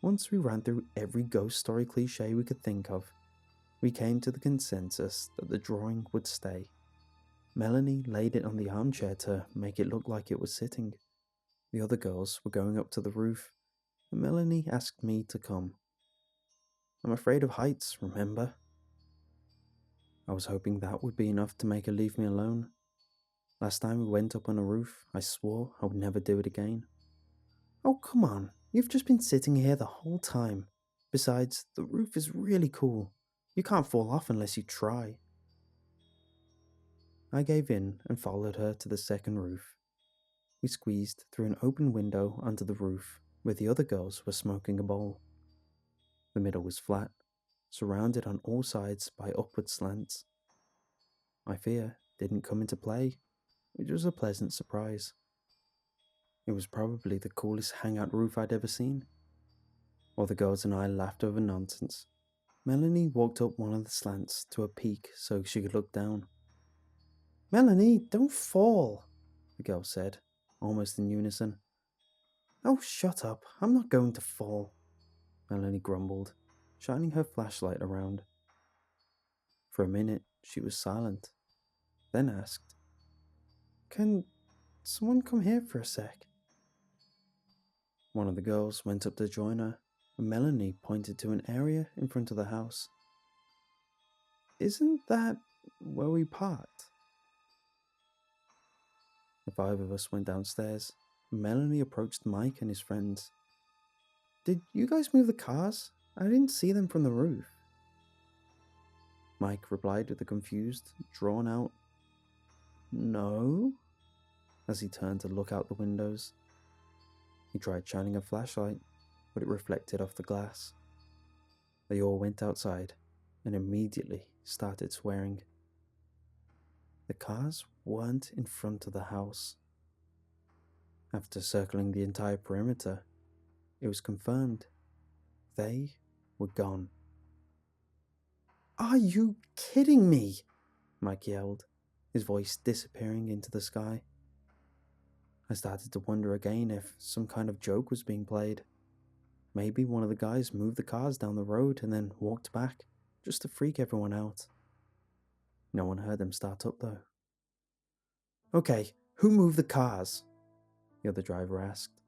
Once we ran through every ghost story cliche we could think of, we came to the consensus that the drawing would stay. Melanie laid it on the armchair to make it look like it was sitting. The other girls were going up to the roof, and Melanie asked me to come. "I'm afraid of heights, remember?" I was hoping that would be enough to make her leave me alone. Last time we went up on a roof, I swore I would never do it again. "Oh, come on. You've just been sitting here the whole time. Besides, the roof is really cool. You can't fall off unless you try. I gave in and followed her to the second roof. We squeezed through an open window onto the roof where the other girls were smoking a bowl. The middle was flat, surrounded on all sides by upward slants. My fear didn't come into play, which was a pleasant surprise. It was probably the coolest hangout roof I'd ever seen. While the girls and I laughed over nonsense, Melanie walked up one of the slants to a peak so she could look down. "Melanie, don't fall," the girl said, almost in unison. "Oh, shut up, I'm not going to fall," Melanie grumbled, shining her flashlight around. For a minute, she was silent, then asked, "Can someone come here for a sec?" One of the girls went up to join her, and Melanie pointed to an area in front of the house. "Isn't that where we parked?" The five of us went downstairs, and Melanie approached Mike and his friends. "Did you guys move the cars? I didn't see them from the roof." Mike replied with a confused, drawn-out, "No," as he turned to look out the windows. He tried shining a flashlight, but it reflected off the glass. They all went outside and immediately started swearing. The cars weren't in front of the house. After circling the entire perimeter, it was confirmed they were gone. "Are you kidding me?" Mike yelled, his voice disappearing into the sky. I started to wonder again if some kind of joke was being played. Maybe one of the guys moved the cars down the road and then walked back, just to freak everyone out. No one heard them start up though. "Okay, who moved the cars?" the other driver asked.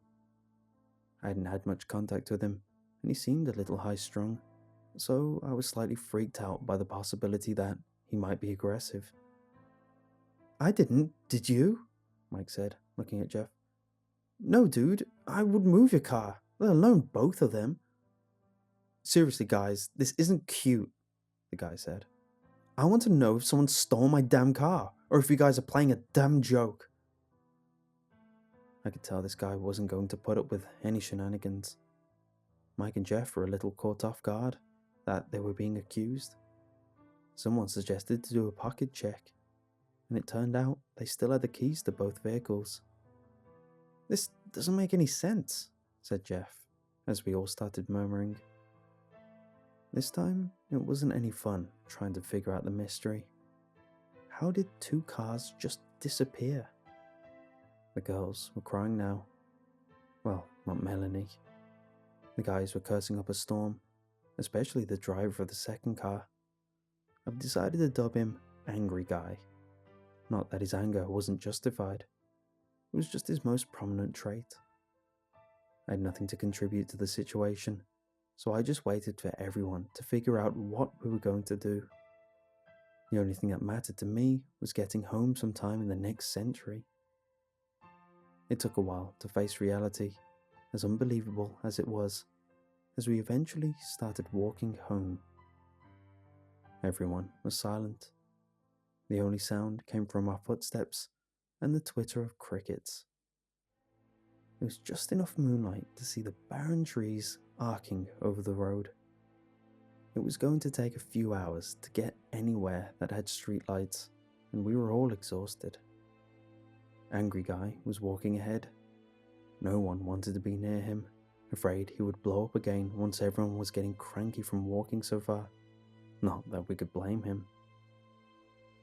I hadn't had much contact with him, and he seemed a little high-strung, so I was slightly freaked out by the possibility that he might be aggressive. "I didn't, did you?" Mike said, looking at Jeff. "No, dude, I would move your car, let alone both of them." "Seriously, guys, this isn't cute," the guy said. "I want to know if someone stole my damn car, or if you guys are playing a damn joke." I could tell this guy wasn't going to put up with any shenanigans. Mike and Jeff were a little caught off guard that they were being accused. Someone suggested to do a pocket check, and it turned out they still had the keys to both vehicles. "This doesn't make any sense," said Jeff, as we all started murmuring. This time, it wasn't any fun trying to figure out the mystery. How did two cars just disappear? The girls were crying now. Well, not Melanie. The guys were cursing up a storm, especially the driver of the second car. I've decided to dub him Angry Guy. Not that his anger wasn't justified. It was just his most prominent trait. I had nothing to contribute to the situation, so I just waited for everyone to figure out what we were going to do. The only thing that mattered to me was getting home sometime in the next century. It took a while to face reality, as unbelievable as it was, as we eventually started walking home. Everyone was silent. The only sound came from our footsteps and the twitter of crickets. There was just enough moonlight to see the barren trees arcing over the road. It was going to take a few hours to get anywhere that had streetlights, and we were all exhausted. Angry Guy was walking ahead. No one wanted to be near him, afraid he would blow up again once everyone was getting cranky from walking so far. Not that we could blame him.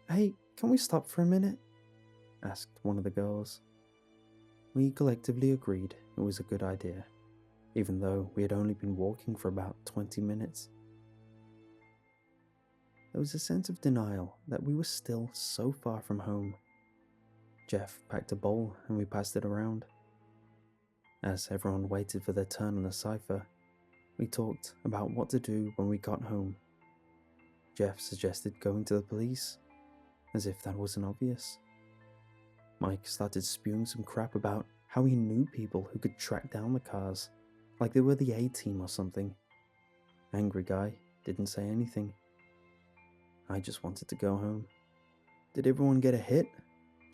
"Hey, can we stop for a minute?" asked one of the girls. We collectively agreed it was a good idea, even though we had only been walking for about 20 minutes. There was a sense of denial that we were still so far from home. Jeff packed a bowl and we passed it around. As everyone waited for their turn on the cipher, we talked about what to do when we got home. Jeff suggested going to the police, as if that wasn't obvious. Mike started spewing some crap about how he knew people who could track down the cars, like they were the A-team or something. Angry Guy didn't say anything. I just wanted to go home. Did everyone get a hit?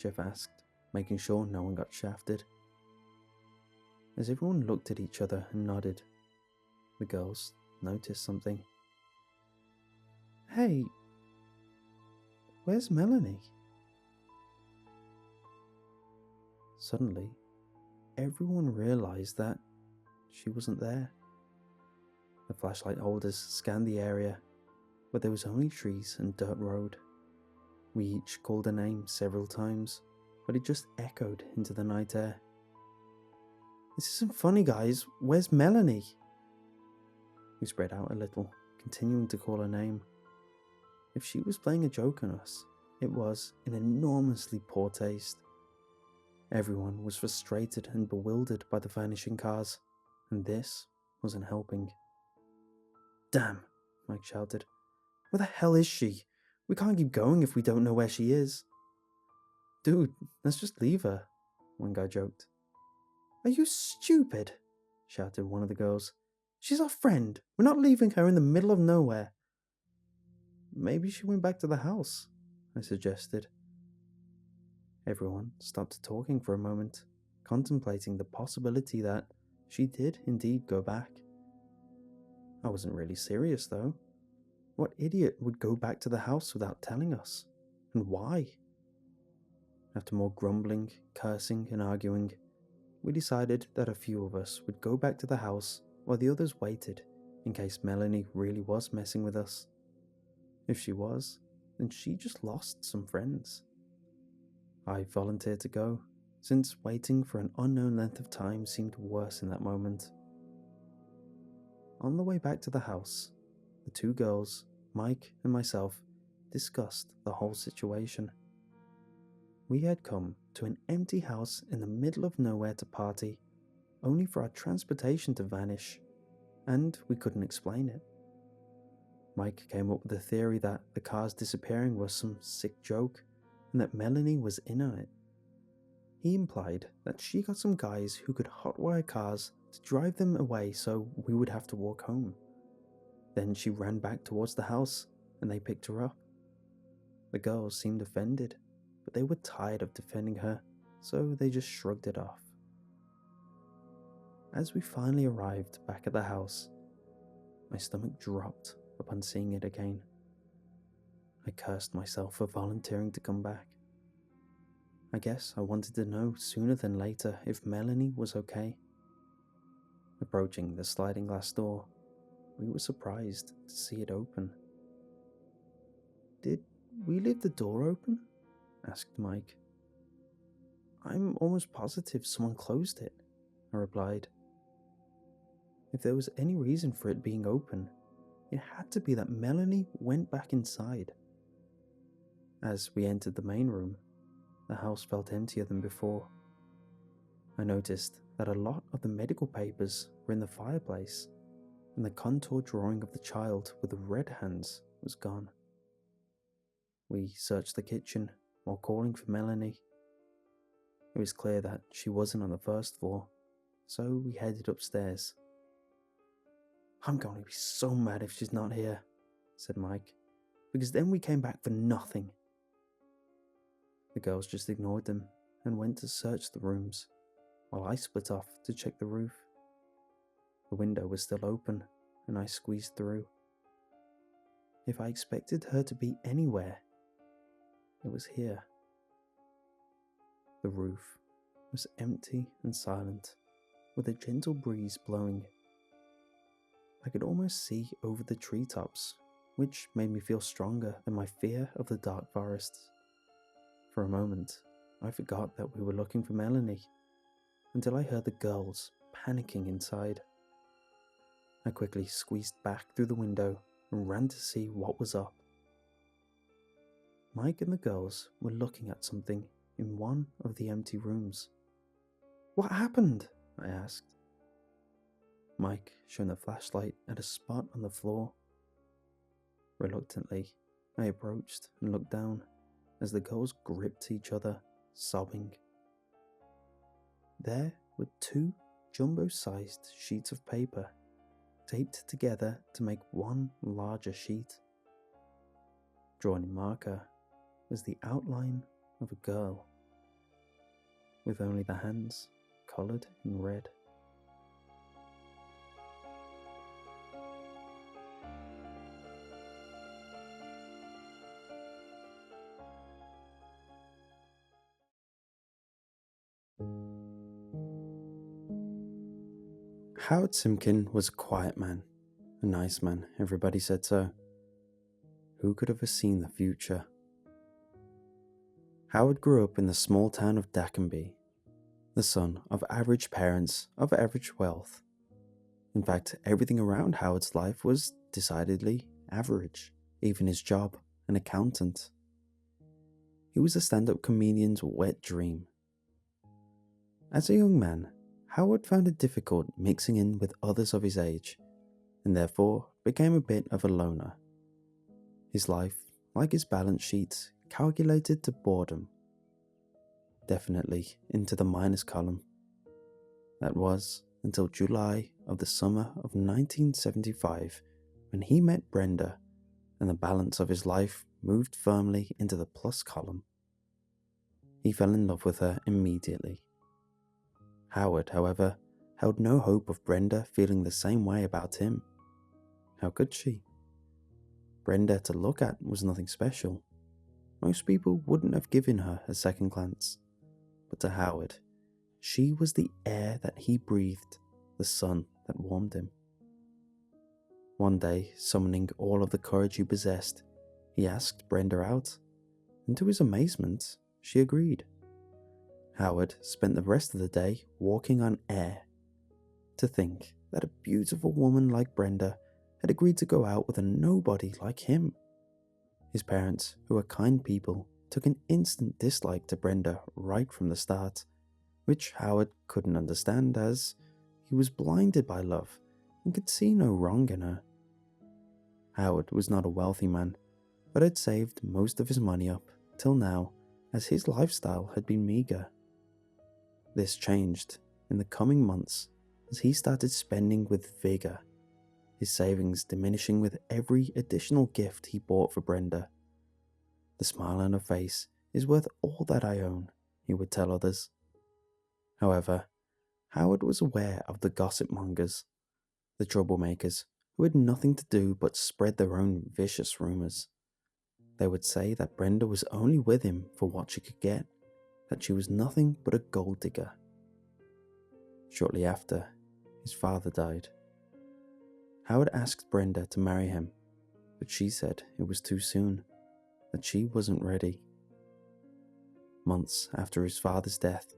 Jeff asked, making sure no one got shafted. As everyone looked at each other and nodded, the girls noticed something. Hey, where's Melanie? Suddenly, everyone realized that she wasn't there. The flashlight holders scanned the area, but there was only trees and dirt road. We each called her name several times, but it just echoed into the night air. This isn't funny, guys. Where's Melanie? We spread out a little, continuing to call her name. If she was playing a joke on us, it was in enormously poor taste. Everyone was frustrated and bewildered by the vanishing cars, and this wasn't helping. Damn, Mike shouted. Where the hell is she? We can't keep going if we don't know where she is. Dude, let's just leave her, one guy joked. Are you stupid? Shouted one of the girls. She's our friend. We're not leaving her in the middle of nowhere. Maybe she went back to the house, I suggested. Everyone stopped talking for a moment, contemplating the possibility that she did indeed go back. I wasn't really serious, though. What idiot would go back to the house without telling us? And why? After more grumbling, cursing, and arguing, we decided that a few of us would go back to the house while the others waited in case Melanie really was messing with us. If she was, then she just lost some friends. I volunteered to go, since waiting for an unknown length of time seemed worse in that moment. On the way back to the house, the two girls, Mike and myself, discussed the whole situation. We had come to an empty house in the middle of nowhere to party, only for our transportation to vanish, and we couldn't explain it. Mike came up with the theory that the cars disappearing was some sick joke, and that Melanie was in on it. He implied that she got some guys who could hotwire cars to drive them away so we would have to walk home. Then she ran back towards the house, and they picked her up. The girls seemed offended, but they were tired of defending her, so they just shrugged it off. As we finally arrived back at the house, my stomach dropped upon seeing it again. I cursed myself for volunteering to come back. I guess I wanted to know sooner than later if Melanie was okay. Approaching the sliding glass door, we were surprised to see it open. Did we leave the door open? Asked Mike. I'm almost positive someone closed it, I replied. If there was any reason for it being open, it had to be that Melanie went back inside. As we entered the main room, the house felt emptier than before. I noticed that a lot of the medical papers were in the fireplace, and the contour drawing of the child with the red hands was gone. We searched the kitchen while calling for Melanie. It was clear that she wasn't on the first floor, so we headed upstairs. I'm going to be so mad if she's not here, said Mike, because then we came back for nothing. The girls just ignored them and went to search the rooms, while I split off to check the roof. The window was still open, and I squeezed through. If I expected her to be anywhere, it was here. The roof was empty and silent, with a gentle breeze blowing. I could almost see over the treetops, which made me feel stronger than my fear of the dark forests. For a moment, I forgot that we were looking for Melanie, until I heard the girls panicking inside. I quickly squeezed back through the window and ran to see what was up. Mike and the girls were looking at something in one of the empty rooms. What happened? I asked. Mike shone a flashlight at a spot on the floor. Reluctantly, I approached and looked down as the girls gripped each other, sobbing. There were 2 jumbo-sized sheets of paper, taped together to make one larger sheet. Drawn in marker was the outline of a girl, with only the hands coloured in red. Howard Simpkin was a quiet man, a nice man, everybody said so. Who could have foreseen the future? Howard grew up in the small town of Dackenby, the son of average parents of average wealth. In fact, everything around Howard's life was decidedly average, even his job, an accountant. He was a stand-up comedian's wet dream. As a young man, Howard found it difficult mixing in with others of his age, and therefore became a bit of a loner. His life, like his balance sheet, calculated to boredom. Definitely into the minus column. That was until July of the summer of 1975, when he met Brenda, and the balance of his life moved firmly into the plus column. He fell in love with her immediately. Howard, however, held no hope of Brenda feeling the same way about him. How could she? Brenda to look at was nothing special. Most people wouldn't have given her a second glance. But to Howard, she was the air that he breathed, the sun that warmed him. One day, summoning all of the courage he possessed, he asked Brenda out, and to his amazement, she agreed. Howard spent the rest of the day walking on air. To think that a beautiful woman like Brenda had agreed to go out with a nobody like him. His parents, who were kind people, took an instant dislike to Brenda right from the start, which Howard couldn't understand as he was blinded by love and could see no wrong in her. Howard was not a wealthy man, but had saved most of his money up till now, as his lifestyle had been meagre. This changed in the coming months as he started spending with vigour, his savings diminishing with every additional gift he bought for Brenda. The smile on her face is worth all that I own, he would tell others. However, Howard was aware of the gossip mongers, the troublemakers who had nothing to do but spread their own vicious rumours. They would say that Brenda was only with him for what she could get, that she was nothing but a gold digger. Shortly after, his father died. Howard asked Brenda to marry him, but she said it was too soon, that she wasn't ready. Months after his father's death,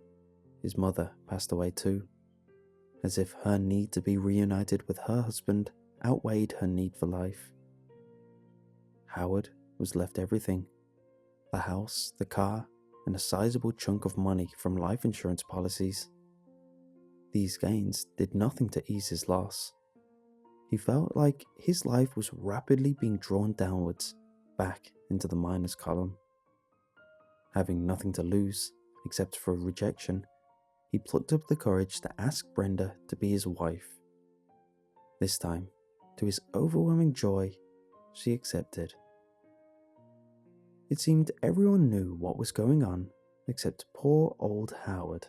his mother passed away too, as if her need to be reunited with her husband outweighed her need for life. Howard was left everything: the house, the car, and a sizable chunk of money from life insurance policies. These gains did nothing to ease his loss. He felt like his life was rapidly being drawn downwards, back into the minus column. Having nothing to lose, except for rejection, he plucked up the courage to ask Brenda to be his wife. This time, to his overwhelming joy, she accepted. It seemed everyone knew what was going on, except poor old Howard.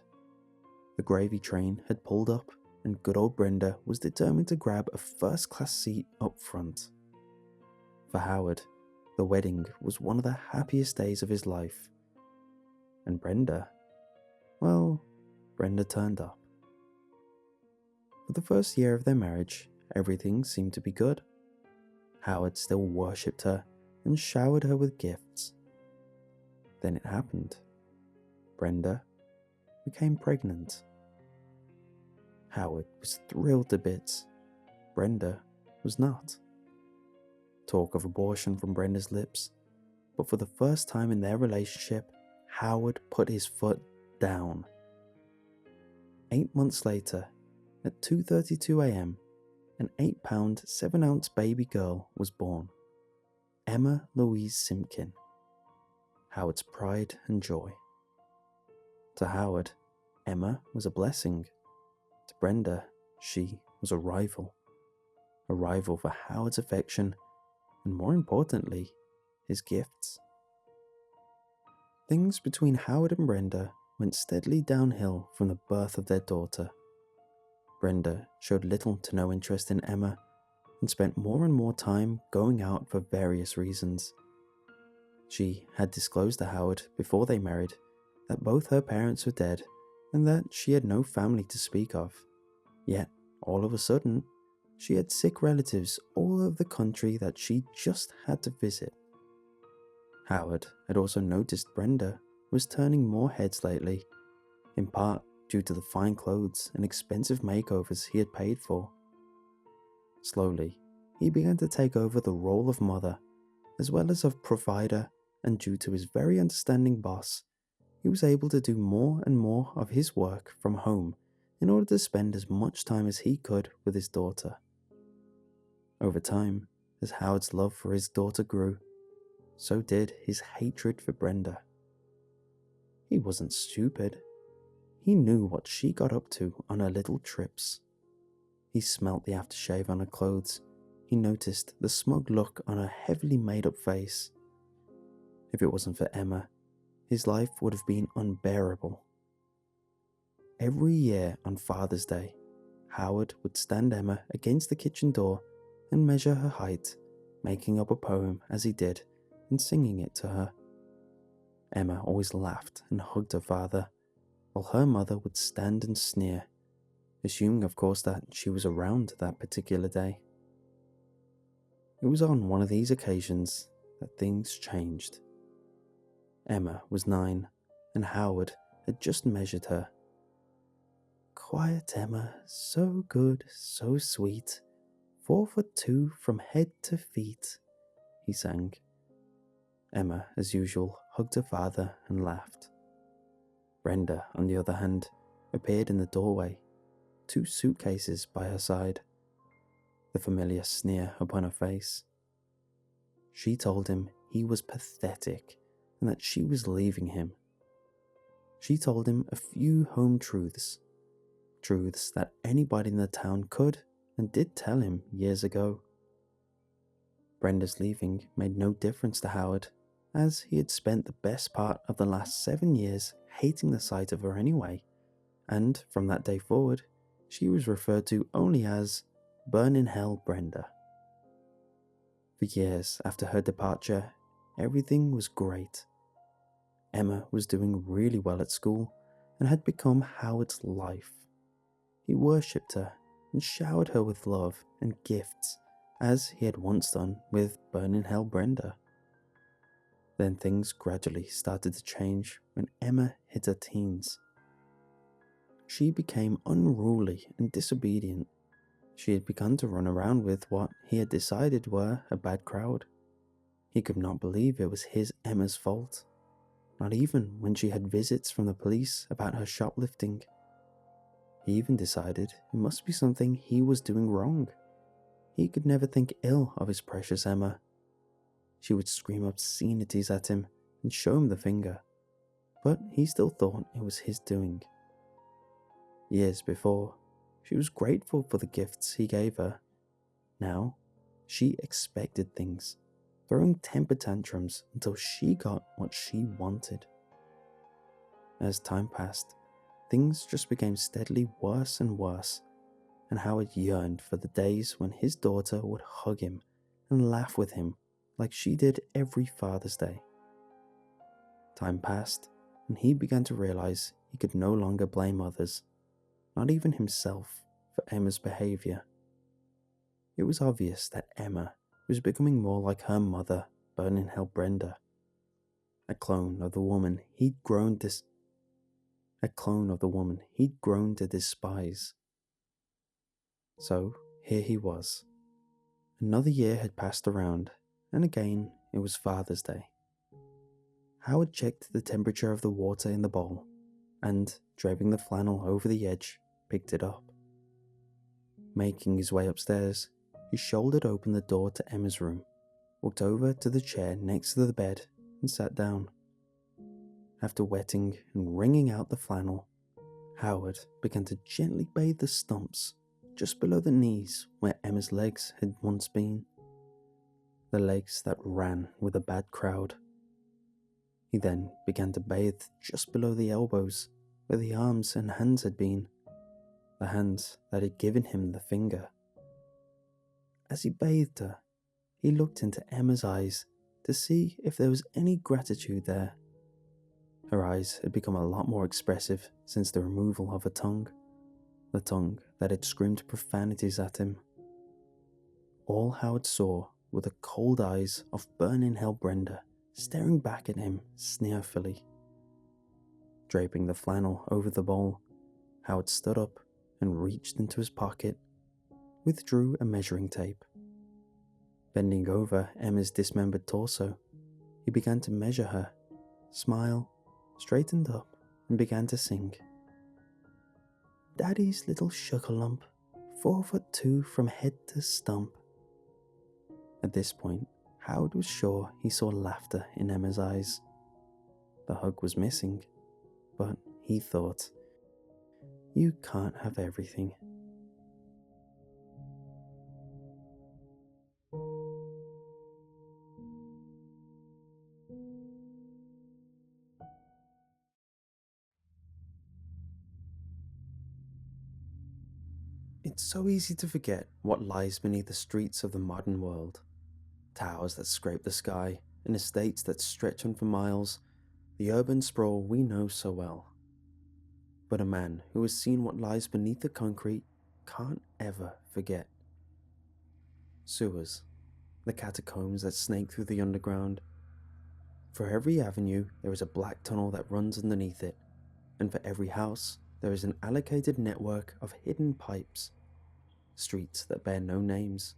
The gravy train had pulled up, and good old Brenda was determined to grab a first-class seat up front. For Howard, the wedding was one of the happiest days of his life. And Brenda, well, Brenda turned up. For the first year of their marriage, everything seemed to be good. Howard still worshipped her and showered her with gifts. Then it happened. Brenda became pregnant. Howard was thrilled to bits. Brenda was not. Talk of abortion from Brenda's lips, but for the first time in their relationship, Howard put his foot down. 8 months later, at 2:32 a.m., an 8-pound, 7-ounce baby girl was born. Emma Louise Simpkin, Howard's pride and joy. To Howard, Emma was a blessing. To Brenda, she was a rival for Howard's affection, and more importantly, his gifts. Things between Howard and Brenda went steadily downhill from the birth of their daughter. Brenda showed little to no interest in Emma and spent more and more time going out for various reasons. She had disclosed to Howard before they married that both her parents were dead and that she had no family to speak of. Yet, all of a sudden, she had sick relatives all over the country that she just had to visit. Howard had also noticed Brenda was turning more heads lately, in part due to the fine clothes and expensive makeovers he had paid for. Slowly, he began to take over the role of mother, as well as of provider, and due to his very understanding boss, he was able to do more and more of his work from home in order to spend as much time as he could with his daughter. Over time, as Howard's love for his daughter grew, so did his hatred for Brenda. He wasn't stupid. He knew what she got up to on her little trips. He smelt the aftershave on her clothes. He noticed the smug look on her heavily made-up face. If it wasn't for Emma, his life would have been unbearable. Every year on Father's Day, Howard would stand Emma against the kitchen door and measure her height, making up a poem as he did and singing it to her. Emma always laughed and hugged her father, while her mother would stand and sneer, assuming of course that she was around that particular day. It was on one of these occasions that things changed. Emma was 9, and Howard had just measured her. "Quiet Emma, so good, so sweet, 4'2" from head to feet," he sang. Emma, as usual, hugged her father and laughed. Brenda, on the other hand, appeared in the doorway, 2 suitcases by her side, the familiar sneer upon her face. She told him he was pathetic and that she was leaving him. She told him a few home truths that anybody in the town could and did tell him years ago. Brenda's leaving made no difference to Howard, as he had spent the best part of the last 7 years hating the sight of her anyway, and from that day forward, she was referred to only as Burn in Hell Brenda. For years after her departure, everything was great. Emma was doing really well at school and had become Howard's life. He worshipped her and showered her with love and gifts, as he had once done with Burn in Hell Brenda. Then things gradually started to change when Emma hit her teens. She became unruly and disobedient. She had begun to run around with what he had decided were a bad crowd. He could not believe it was his Emma's fault, not even when she had visits from the police about her shoplifting. He even decided it must be something he was doing wrong. He could never think ill of his precious Emma. She would scream obscenities at him and show him the finger, but he still thought it was his doing. Years before, she was grateful for the gifts he gave her. Now, she expected things, throwing temper tantrums until she got what she wanted. As time passed, things just became steadily worse and worse, and Howard yearned for the days when his daughter would hug him and laugh with him like she did every Father's Day. Time passed, and he began to realize he could no longer blame others, not even himself, for Emma's behavior. It was obvious that Emma was becoming more like her mother, Burn in Hell Brenda, a clone of the woman he'd grown to despise. So here he was. Another year had passed around, and again it was Father's Day. Howard checked the temperature of the water in the bowl, and, draping the flannel over the edge, picked it up. Making his way upstairs, he shouldered open the door to Emma's room, walked over to the chair next to the bed, and sat down. After wetting and wringing out the flannel, Howard began to gently bathe the stumps just below the knees where Emma's legs had once been. the legs that ran with a bad crowd. He then began to bathe just below the elbows, where the arms and hands had been, the hands that had given him the finger. As he bathed her, he looked into Emma's eyes to see if there was any gratitude there. Her eyes had become a lot more expressive since the removal of her tongue, the tongue that had screamed profanities at him. All Howard saw were the cold eyes of burning hell Brenda staring back at him sneerfully. Draping the flannel over the bowl, Howard stood up and reached into his pocket, withdrew a measuring tape. Bending over Emma's dismembered torso, he began to measure her, smiled, straightened up, and began to sing. Daddy's little sugar lump, 4'2" from head to stump. At this point, Howard was sure he saw laughter in Emma's eyes. The hug was missing, but he thought, you can't have everything. It's so easy to forget what lies beneath the streets of the modern world. Towers that scrape the sky, and estates that stretch on for miles, the urban sprawl we know so well. But a man who has seen what lies beneath the concrete can't ever forget. Sewers, the catacombs that snake through the underground. For every avenue there is a black tunnel that runs underneath it, and for every house there is an allocated network of hidden pipes. Streets that bear no names.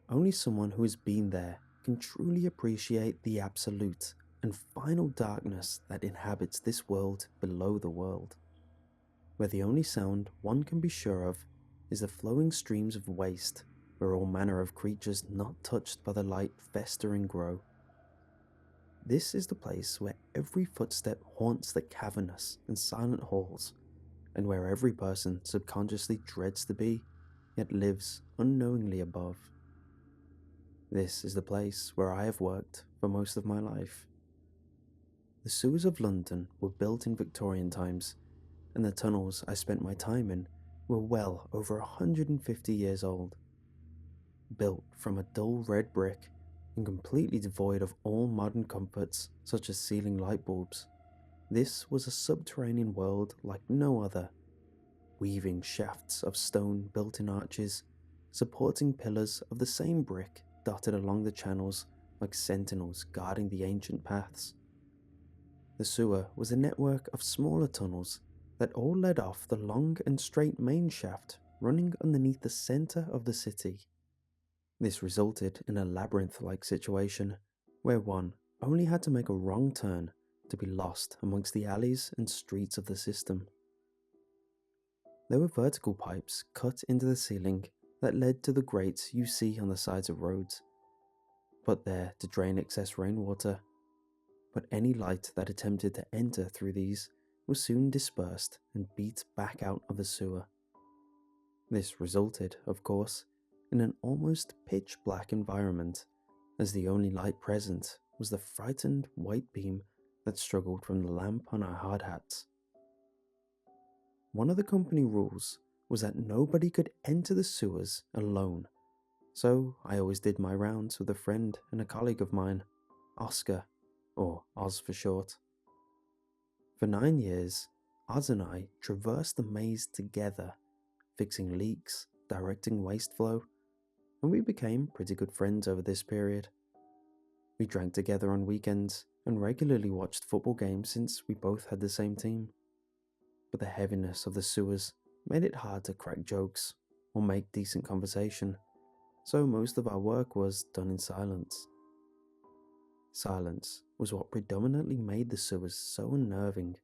Only someone who has been there can truly appreciate the absolute and final darkness that inhabits this world below the world, where the only sound one can be sure of is the flowing streams of waste, where all manner of creatures not touched by the light fester and grow. This is the place where every footstep haunts the cavernous and silent halls, and where every person subconsciously dreads to be, yet lives unknowingly above. This is the place where I have worked for most of my life. The sewers of London were built in Victorian times, and the tunnels I spent my time in were well over 150 years old. Built from a dull red brick and completely devoid of all modern comforts such as ceiling light bulbs, this was a subterranean world like no other, weaving shafts of stone built in arches, supporting pillars of the same brick dotted along the channels like sentinels guarding the ancient paths. The sewer was a network of smaller tunnels that all led off the long and straight main shaft running underneath the centre of the city. This resulted in a labyrinth-like situation where one only had to make a wrong turn to be lost amongst the alleys and streets of the system. There were vertical pipes cut into the ceiling that led to the grates you see on the sides of roads, put there to drain excess rainwater, but any light that attempted to enter through these was soon dispersed and beat back out of the sewer. This resulted, of course, in an almost pitch-black environment, as the only light present was the frightened white beam that struggled from the lamp on our hard hats. One of the company rules was that nobody could enter the sewers alone, so I always did my rounds with a friend and a colleague of mine, Oscar, or Oz for short. For 9 years, Oz and I traversed the maze together, fixing leaks, directing waste flow, and we became pretty good friends over this period. We drank together on weekends and regularly watched football games since we both had the same team. But the heaviness of the sewers made it hard to crack jokes or make decent conversation, so most of our work was done in silence. Silence was what predominantly made the sewers so unnerving.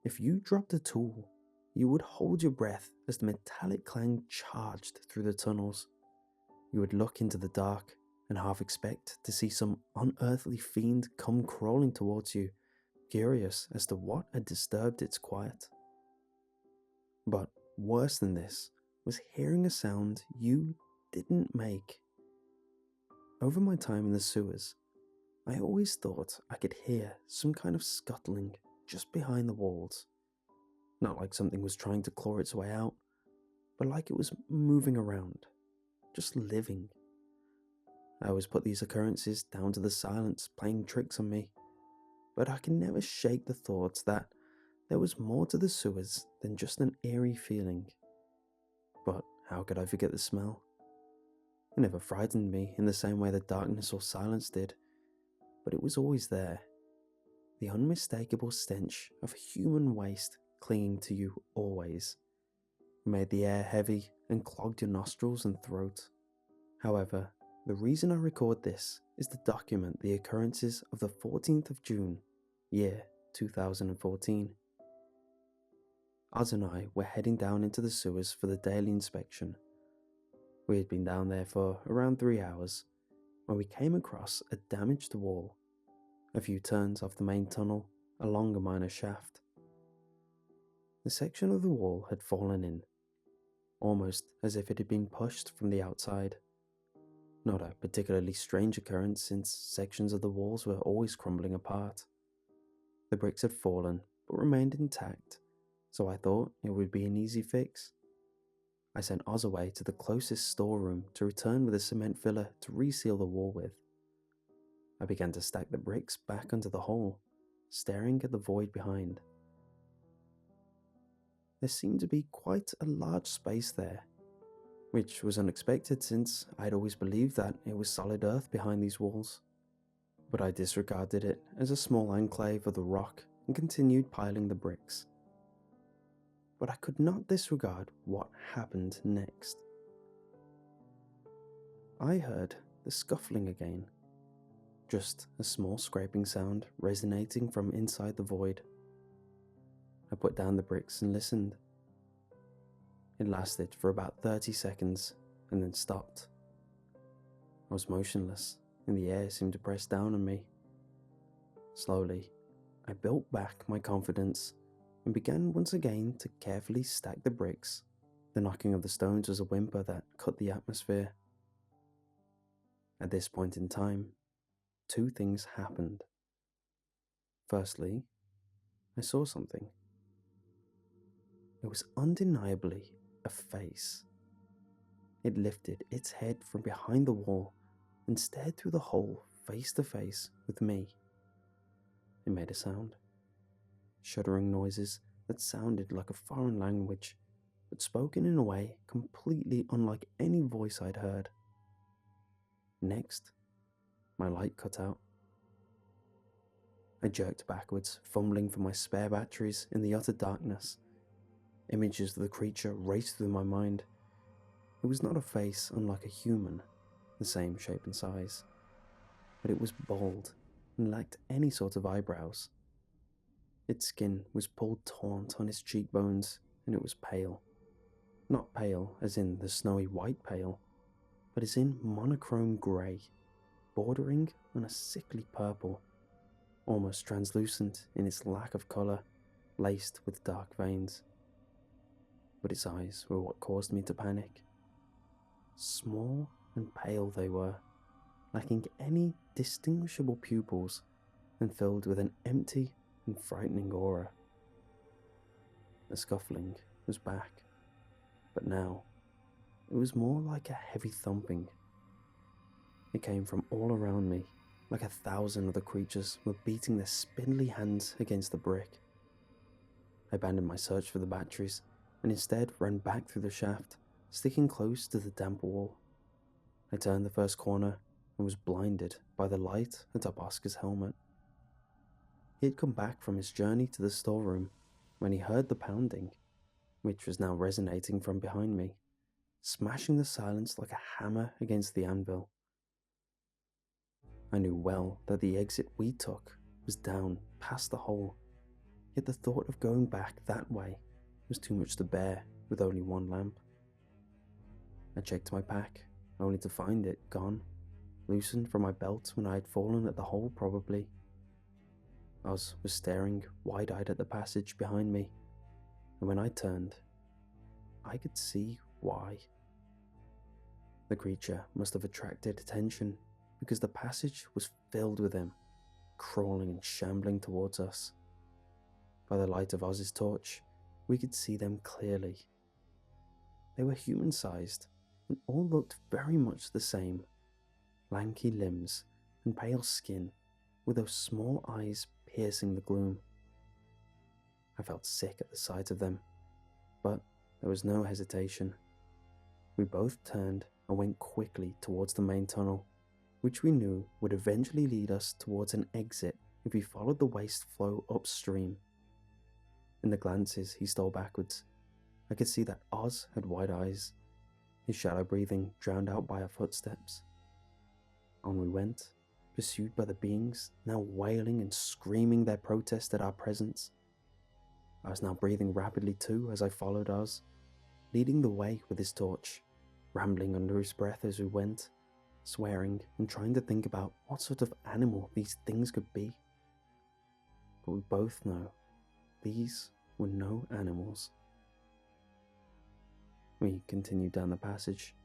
If you dropped a tool, you would hold your breath as the metallic clang charged through the tunnels. You would look into the dark and half expect to see some unearthly fiend come crawling towards you, curious as to what had disturbed its quiet. But worse than this was hearing a sound you didn't make. Over my time in the sewers, I always thought I could hear some kind of scuttling just behind the walls. Not like something was trying to claw its way out, but like it was moving around, just living. I always put these occurrences down to the silence playing tricks on me, but I can never shake the thought that there was more to the sewers than just an eerie feeling. But how could I forget the smell? It never frightened me in the same way that darkness or silence did, but it was always there. The unmistakable stench of human waste clinging to you always. It made the air heavy and clogged your nostrils and throat. However, the reason I record this is to document the occurrences of the 14th of June, year 2014. Oz and I were heading down into the sewers for the daily inspection. We had been down there for around 3 hours when we came across a damaged wall, a few turns off the main tunnel along a minor shaft. The section of the wall had fallen in, almost as if it had been pushed from the outside. Not a particularly strange occurrence since sections of the walls were always crumbling apart. The bricks had fallen but remained intact, so I thought it would be an easy fix. I sent Oz away to the closest storeroom to return with a cement filler to reseal the wall with. I began to stack the bricks back under the hole, staring at the void behind. There seemed to be quite a large space there, which was unexpected since I'd always believed that it was solid earth behind these walls. But I disregarded it as a small enclave of the rock and continued piling the bricks. But I could not disregard what happened next. I heard the scuffling again, just a small scraping sound resonating from inside the void. I put down the bricks and listened. It lasted for about 30 seconds and then stopped. I was motionless and the air seemed to press down on me. Slowly, I built back my confidence and began once again to carefully stack the bricks. The knocking of the stones was a whimper that cut the atmosphere. At this point in time, two things happened. Firstly, I saw something. It was undeniably a face. It lifted its head from behind the wall and stared through the hole face to face with me. It made a sound. Shuddering noises that sounded like a foreign language, but spoken in a way completely unlike any voice I'd heard. Next, my light cut out. I jerked backwards, fumbling for my spare batteries in the utter darkness. Images of the creature raced through my mind. It was not a face unlike a human, the same shape and size, but it was bald and lacked any sort of eyebrows. Its skin was pulled taut on its cheekbones, and it was pale. Not pale as in the snowy white pale, but as in monochrome grey, bordering on a sickly purple, almost translucent in its lack of colour, laced with dark veins. But its eyes were what caused me to panic. Small and pale they were, lacking any distinguishable pupils, and filled with an empty and frightening aura. The scuffling was back, but now it was more like a heavy thumping. It came from all around me, like 1,000 other creatures were beating their spindly hands against the brick. I abandoned my search for the batteries and instead ran back through the shaft, sticking close to the damp wall. I turned the first corner and was blinded by the light atop Oscar's helmet. He had come back from his journey to the storeroom when he heard the pounding, which was now resonating from behind me, smashing the silence like a hammer against the anvil. I knew well that the exit we took was down past the hole, yet the thought of going back that way was too much to bear with only one lamp. I checked my pack, only to find it gone, loosened from my belt when I had fallen at the hole probably. Oz was staring wide-eyed at the passage behind me, and when I turned, I could see why. The creature must have attracted attention, because the passage was filled with them, crawling and shambling towards us. By the light of Oz's torch, we could see them clearly. They were human-sized and all looked very much the same. Lanky limbs and pale skin with those small eyes piercing the gloom. I felt sick at the sight of them, but there was no hesitation. We both turned and went quickly towards the main tunnel, which we knew would eventually lead us towards an exit if we followed the waste flow upstream. In the glances he stole backwards, I could see that Oz had wide eyes, his shallow breathing drowned out by our footsteps. On we went, pursued by the beings now wailing and screaming their protest at our presence. I was now breathing rapidly too as I followed Oz, leading the way with his torch, rambling under his breath as we went, swearing and trying to think about what sort of animal these things could be. But we both know these were no animals. We continued down the passage,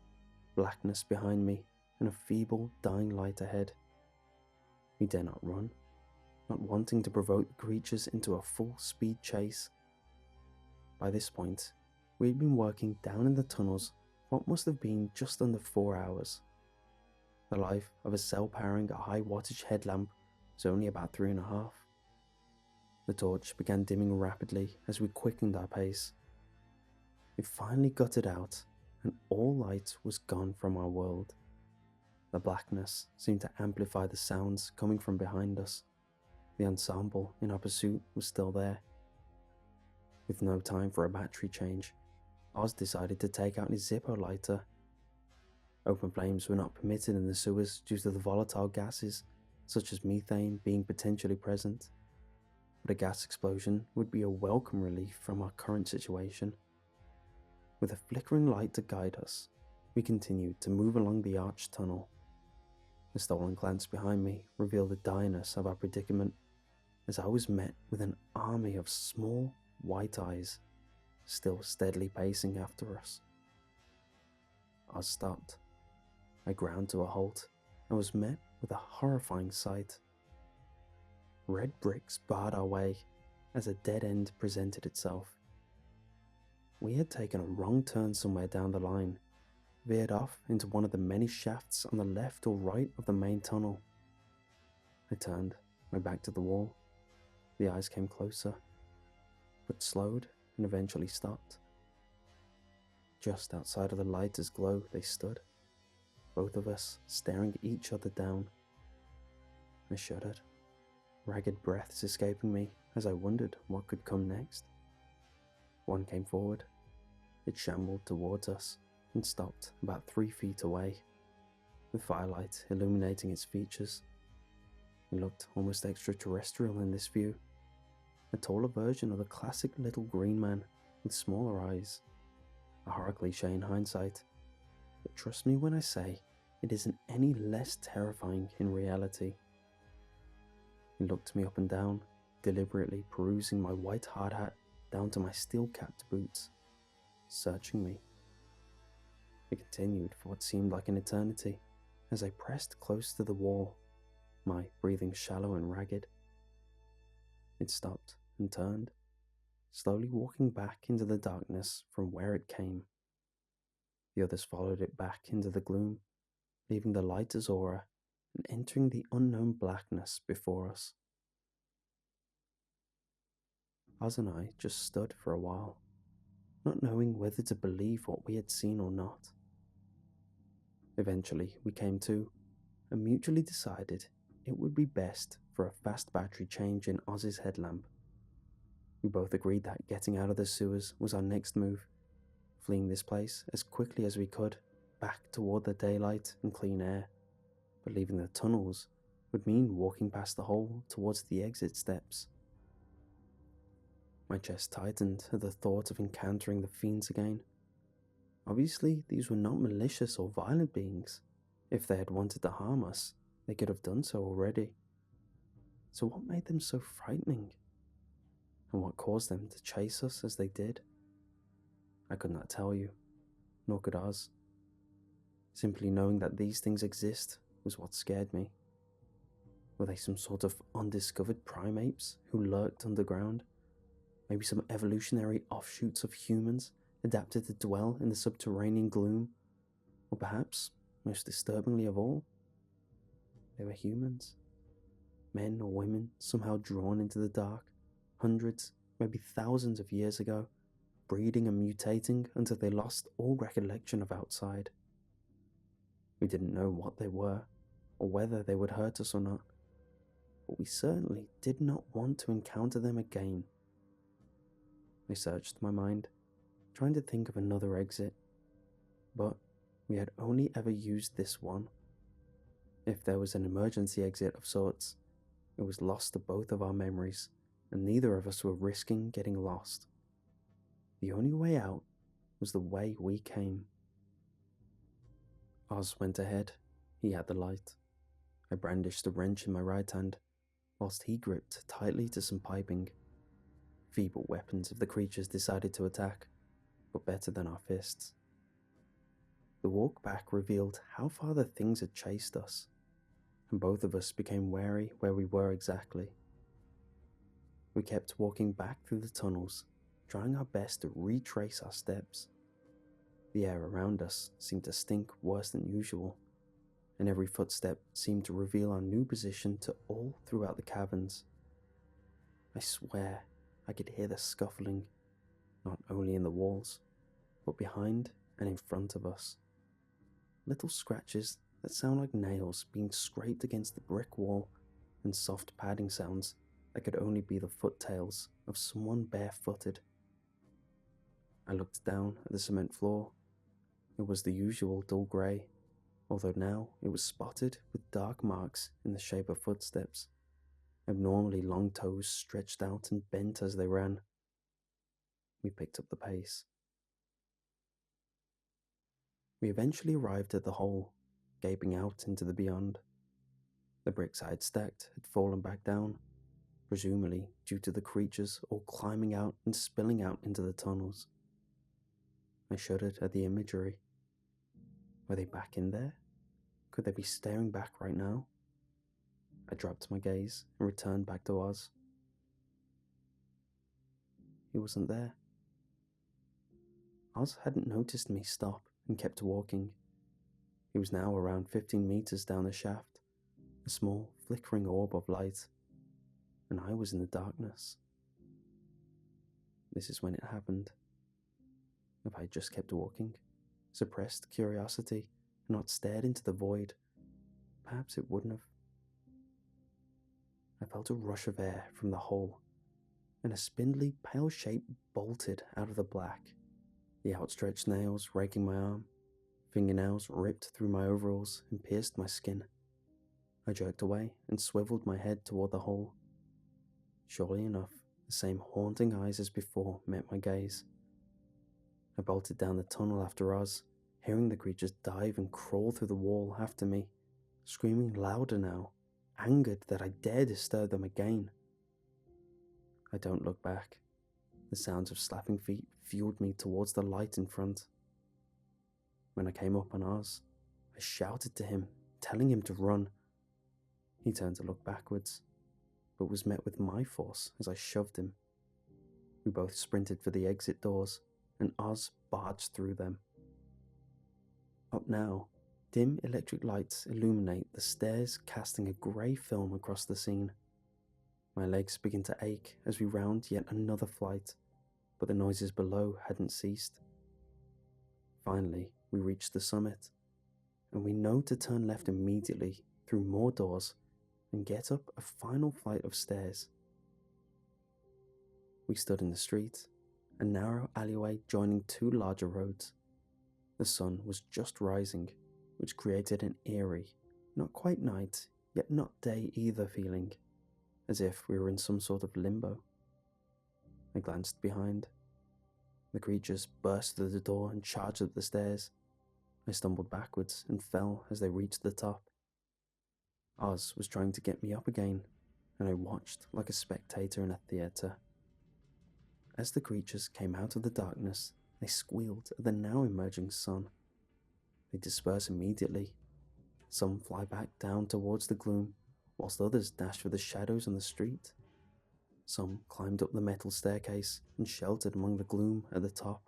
blackness behind me and a feeble, dying light ahead. We dare not run, not wanting to provoke the creatures into a full-speed chase. By this point, we had been working down in the tunnels for what must have been just under 4 hours. The life of a cell powering a high-wattage headlamp was only about 3.5. The torch began dimming rapidly as we quickened our pace. It finally gutted out, and all light was gone from our world. The blackness seemed to amplify the sounds coming from behind us. The ensemble in our pursuit was still there. With no time for a battery change, Oz decided to take out his Zippo lighter. Open flames were not permitted in the sewers due to the volatile gases, such as methane, being potentially present. But a gas explosion would be a welcome relief from our current situation. With a flickering light to guide us, we continued to move along the arched tunnel. A stolen glance behind me revealed the direness of our predicament, as I was met with an army of small, white eyes, still steadily pacing after us. Oz stopped. I ground to a halt and was met with a horrifying sight. Red bricks barred our way as a dead end presented itself. We had taken a wrong turn somewhere down the line, veered off into one of the many shafts on the left or right of the main tunnel. I turned, my back to the wall. The eyes came closer, but slowed and eventually stopped. Just outside of the lighter's glow they stood, both of us staring each other down. I shuddered, ragged breaths escaping me as I wondered what could come next. One came forward. It shambled towards us and stopped about 3 feet away, with firelight illuminating its features. It looked almost extraterrestrial in this view, a taller version of the classic little green man with smaller eyes. A horror cliche in hindsight, but trust me when I say it isn't any less terrifying in reality. It looked me up and down, deliberately perusing my white hard hat down to my steel-capped boots, searching me. It continued for what seemed like an eternity as I pressed close to the wall, my breathing shallow and ragged. It stopped and turned, slowly walking back into the darkness from where it came. The others followed it back into the gloom, leaving the light as aura and entering the unknown blackness before us. Oz and I just stood for a while, not knowing whether to believe what we had seen or not. Eventually we came to and mutually decided it would be best for a fast battery change in Oz's headlamp. We both agreed that getting out of the sewers was our next move, fleeing this place as quickly as we could back toward the daylight and clean air, but leaving the tunnels would mean walking past the hole towards the exit steps. My chest tightened at the thought of encountering the fiends again. Obviously, these were not malicious or violent beings. If they had wanted to harm us, they could have done so already. So what made them so frightening? And what caused them to chase us as they did? I could not tell you, nor could Oz. Simply knowing that these things exist was what scared me. Were they some sort of undiscovered primates who lurked underground? Maybe some evolutionary offshoots of humans adapted to dwell in the subterranean gloom? Or perhaps, most disturbingly of all, they were humans. Men or women somehow drawn into the dark, hundreds, maybe thousands of years ago, breeding and mutating until they lost all recollection of outside. We didn't know what they were, or whether they would hurt us or not, but we certainly did not want to encounter them again. I searched my mind, trying to think of another exit, but we had only ever used this one. If there was an emergency exit of sorts, it was lost to both of our memories, and neither of us were risking getting lost. The only way out was the way we came. Oz went ahead. He had the light. I brandished a wrench in my right hand, whilst he gripped tightly to some piping. Feeble weapons if the creatures decided to attack, but better than our fists. The walk back revealed how far the things had chased us, and both of us became wary where we were exactly. We kept walking back through the tunnels, trying our best to retrace our steps. The air around us seemed to stink worse than usual, and every footstep seemed to reveal our new position to all throughout the caverns. I swear I could hear the scuffling, not only in the walls, but behind and in front of us. Little scratches that sound like nails being scraped against the brick wall, and soft padding sounds that could only be the foot-tails of someone barefooted. I looked down at the cement floor. It was the usual dull grey, although now it was spotted with dark marks in the shape of footsteps, abnormally long toes stretched out and bent as they ran. We picked up the pace. We eventually arrived at the hole, gaping out into the beyond. The bricks I had stacked had fallen back down, presumably due to the creatures all climbing out and spilling out into the tunnels. I shuddered at the imagery. Were they back in there? Could they be staring back right now? I dropped my gaze and returned back to Oz. He wasn't there. Oz hadn't noticed me stop and kept walking. He was now around 15 meters down the shaft, a small flickering orb of light, and I was in the darkness. This is when it happened. If I had just kept walking, suppressed curiosity, and not stared into the void, perhaps it wouldn't have. I felt a rush of air from the hole, and a spindly, pale shape bolted out of the black, the outstretched nails raking my arm, fingernails ripped through my overalls and pierced my skin. I jerked away and swiveled my head toward the hole. Surely enough, the same haunting eyes as before met my gaze. I bolted down the tunnel after Oz, hearing the creatures dive and crawl through the wall after me, screaming louder now, angered that I dare disturb them again. I don't look back. The sounds of slapping feet fueled me towards the light in front. When I came up on Oz, I shouted to him, telling him to run. He turned to look backwards, but was met with my force as I shoved him. We both sprinted for the exit doors, and Oz barged through them. Up now, dim electric lights illuminate the stairs, casting a grey film across the scene. My legs begin to ache as we round yet another flight, but the noises below hadn't ceased. Finally, we reach the summit, and we know to turn left immediately through more doors and get up a final flight of stairs. We stood in the street, a narrow alleyway joining two larger roads. The sun was just rising, which created an eerie, not quite night, yet not day either feeling, as if we were in some sort of limbo. I glanced behind. The creatures burst through the door and charged up the stairs. I stumbled backwards and fell as they reached the top. Oz was trying to get me up again, and I watched like a spectator in a theatre. As the creatures came out of the darkness, they squealed at the now emerging sun. They dispersed immediately, Some fly back down towards the gloom, whilst others dash for the shadows on the street. Some climbed up the metal staircase and sheltered among the gloom at the top,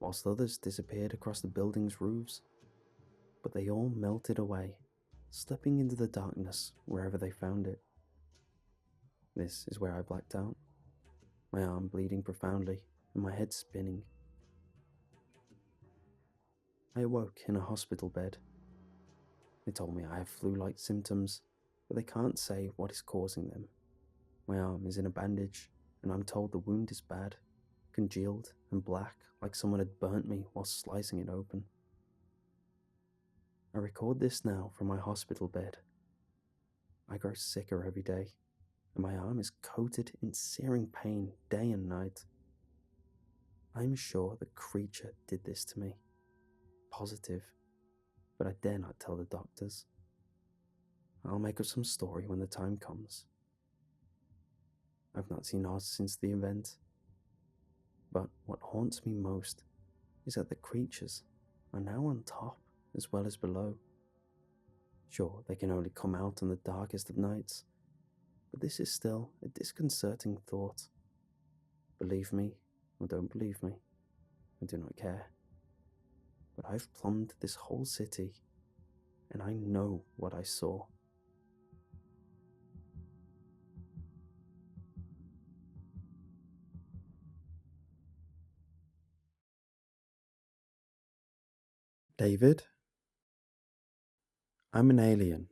whilst others disappeared across the building's roofs. But they all melted away, slipping into the darkness wherever they found it. This is where I blacked out, my arm bleeding profoundly and my head spinning. I awoke in a hospital bed. They told me I have flu-like symptoms, but they can't say what is causing them. My arm is in a bandage, and I'm told the wound is bad, congealed and black like someone had burnt me while slicing it open. I record this now from my hospital bed. I grow sicker every day, and my arm is coated in searing pain day and night. I'm sure the creature did this to me. Positive, but I dare not tell the doctors. I'll make up some story when the time comes. I've not seen Oz since the event, but what haunts me most is that the creatures are now on top as well as below. Sure, they can only come out on the darkest of nights, but this is still a disconcerting thought. Believe me or don't believe me, I do not care. But I've plumbed this whole city, and I know what I saw. David? I'm an alien.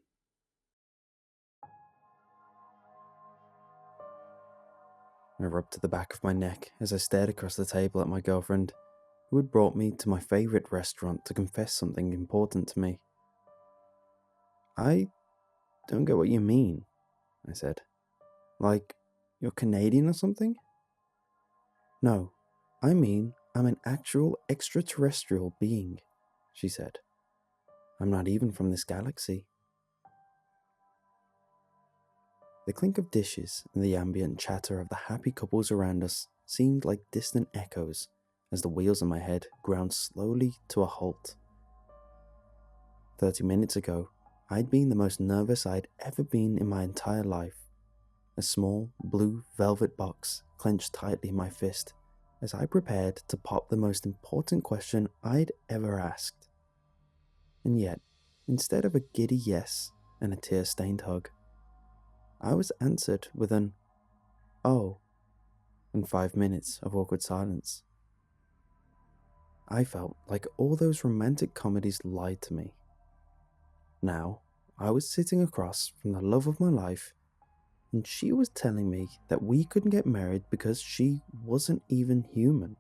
I rubbed to the back of my neck as I stared across the table at my girlfriend, who had brought me to my favourite restaurant to confess something important to me. I don't get what you mean, I said. Like, you're Canadian or something? No, I mean I'm an actual extraterrestrial being, she said. I'm not even from this galaxy. The clink of dishes and the ambient chatter of the happy couples around us seemed like distant echoes as the wheels in my head ground slowly to a halt. 30 minutes ago, I'd been the most nervous I'd ever been in my entire life. A small, blue velvet box clenched tightly in my fist as I prepared to pop the most important question I'd ever asked. And yet, instead of a giddy yes and a tear-stained hug, I was answered with an, "Oh," and 5 minutes of awkward silence. I felt like all those romantic comedies lied to me. Now, I was sitting across from the love of my life, and she was telling me that we couldn't get married because she wasn't even human.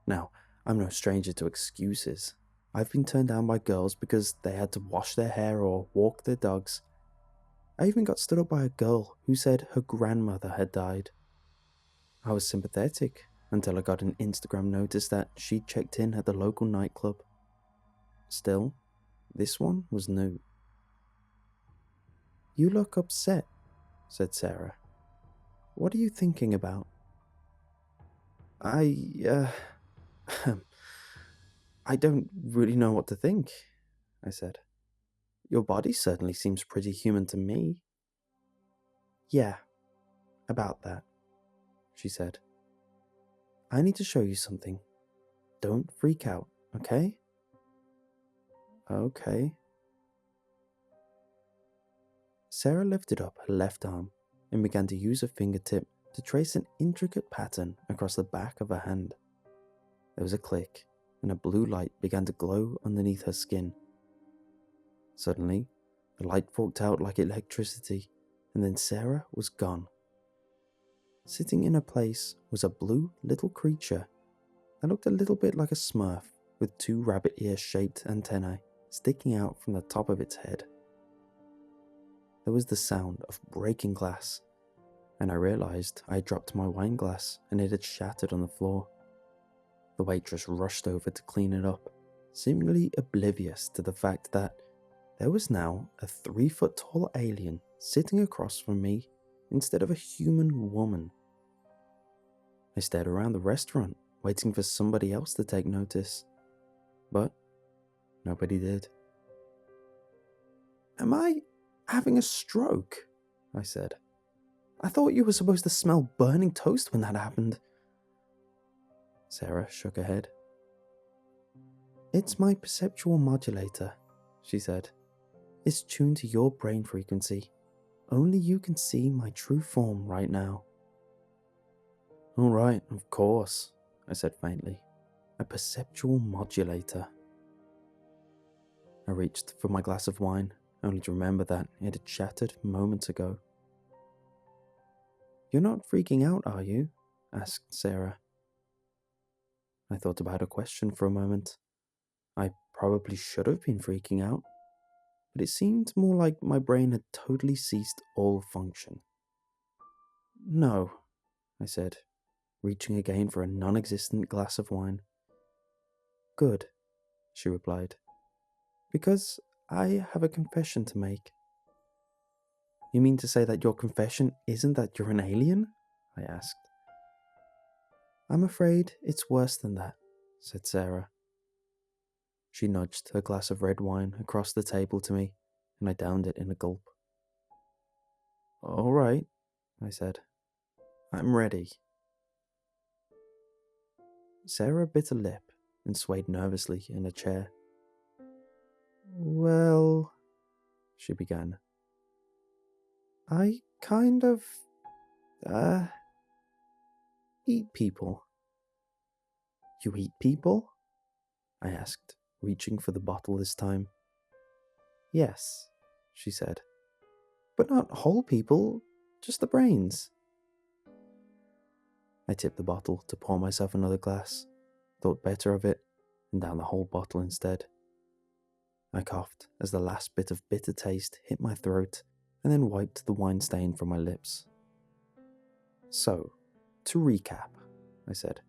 Now, I'm no stranger to excuses. I've been turned down by girls because they had to wash their hair or walk their dogs. I even got stood up by a girl who said her grandmother had died. I was sympathetic until I got an Instagram notice that she'd checked in at the local nightclub. Still, this one was new. "You look upset," said Sarah. "What are you thinking about?" I don't really know what to think," I said. "Your body certainly seems pretty human to me." "Yeah, about that," she said. "I need to show you something. Don't freak out, okay?" "Okay." Sarah lifted up her left arm and began to use her fingertip to trace an intricate pattern across the back of her hand. There was a click, and a blue light began to glow underneath her skin. Suddenly, the light forked out like electricity, and then Sarah was gone. Sitting in her place was a blue little creature that looked a little bit like a smurf with 2 rabbit ear-shaped antennae sticking out from the top of its head. There was the sound of breaking glass, and I realized I had dropped my wine glass and it had shattered on the floor. The waitress rushed over to clean it up, seemingly oblivious to the fact that there was now a 3-foot-tall alien sitting across from me instead of a human woman. I stared around the restaurant, waiting for somebody else to take notice, but nobody did. Am I having a stroke? I said. I thought you were supposed to smell burning toast when that happened. Sarah shook her head. It's my perceptual modulator, she said. It's tuned to your brain frequency. Only you can see my true form right now. All right, of course, I said faintly. A perceptual modulator. I reached for my glass of wine, only to remember that it had shattered moments ago. You're not freaking out, are you? Asked Sarah. I thought about her question for a moment. I probably should have been freaking out, but it seemed more like my brain had totally ceased all function. No, I said, reaching again for a non-existent glass of wine. Good, she replied, because I have a confession to make. You mean to say that your confession isn't that you're an alien? I asked. I'm afraid it's worse than that, said Sarah. She nudged her glass of red wine across the table to me, and I downed it in a gulp. All right, I said. I'm ready. Sarah bit a lip and swayed nervously in a chair. Well, she began. I kind of, eat people. You eat people? I asked, reaching for the bottle this time. Yes, she said. But not whole people, just the brains. I tipped the bottle to pour myself another glass, thought better of it, and downed the whole bottle instead. I coughed as the last bit of bitter taste hit my throat and then wiped the wine stain from my lips. So, to recap, I said,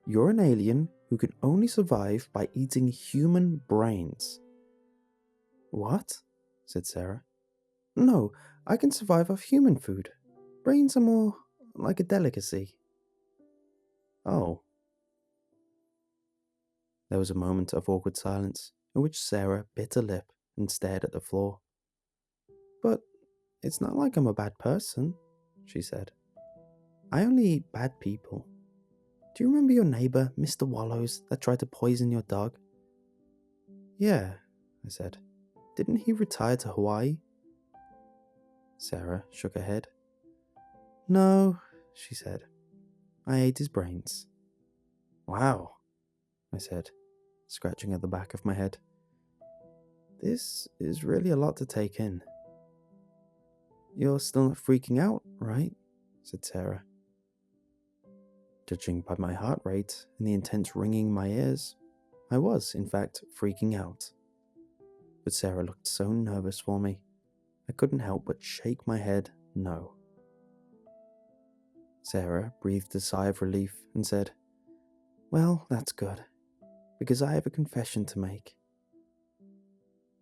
you're an alien who can only survive by eating human brains. What? Said Sarah. No, I can survive off human food. Brains are more like a delicacy. Oh. There was a moment of awkward silence in which Sarah bit her lip and stared at the floor. But it's not like I'm a bad person, she said. I only eat bad people. Do you remember your neighbour, Mr. Wallows, that tried to poison your dog? Yeah, I said. Didn't he retire to Hawaii? Sarah shook her head. No, she said. I ate his brains. Wow, I said, scratching at the back of my head. This is really a lot to take in. You're still not freaking out, right? Said Sarah. Judging by my heart rate and the intense ringing in my ears, I was, in fact, freaking out. But Sarah looked so nervous for me, I couldn't help but shake my head no. Sarah breathed a sigh of relief and said, Well, that's good, because I have a confession to make.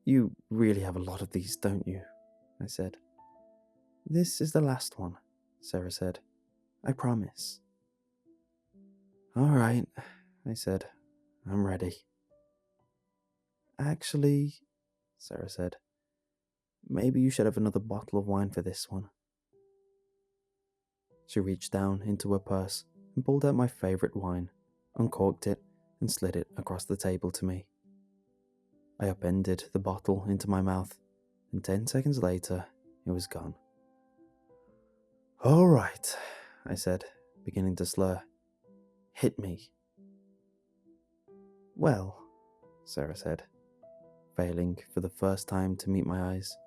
You really have a lot of these, don't you? I said. This is the last one, Sarah said. I promise. All right, I said. I'm ready. Actually, Sarah said, maybe you should have another bottle of wine for this one. She reached down into her purse and pulled out my favourite wine, uncorked it, and slid it across the table to me. I upended the bottle into my mouth, and 10 seconds later, it was gone. All right, I said, beginning to slur. Hit me. Well, Sarah said, failing for the first time to meet my eyes.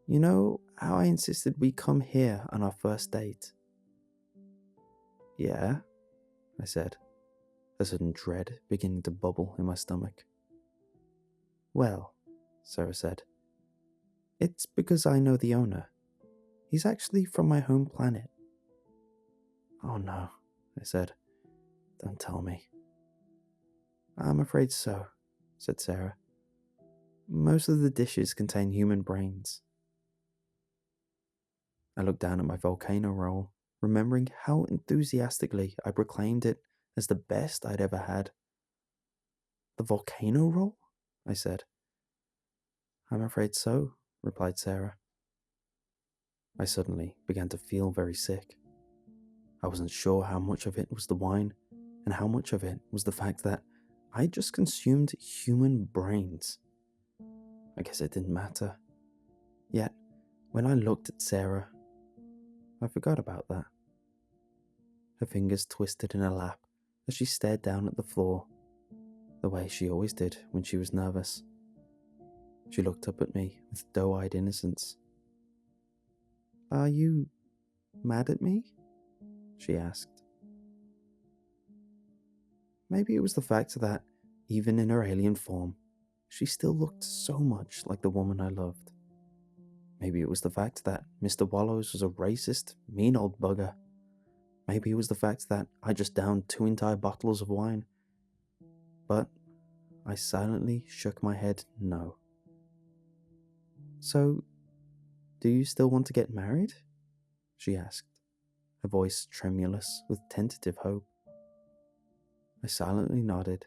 You know how I insisted we come here on our first date? Yeah, I said, a sudden dread beginning to bubble in my stomach. Well, Sarah said, it's because I know the owner. He's actually from my home planet. Oh no, I said. Don't tell me. I'm afraid so, said Sarah. Most of the dishes contain human brains. I looked down at my volcano roll, remembering how enthusiastically I proclaimed it as the best I'd ever had. The volcano roll? I said. I'm afraid so, replied Sarah. I suddenly began to feel very sick. I wasn't sure how much of it was the wine, and how much of it was the fact that I just consumed human brains. I guess it didn't matter. Yet, when I looked at Sarah, I forgot about that. Her fingers twisted in her lap as she stared down at the floor, the way she always did when she was nervous. She looked up at me with doe-eyed innocence. Are you mad at me? She asked. Maybe it was the fact that, even in her alien form, she still looked so much like the woman I loved. Maybe it was the fact that Mr. Wallows was a racist, mean old bugger. Maybe it was the fact that I just downed 2 entire bottles of wine. But I silently shook my head no. So, do you still want to get married? She asked, her voice tremulous with tentative hope. I silently nodded,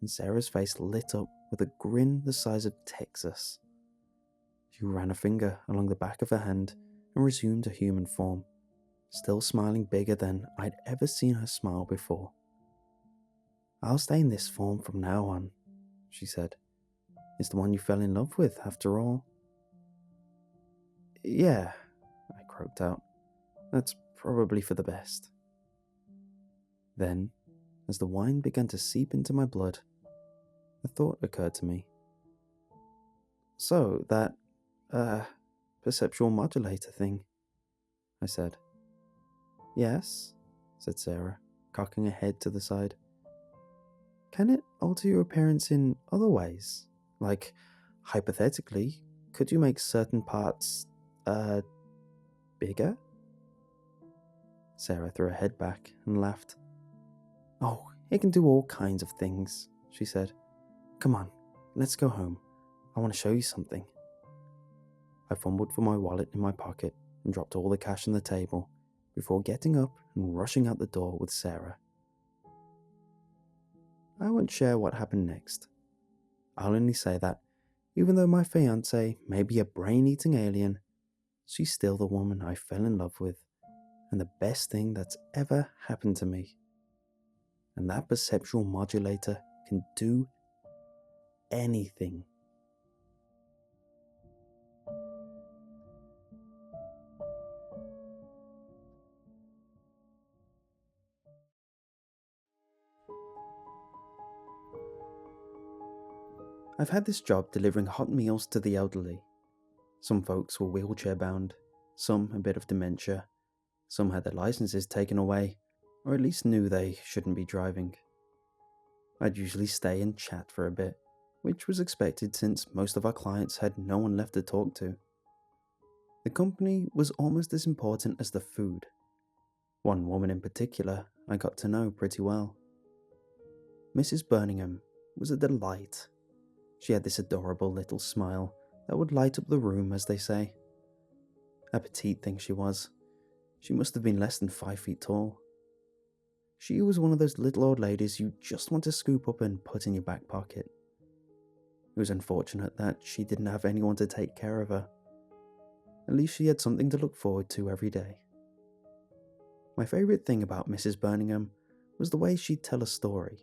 and Sarah's face lit up with a grin the size of Texas. She ran a finger along the back of her hand and resumed her human form, still smiling bigger than I'd ever seen her smile before. I'll stay in this form from now on, she said. It's the one you fell in love with, after all. Yeah, I croaked out. That's probably for the best. Then, as the wine began to seep into my blood, a thought occurred to me. So, that, perceptual modulator thing, I said. Yes, said Sarah, cocking her head to the side. Can it alter your appearance in other ways? Like, hypothetically, could you make certain parts, bigger? Sarah threw her head back and laughed. Oh, it can do all kinds of things, she said. Come on, let's go home. I want to show you something. I fumbled for my wallet in my pocket and dropped all the cash on the table before getting up and rushing out the door with Sarah. I won't share what happened next. I'll only say that, even though my fiancée may be a brain-eating alien, she's still the woman I fell in love with, and the best thing that's ever happened to me. And that perceptual modulator can do anything. I've had this job delivering hot meals to the elderly. Some folks were wheelchair bound, some a bit of dementia, some had their licenses taken away, or at least knew they shouldn't be driving. I'd usually stay and chat for a bit, which was expected since most of our clients had no one left to talk to. The company was almost as important as the food. One woman in particular I got to know pretty well. Mrs. Birmingham was a delight. She had this adorable little smile that would light up the room, as they say. A petite thing she was. She must have been less than 5 feet tall. She was one of those little old ladies you just want to scoop up and put in your back pocket. It was unfortunate that she didn't have anyone to take care of her. At least she had something to look forward to every day. My favourite thing about Mrs. Birmingham was the way she'd tell a story.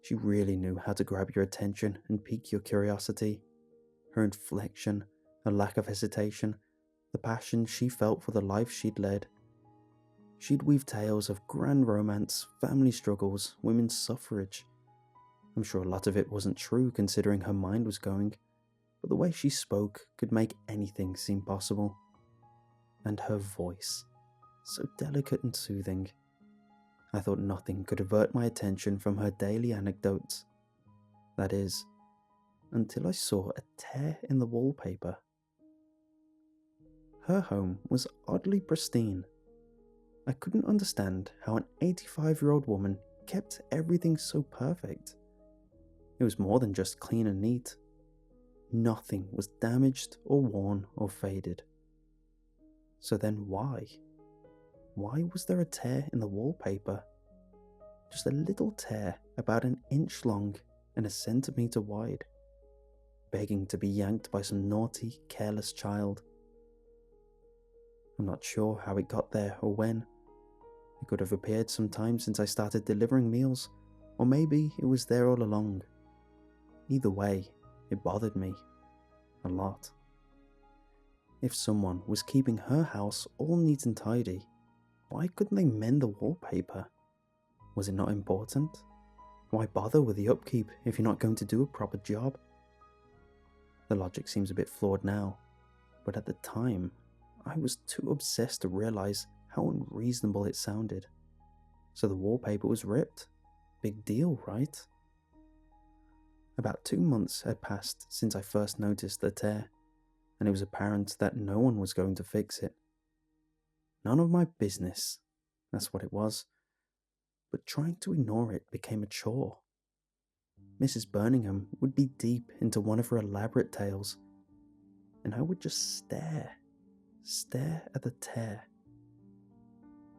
She really knew how to grab your attention and pique your curiosity. Her inflection, her lack of hesitation, the passion she felt for the life she'd led. She'd weave tales of grand romance, family struggles, women's suffrage. I'm sure a lot of it wasn't true considering her mind was going, but the way she spoke could make anything seem possible. And her voice, so delicate and soothing. I thought nothing could avert my attention from her daily anecdotes. That is, until I saw a tear in the wallpaper. Her home was oddly pristine. I couldn't understand how an 85-year-old woman kept everything so perfect. It was more than just clean and neat. Nothing was damaged or worn or faded. So then why? Why was there a tear in the wallpaper? Just a little tear about an inch long and a centimetre wide. begging to be yanked by some naughty, careless child. I'm not sure how it got there or when. It could have appeared sometime since I started delivering meals, or maybe it was there all along. Either way, it bothered me. A lot. If someone was keeping her house all neat and tidy, why couldn't they mend the wallpaper? Was it not important? Why bother with the upkeep if you're not going to do a proper job? The logic seems a bit flawed now, but at the time, I was too obsessed to realize how unreasonable it sounded. So the wallpaper was ripped. Big deal, right? About 2 months had passed since I first noticed the tear, and it was apparent that no one was going to fix it. None of my business, that's what it was, but trying to ignore it became a chore. Mrs. Birmingham would be deep into one of her elaborate tales, and I would just stare at the tear.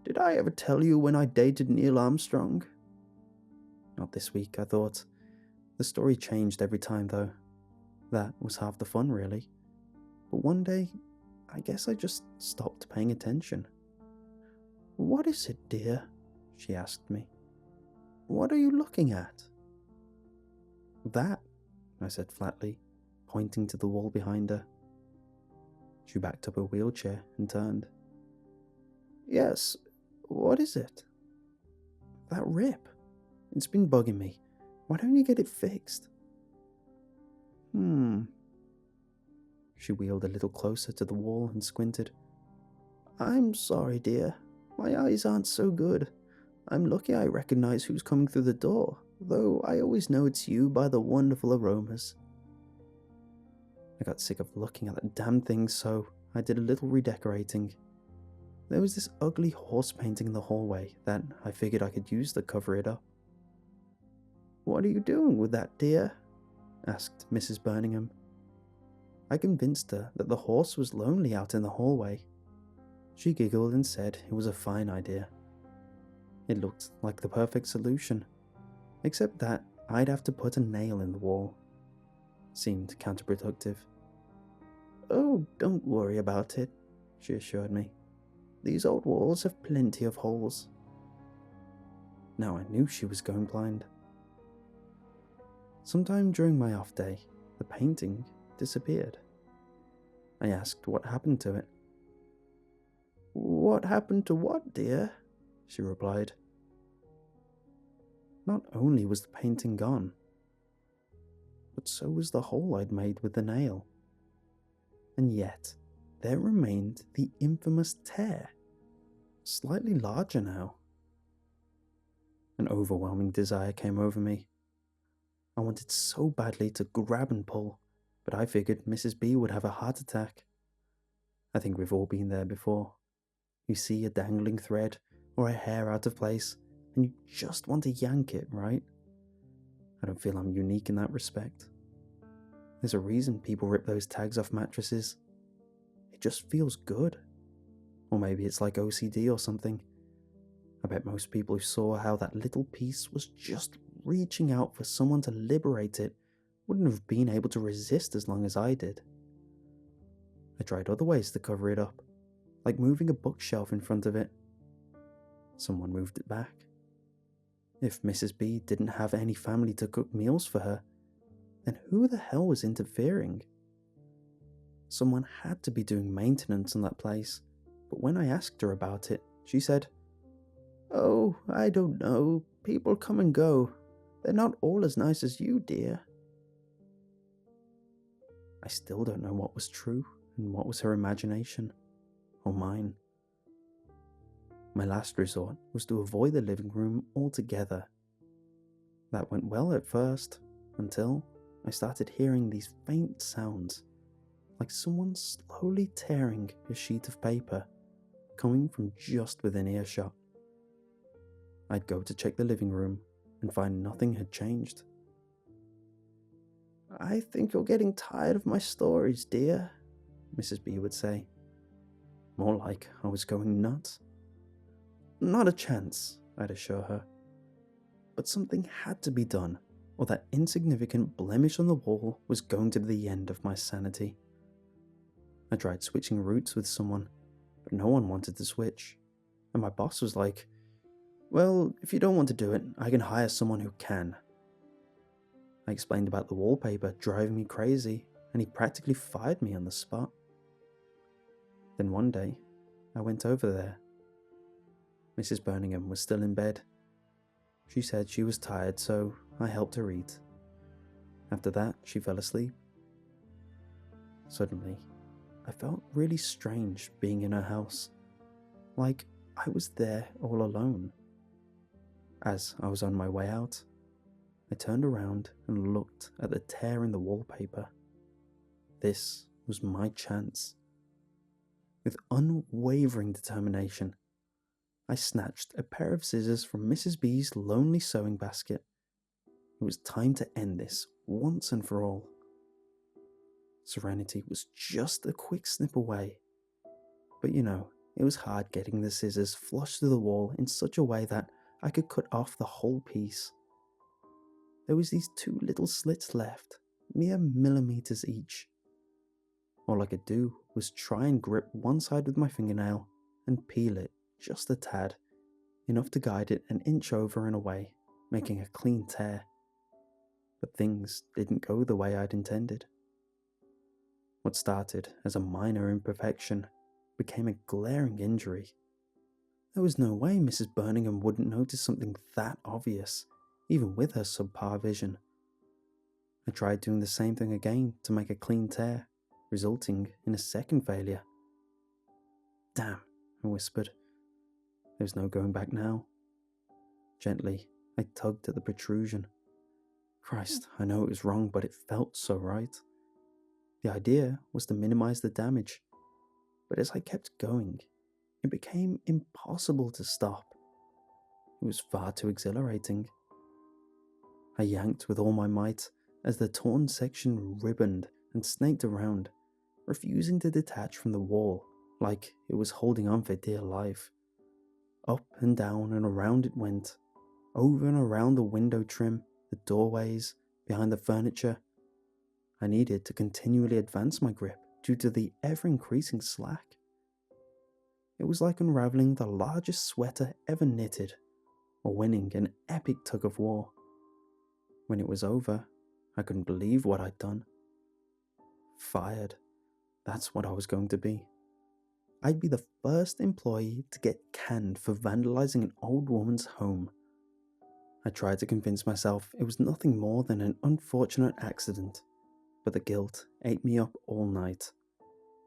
Did I ever tell you when I dated Neil Armstrong? Not this week, I thought. The story changed every time, though. That was half the fun, really. But one day, I guess I just stopped paying attention. What is it, dear? She asked me. What are you looking at? That, I said flatly, pointing to the wall behind her. She backed up her wheelchair and turned. Yes, what is it? That rip. It's been bugging me. Why don't you get it fixed? She wheeled a little closer to the wall and squinted. I'm sorry, dear. My eyes aren't so good. I'm lucky I recognize who's coming through the door, though I always know it's you by the wonderful aromas. I got sick of looking at that damn thing, so I did a little redecorating. There was this ugly horse painting in the hallway that I figured I could use to cover it up. What are you doing with that, dear? Asked Mrs. Birmingham. I convinced her that the horse was lonely out in the hallway. She giggled and said it was a fine idea. It looked like the perfect solution, except that I'd have to put a nail in the wall. Seemed counterproductive. Oh, don't worry about it, she assured me. These old walls have plenty of holes. Now I knew she was going blind. Sometime during my off day, the painting disappeared. I asked what happened to it. What happened to what, dear? She replied. Not only was the painting gone, but so was the hole I'd made with the nail. And yet, there remained the infamous tear, slightly larger now. An overwhelming desire came over me. I wanted so badly to grab and pull, but I figured Mrs. B would have a heart attack. I think we've all been there before. You see a dangling thread or a hair out of place, and you just want to yank it, right? I don't feel I'm unique in that respect. There's a reason people rip those tags off mattresses. It just feels good. Or maybe it's like OCD or something. I bet most people who saw how that little piece was just reaching out for someone to liberate it wouldn't have been able to resist as long as I did. I tried other ways to cover it up, like moving a bookshelf in front of it. Someone moved it back. If Mrs. B didn't have any family to cook meals for her, then who the hell was interfering? Someone had to be doing maintenance on that place, but when I asked her about it, she said, Oh, I don't know. People come and go. They're not all as nice as you, dear. I still don't know what was true and what was her imagination, or mine. My last resort was to avoid the living room altogether. That went well at first, until I started hearing these faint sounds, like someone slowly tearing a sheet of paper, coming from just within earshot. I'd go to check the living room and find nothing had changed. I think you're getting tired of my stories, dear, Mrs. B would say. More like I was going nuts. Not a chance, I'd assure her. But something had to be done, or that insignificant blemish on the wall was going to be the end of my sanity. I tried switching routes with someone, but no one wanted to switch, and my boss was like, "Well, if you don't want to do it, I can hire someone who can." I explained about the wallpaper driving me crazy, and he practically fired me on the spot. Then one day, I went over there. Mrs. Birmingham was still in bed. She said she was tired, so I helped her eat. After that, she fell asleep. Suddenly, I felt really strange being in her house, like I was there all alone. As I was on my way out, I turned around and looked at the tear in the wallpaper. This was my chance. With unwavering determination, I snatched a pair of scissors from Mrs. B's lonely sewing basket. It was time to end this once and for all. Serenity was just a quick snip away. But it was hard getting the scissors flush through the wall in such a way that I could cut off the whole piece. There was these 2 little slits left, mere millimeters each. All I could do was try and grip one side with my fingernail and peel it just a tad, enough to guide it an inch over and away, making a clean tear. But things didn't go the way I'd intended. What started as a minor imperfection became a glaring injury. There was no way Mrs. Birmingham wouldn't notice something that obvious, even with her subpar vision. I tried doing the same thing again to make a clean tear, resulting in a second failure. "Damn," I whispered. There was no going back now. Gently, I tugged at the protrusion. Christ, I know it was wrong, but it felt so right. The idea was to minimize the damage, but as I kept going, it became impossible to stop. It was far too exhilarating. I yanked with all my might as the torn section ribboned and snaked around, refusing to detach from the wall like it was holding on for dear life. Up and down and around it went, over and around the window trim, the doorways, behind the furniture. I needed to continually advance my grip due to the ever-increasing slack. It was like unraveling the largest sweater ever knitted, or winning an epic tug of war. When it was over, I couldn't believe what I'd done. Fired. That's what I was going to be. I'd be the first employee to get canned for vandalizing an old woman's home. I tried to convince myself it was nothing more than an unfortunate accident, but the guilt ate me up all night.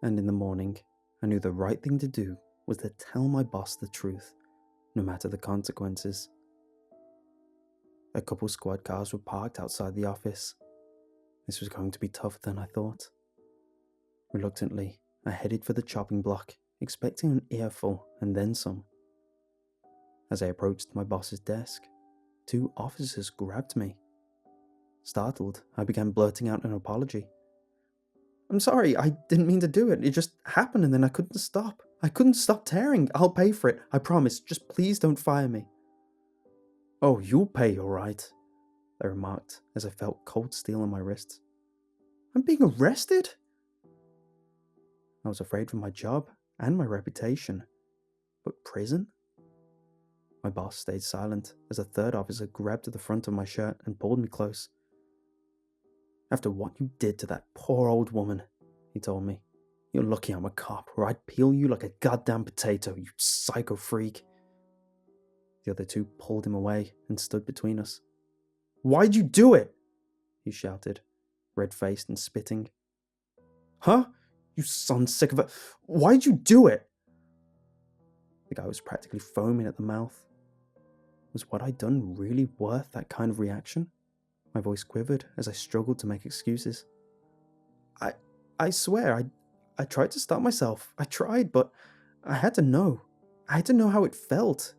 And in the morning, I knew the right thing to do was to tell my boss the truth, no matter the consequences. A couple squad cars were parked outside the office. This was going to be tougher than I thought. Reluctantly, I headed for the chopping block, expecting an earful and then some. As I approached my boss's desk, 2 officers grabbed me. Startled, I began blurting out an apology. "I'm sorry, I didn't mean to do it. It just happened and then I couldn't stop. I couldn't stop tearing. I'll pay for it, I promise. Just please don't fire me." "Oh, you'll pay, all right," I remarked as I felt cold steel on my wrists. "I'm being arrested?" I was afraid for my job and my reputation. But prison? My boss stayed silent as a third officer grabbed at the front of my shirt and pulled me close. "After what you did to that poor old woman," he told me, "you're lucky I'm a cop, or I'd peel you like a goddamn potato, you psycho freak." The other 2 pulled him away and stood between us. "Why'd you do it?" he shouted, red-faced and spitting. "Huh? You son sick of a... Why'd you do it?" The guy was practically foaming at the mouth. Was what I'd done really worth that kind of reaction? My voice quivered as I struggled to make excuses. I swear, I tried to stop myself. I tried, but I had to know. I had to know how it felt.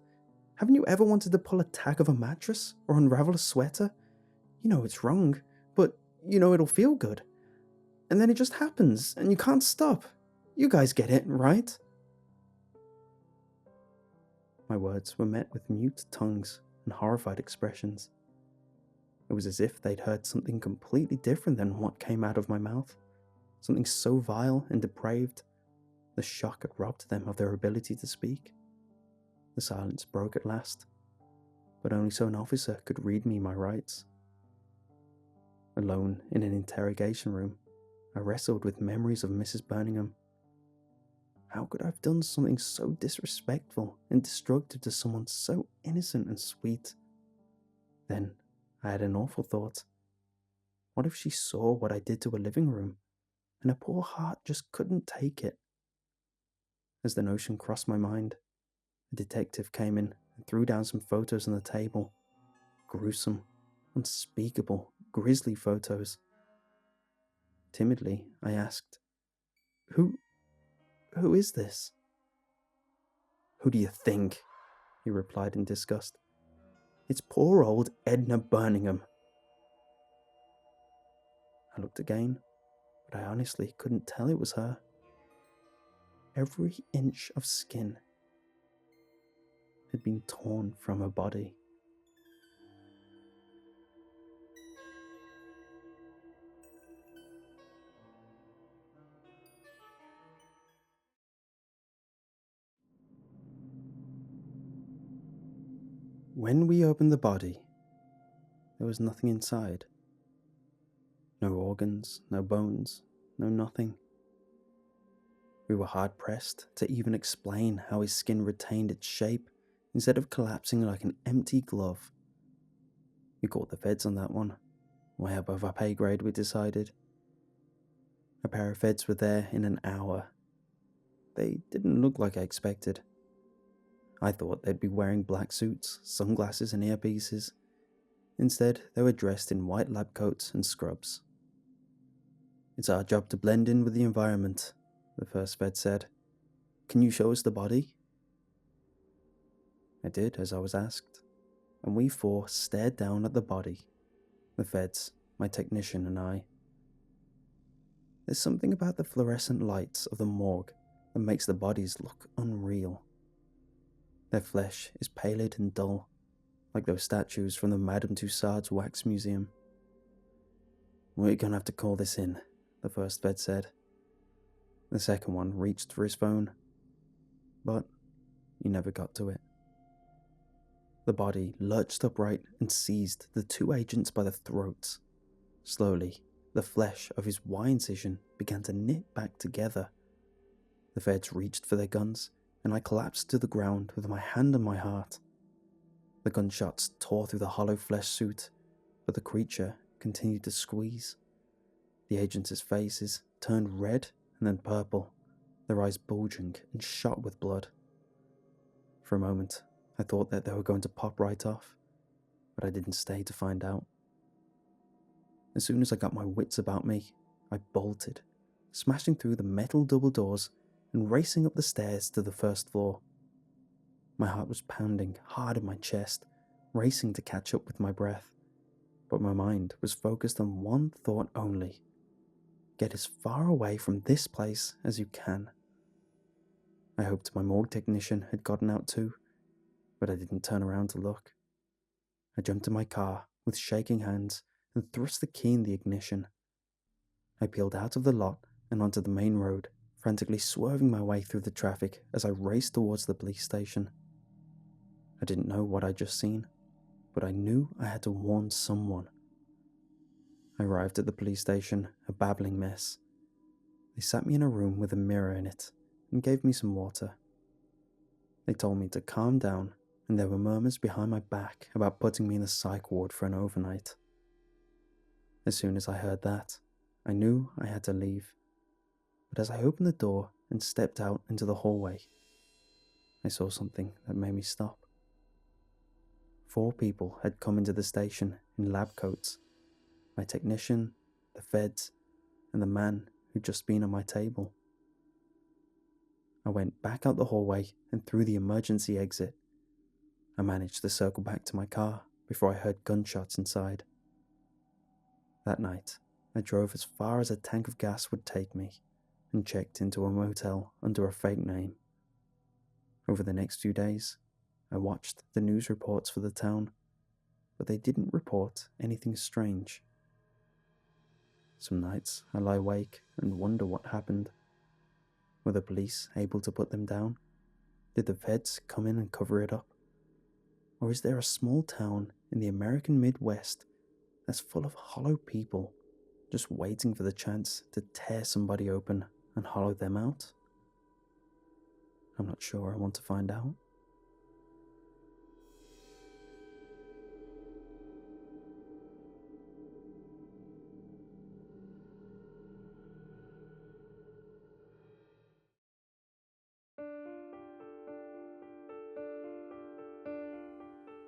Haven't you ever wanted to pull a tag of a mattress or unravel a sweater? You know it's wrong, but you know it'll feel good. And then it just happens, and you can't stop. You guys get it, right? My words were met with mute tongues and horrified expressions. It was as if they'd heard something completely different than what came out of my mouth, something so vile and depraved. The shock had robbed them of their ability to speak. The silence broke at last, but only so an officer could read me my rights. Alone in an interrogation room, I wrestled with memories of Mrs. Birmingham. How could I have done something so disrespectful and destructive to someone so innocent and sweet? Then I had an awful thought. What if she saw what I did to her living room, and her poor heart just couldn't take it? As the notion crossed my mind, a detective came in and threw down some photos on the table. Gruesome, unspeakable, grisly photos. Timidly, I asked, Who is this? Who do you think? He replied in disgust. It's poor old Edna Birmingham. I looked again, but I honestly couldn't tell it was her. Every inch of skin had been torn from her body. When we opened the body, there was nothing inside. No organs, no bones, no nothing. We were hard-pressed to even explain how his skin retained its shape instead of collapsing like an empty glove. We caught the feds on that one. Way above our pay grade, we decided. A pair of feds were there in an hour. They didn't look like I expected. I thought they'd be wearing black suits, sunglasses and earpieces. Instead, they were dressed in white lab coats and scrubs. It's our job to blend in with the environment, the first Fed said. Can you show us the body? I did as I was asked, and we four stared down at the body, the Feds, my technician and I. There's something about the fluorescent lights of the morgue that makes the bodies look unreal. Their flesh is pallid and dull, like those statues from the Madame Tussauds Wax Museum. We're gonna have to call this in, the first Fed said. The second one reached for his phone, but he never got to it. The body lurched upright and seized the two agents by the throats. Slowly, the flesh of his Y incision began to knit back together. The feds reached for their guns, and I collapsed to the ground with my hand on my heart. The gunshots tore through the hollow flesh suit, but the creature continued to squeeze. The agents' faces turned red and then purple, their eyes bulging and shot with blood. For a moment, I thought that they were going to pop right off, but I didn't stay to find out. As soon as I got my wits about me, I bolted, smashing through the metal double doors and racing up the stairs to the first floor. My heart was pounding hard in my chest, racing to catch up with my breath, but my mind was focused on one thought only. Get as far away from this place as you can. I hoped my morgue technician had gotten out too, but I didn't turn around to look. I jumped in my car with shaking hands and thrust the key in the ignition. I peeled out of the lot and onto the main road, frantically swerving my way through the traffic as I raced towards the police station. I didn't know what I'd just seen, but I knew I had to warn someone. I arrived at the police station, a babbling mess. They sat me in a room with a mirror in it and gave me some water. They told me to calm down, and there were murmurs behind my back about putting me in the psych ward for an overnight. As soon as I heard that, I knew I had to leave. But as I opened the door and stepped out into the hallway, I saw something that made me stop. 4 people had come into the station in lab coats. My technician, the feds, and the man who'd just been on my table. I went back out the hallway and through the emergency exit. I managed to circle back to my car before I heard gunshots inside. That night, I drove as far as a tank of gas would take me and checked into a motel under a fake name. Over the next few days, I watched the news reports for the town. but they didn't report anything strange. Some nights I lie awake and wonder what happened. Were the police able to put them down? Did the feds come in and cover it up? Or is there a small town in the American Midwest that's full of hollow people just waiting for the chance to tear somebody open and hollow them out? I'm not sure I want to find out.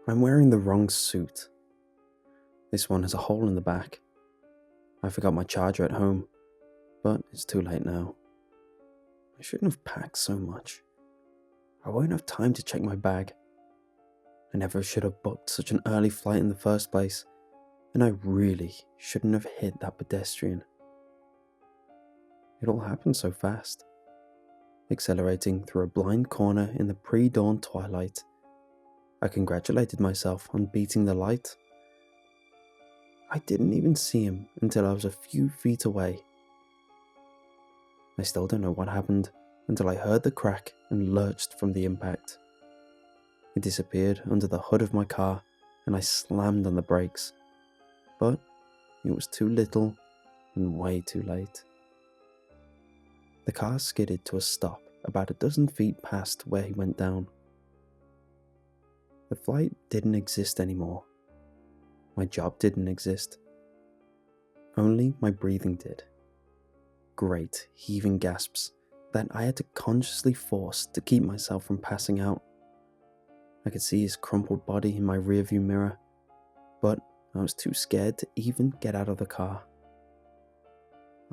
I'm wearing the wrong suit. This one has a hole in the back. I forgot my charger at home, but it's too late now. I shouldn't have packed so much. I won't have time to check my bag. I never should have booked such an early flight in the first place, and I really shouldn't have hit that pedestrian. It all happened so fast. Accelerating through a blind corner in the pre-dawn twilight, I congratulated myself on beating the light. I didn't even see him until I was a few feet away. I still don't know what happened until I heard the crack and lurched from the impact. It disappeared under the hood of my car and I slammed on the brakes. But it was too little and way too late. The car skidded to a stop about a dozen feet past where he went down. The flight didn't exist anymore. My job didn't exist. Only my breathing did. Great heaving gasps that I had to consciously force to keep myself from passing out. I could see his crumpled body in my rearview mirror, but I was too scared to even get out of the car.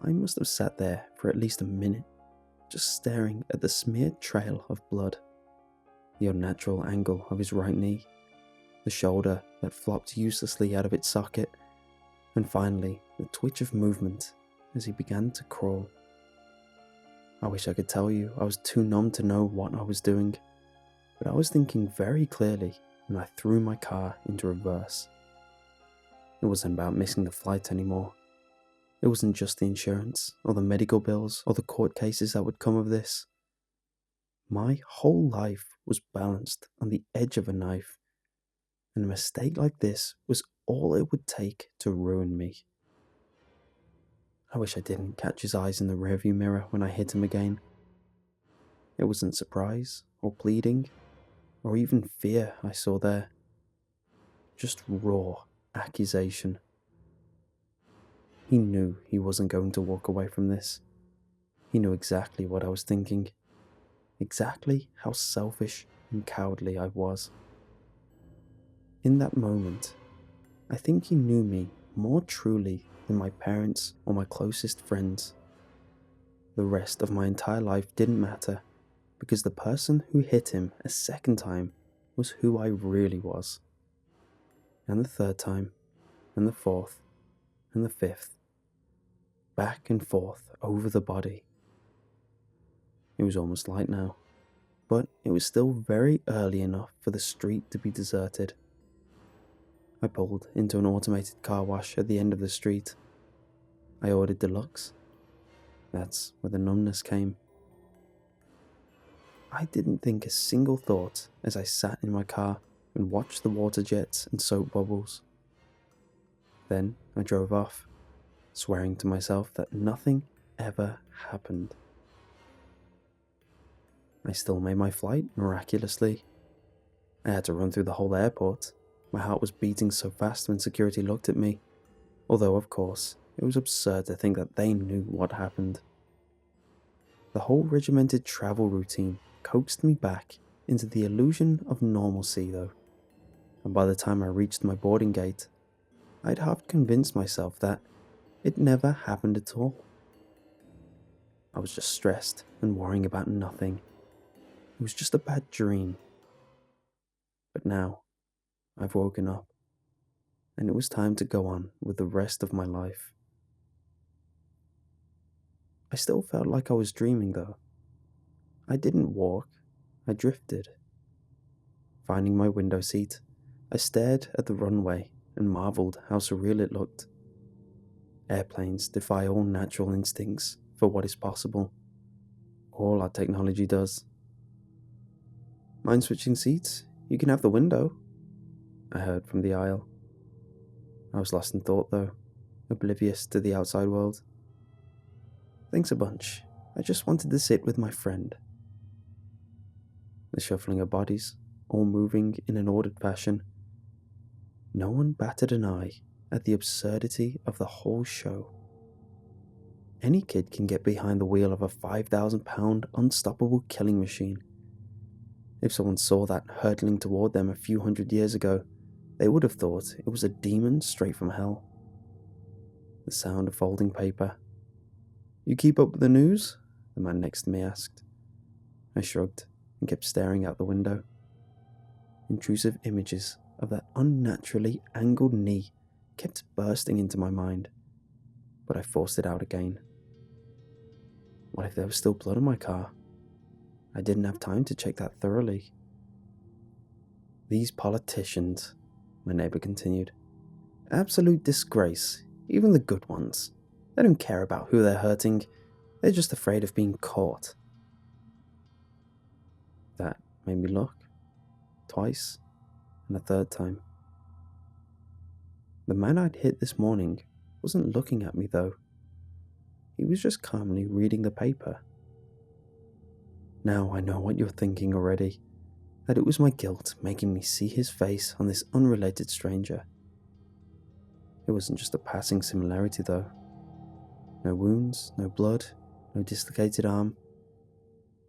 I must have sat there for at least a minute, just staring at the smeared trail of blood, the unnatural angle of his right knee, the shoulder that flopped uselessly out of its socket, and finally the twitch of movement as he began to crawl. I wish I could tell you I was too numb to know what I was doing, but I was thinking very clearly when I threw my car into reverse. It wasn't about missing the flight anymore. It wasn't just the insurance, or the medical bills, or the court cases that would come of this. My whole life was balanced on the edge of a knife, and a mistake like this was all it would take to ruin me. I wish I didn't catch his eyes in the rearview mirror when I hit him again. It wasn't surprise, or pleading, or even fear I saw there. Just raw accusation. He knew he wasn't going to walk away from this. He knew exactly what I was thinking. Exactly how selfish and cowardly I was. In that moment, I think he knew me more truly than my parents or my closest friends. The rest of my entire life didn't matter, because the person who hit him a second time was who I really was. And the third time, and the fourth, and the fifth. Back and forth over the body. It was almost light now, but it was still very early enough for the street to be deserted. I pulled into an automated car wash at the end of the street. I ordered deluxe. That's where the numbness came. I didn't think a single thought as I sat in my car and watched the water jets and soap bubbles. Then I drove off, swearing to myself that nothing ever happened. I still made my flight, miraculously. I had to run through the whole airport. My heart was beating so fast when security looked at me, although of course it was absurd to think that they knew what happened. The whole regimented travel routine coaxed me back into the illusion of normalcy though, and by the time I reached my boarding gate, I'd half convinced myself that it never happened at all. I was just stressed and worrying about nothing. It was just a bad dream. But now, I've woken up, and it was time to go on with the rest of my life. I still felt like I was dreaming though. I didn't walk, I drifted. Finding my window seat, I stared at the runway and marveled how surreal it looked. Airplanes defy all natural instincts for what is possible. All our technology does. Mind switching seats? You can have the window, I heard from the aisle. I was lost in thought though, oblivious to the outside world. Thanks a bunch. I just wanted to sit with my friend. The shuffling of bodies, all moving in an ordered fashion. No one batted an eye at the absurdity of the whole show. Any kid can get behind the wheel of a 5,000-pound unstoppable killing machine. If someone saw that hurtling toward them a few hundred years ago, they would have thought it was a demon straight from hell. The sound of folding paper. You keep up with the news? The man next to me asked. I shrugged and kept staring out the window. Intrusive images of that unnaturally angled knee kept bursting into my mind, but I forced it out again. What if there was still blood on my car? I didn't have time to check that thoroughly. These politicians, my neighbour continued. Absolute disgrace, even the good ones. They don't care about who they're hurting, they're just afraid of being caught. That made me look, twice, and a third time. The man I'd hit this morning wasn't looking at me though. He was just calmly reading the paper. Now I know what you're thinking already, that it was my guilt making me see his face on this unrelated stranger. It wasn't just a passing similarity though. No wounds, no blood, no dislocated arm.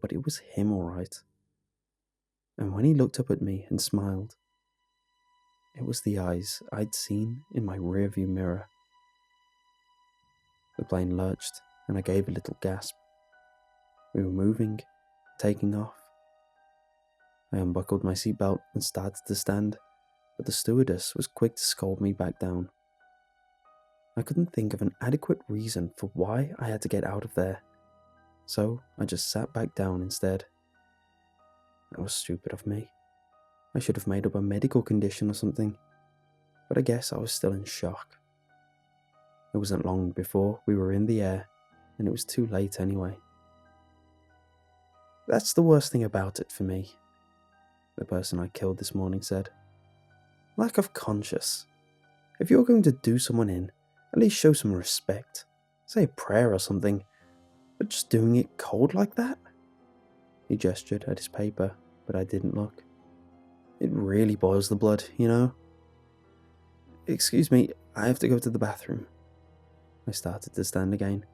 But it was him all right. And when he looked up at me and smiled, it was the eyes I'd seen in my rearview mirror. The plane lurched and I gave a little gasp. We were moving, taking off. I unbuckled my seatbelt and started to stand, but the stewardess was quick to scold me back down. I couldn't think of an adequate reason for why I had to get out of there, so I just sat back down instead. That was stupid of me. I should have made up a medical condition or something, but I guess I was still in shock. It wasn't long before we were in the air, and it was too late anyway. That's the worst thing about it for me, the person I killed this morning said. Lack of conscience. If you're going to do someone in, at least show some respect. Say a prayer or something, but just doing it cold like that? He gestured at his paper, but I didn't look. It really boils the blood, you know? Excuse me, I have to go to the bathroom. I started to stand again,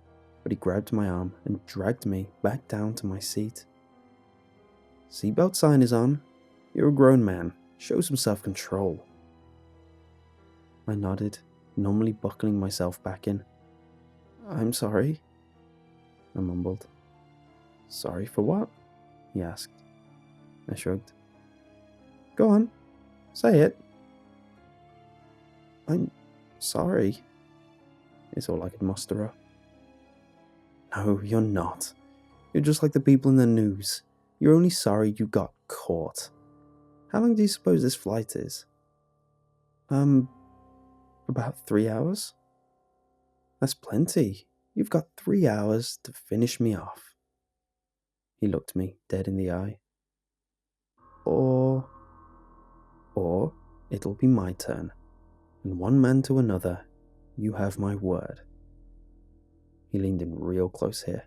but he grabbed my arm and dragged me back down to my seat. Seatbelt sign is on. You're a grown man. Show some self-control. I nodded, numbly buckling myself back in. I'm sorry, I mumbled. Sorry for what? He asked. I shrugged. Go on, say it. I'm sorry, is all I could muster up. No, you're not. You're just like the people in the news. You're only sorry you got caught. How long do you suppose this flight is? About 3 hours? That's plenty. You've got 3 hours to finish me off. He looked me dead in the eye. Or it'll be my turn, and one man to another, you have my word. He leaned in real close here.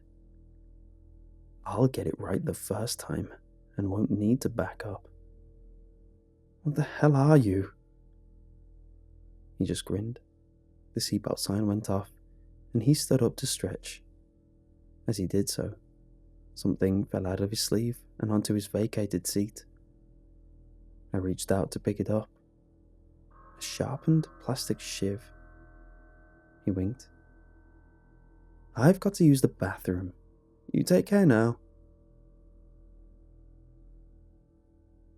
I'll get it right the first time, and won't need to back up. What the hell are you? He just grinned. The seatbelt sign went off, and he stood up to stretch. As he did so, something fell out of his sleeve and onto his vacated seat. I reached out to pick it up. A sharpened plastic shiv. He winked. I've got to use the bathroom. You take care now.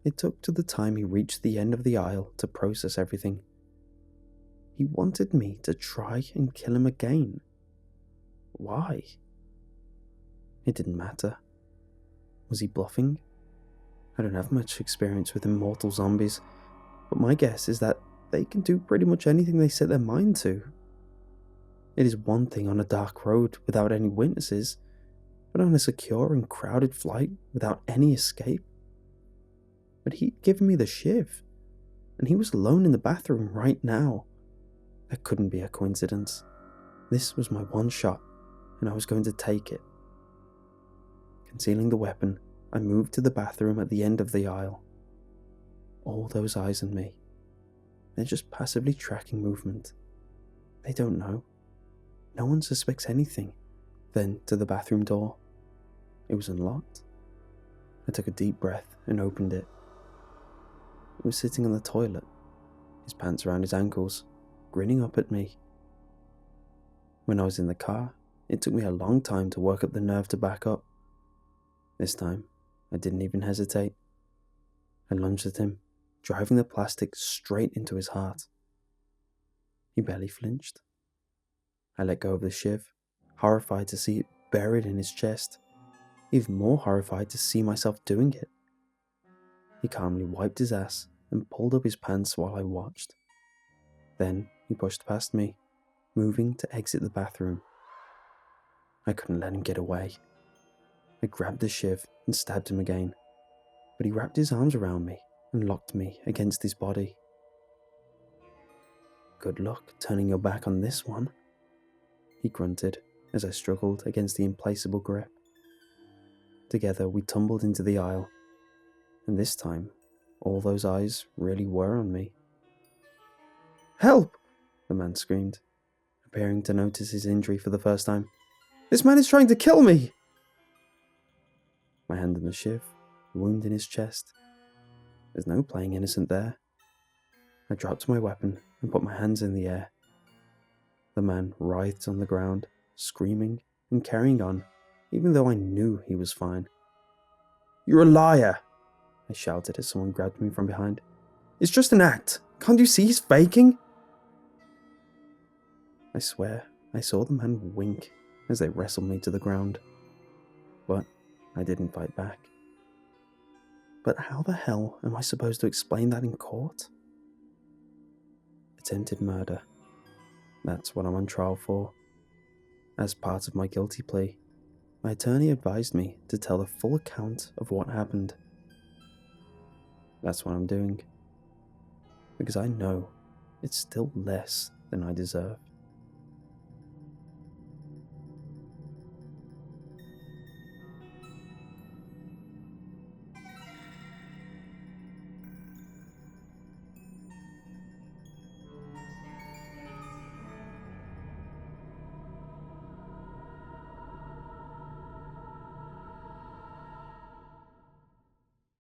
It took to the time he reached the end of the aisle to process everything. He wanted me to try and kill him again. Why? It didn't matter. Was he bluffing? I don't have much experience with immortal zombies, but my guess is that they can do pretty much anything they set their mind to. It is one thing on a dark road without any witnesses, but on a secure and crowded flight without any escape. But he'd given me the shiv, and he was alone in the bathroom right now. That couldn't be a coincidence. This was my one shot, and I was going to take it. Concealing the weapon, I moved to the bathroom at the end of the aisle. All those eyes on me. They're just passively tracking movement. They don't know. No one suspects anything. Then to the bathroom door. It was unlocked. I took a deep breath and opened it. He was sitting on the toilet, his pants around his ankles, grinning up at me. When I was in the car, it took me a long time to work up the nerve to back up. This time, I didn't even hesitate. I lunged at him, driving the plastic straight into his heart. He barely flinched. I let go of the shiv, horrified to see it buried in his chest, even more horrified to see myself doing it. He calmly wiped his ass and pulled up his pants while I watched. Then he pushed past me, moving to exit the bathroom. I couldn't let him get away. I grabbed the shiv and stabbed him again, but he wrapped his arms around me and locked me against his body. "Good luck turning your back on this one," he grunted as I struggled against the implacable grip. Together we tumbled into the aisle, and this time, all those eyes really were on me. "Help!" the man screamed, appearing to notice his injury for the first time. "This man is trying to kill me!" My hand on the shiv, the wound in his chest. There's no playing innocent there. I dropped my weapon and put my hands in the air. The man writhed on the ground, screaming and carrying on, even though I knew he was fine. "You're a liar!" I shouted as someone grabbed me from behind. "It's just an act. Can't you see he's faking?" I swear I saw the man wink as they wrestled me to the ground. But I didn't fight back. But how the hell am I supposed to explain that in court? Attempted murder. That's what I'm on trial for. As part of my guilty plea, my attorney advised me to tell the full account of what happened. That's what I'm doing. Because I know it's still less than I deserve.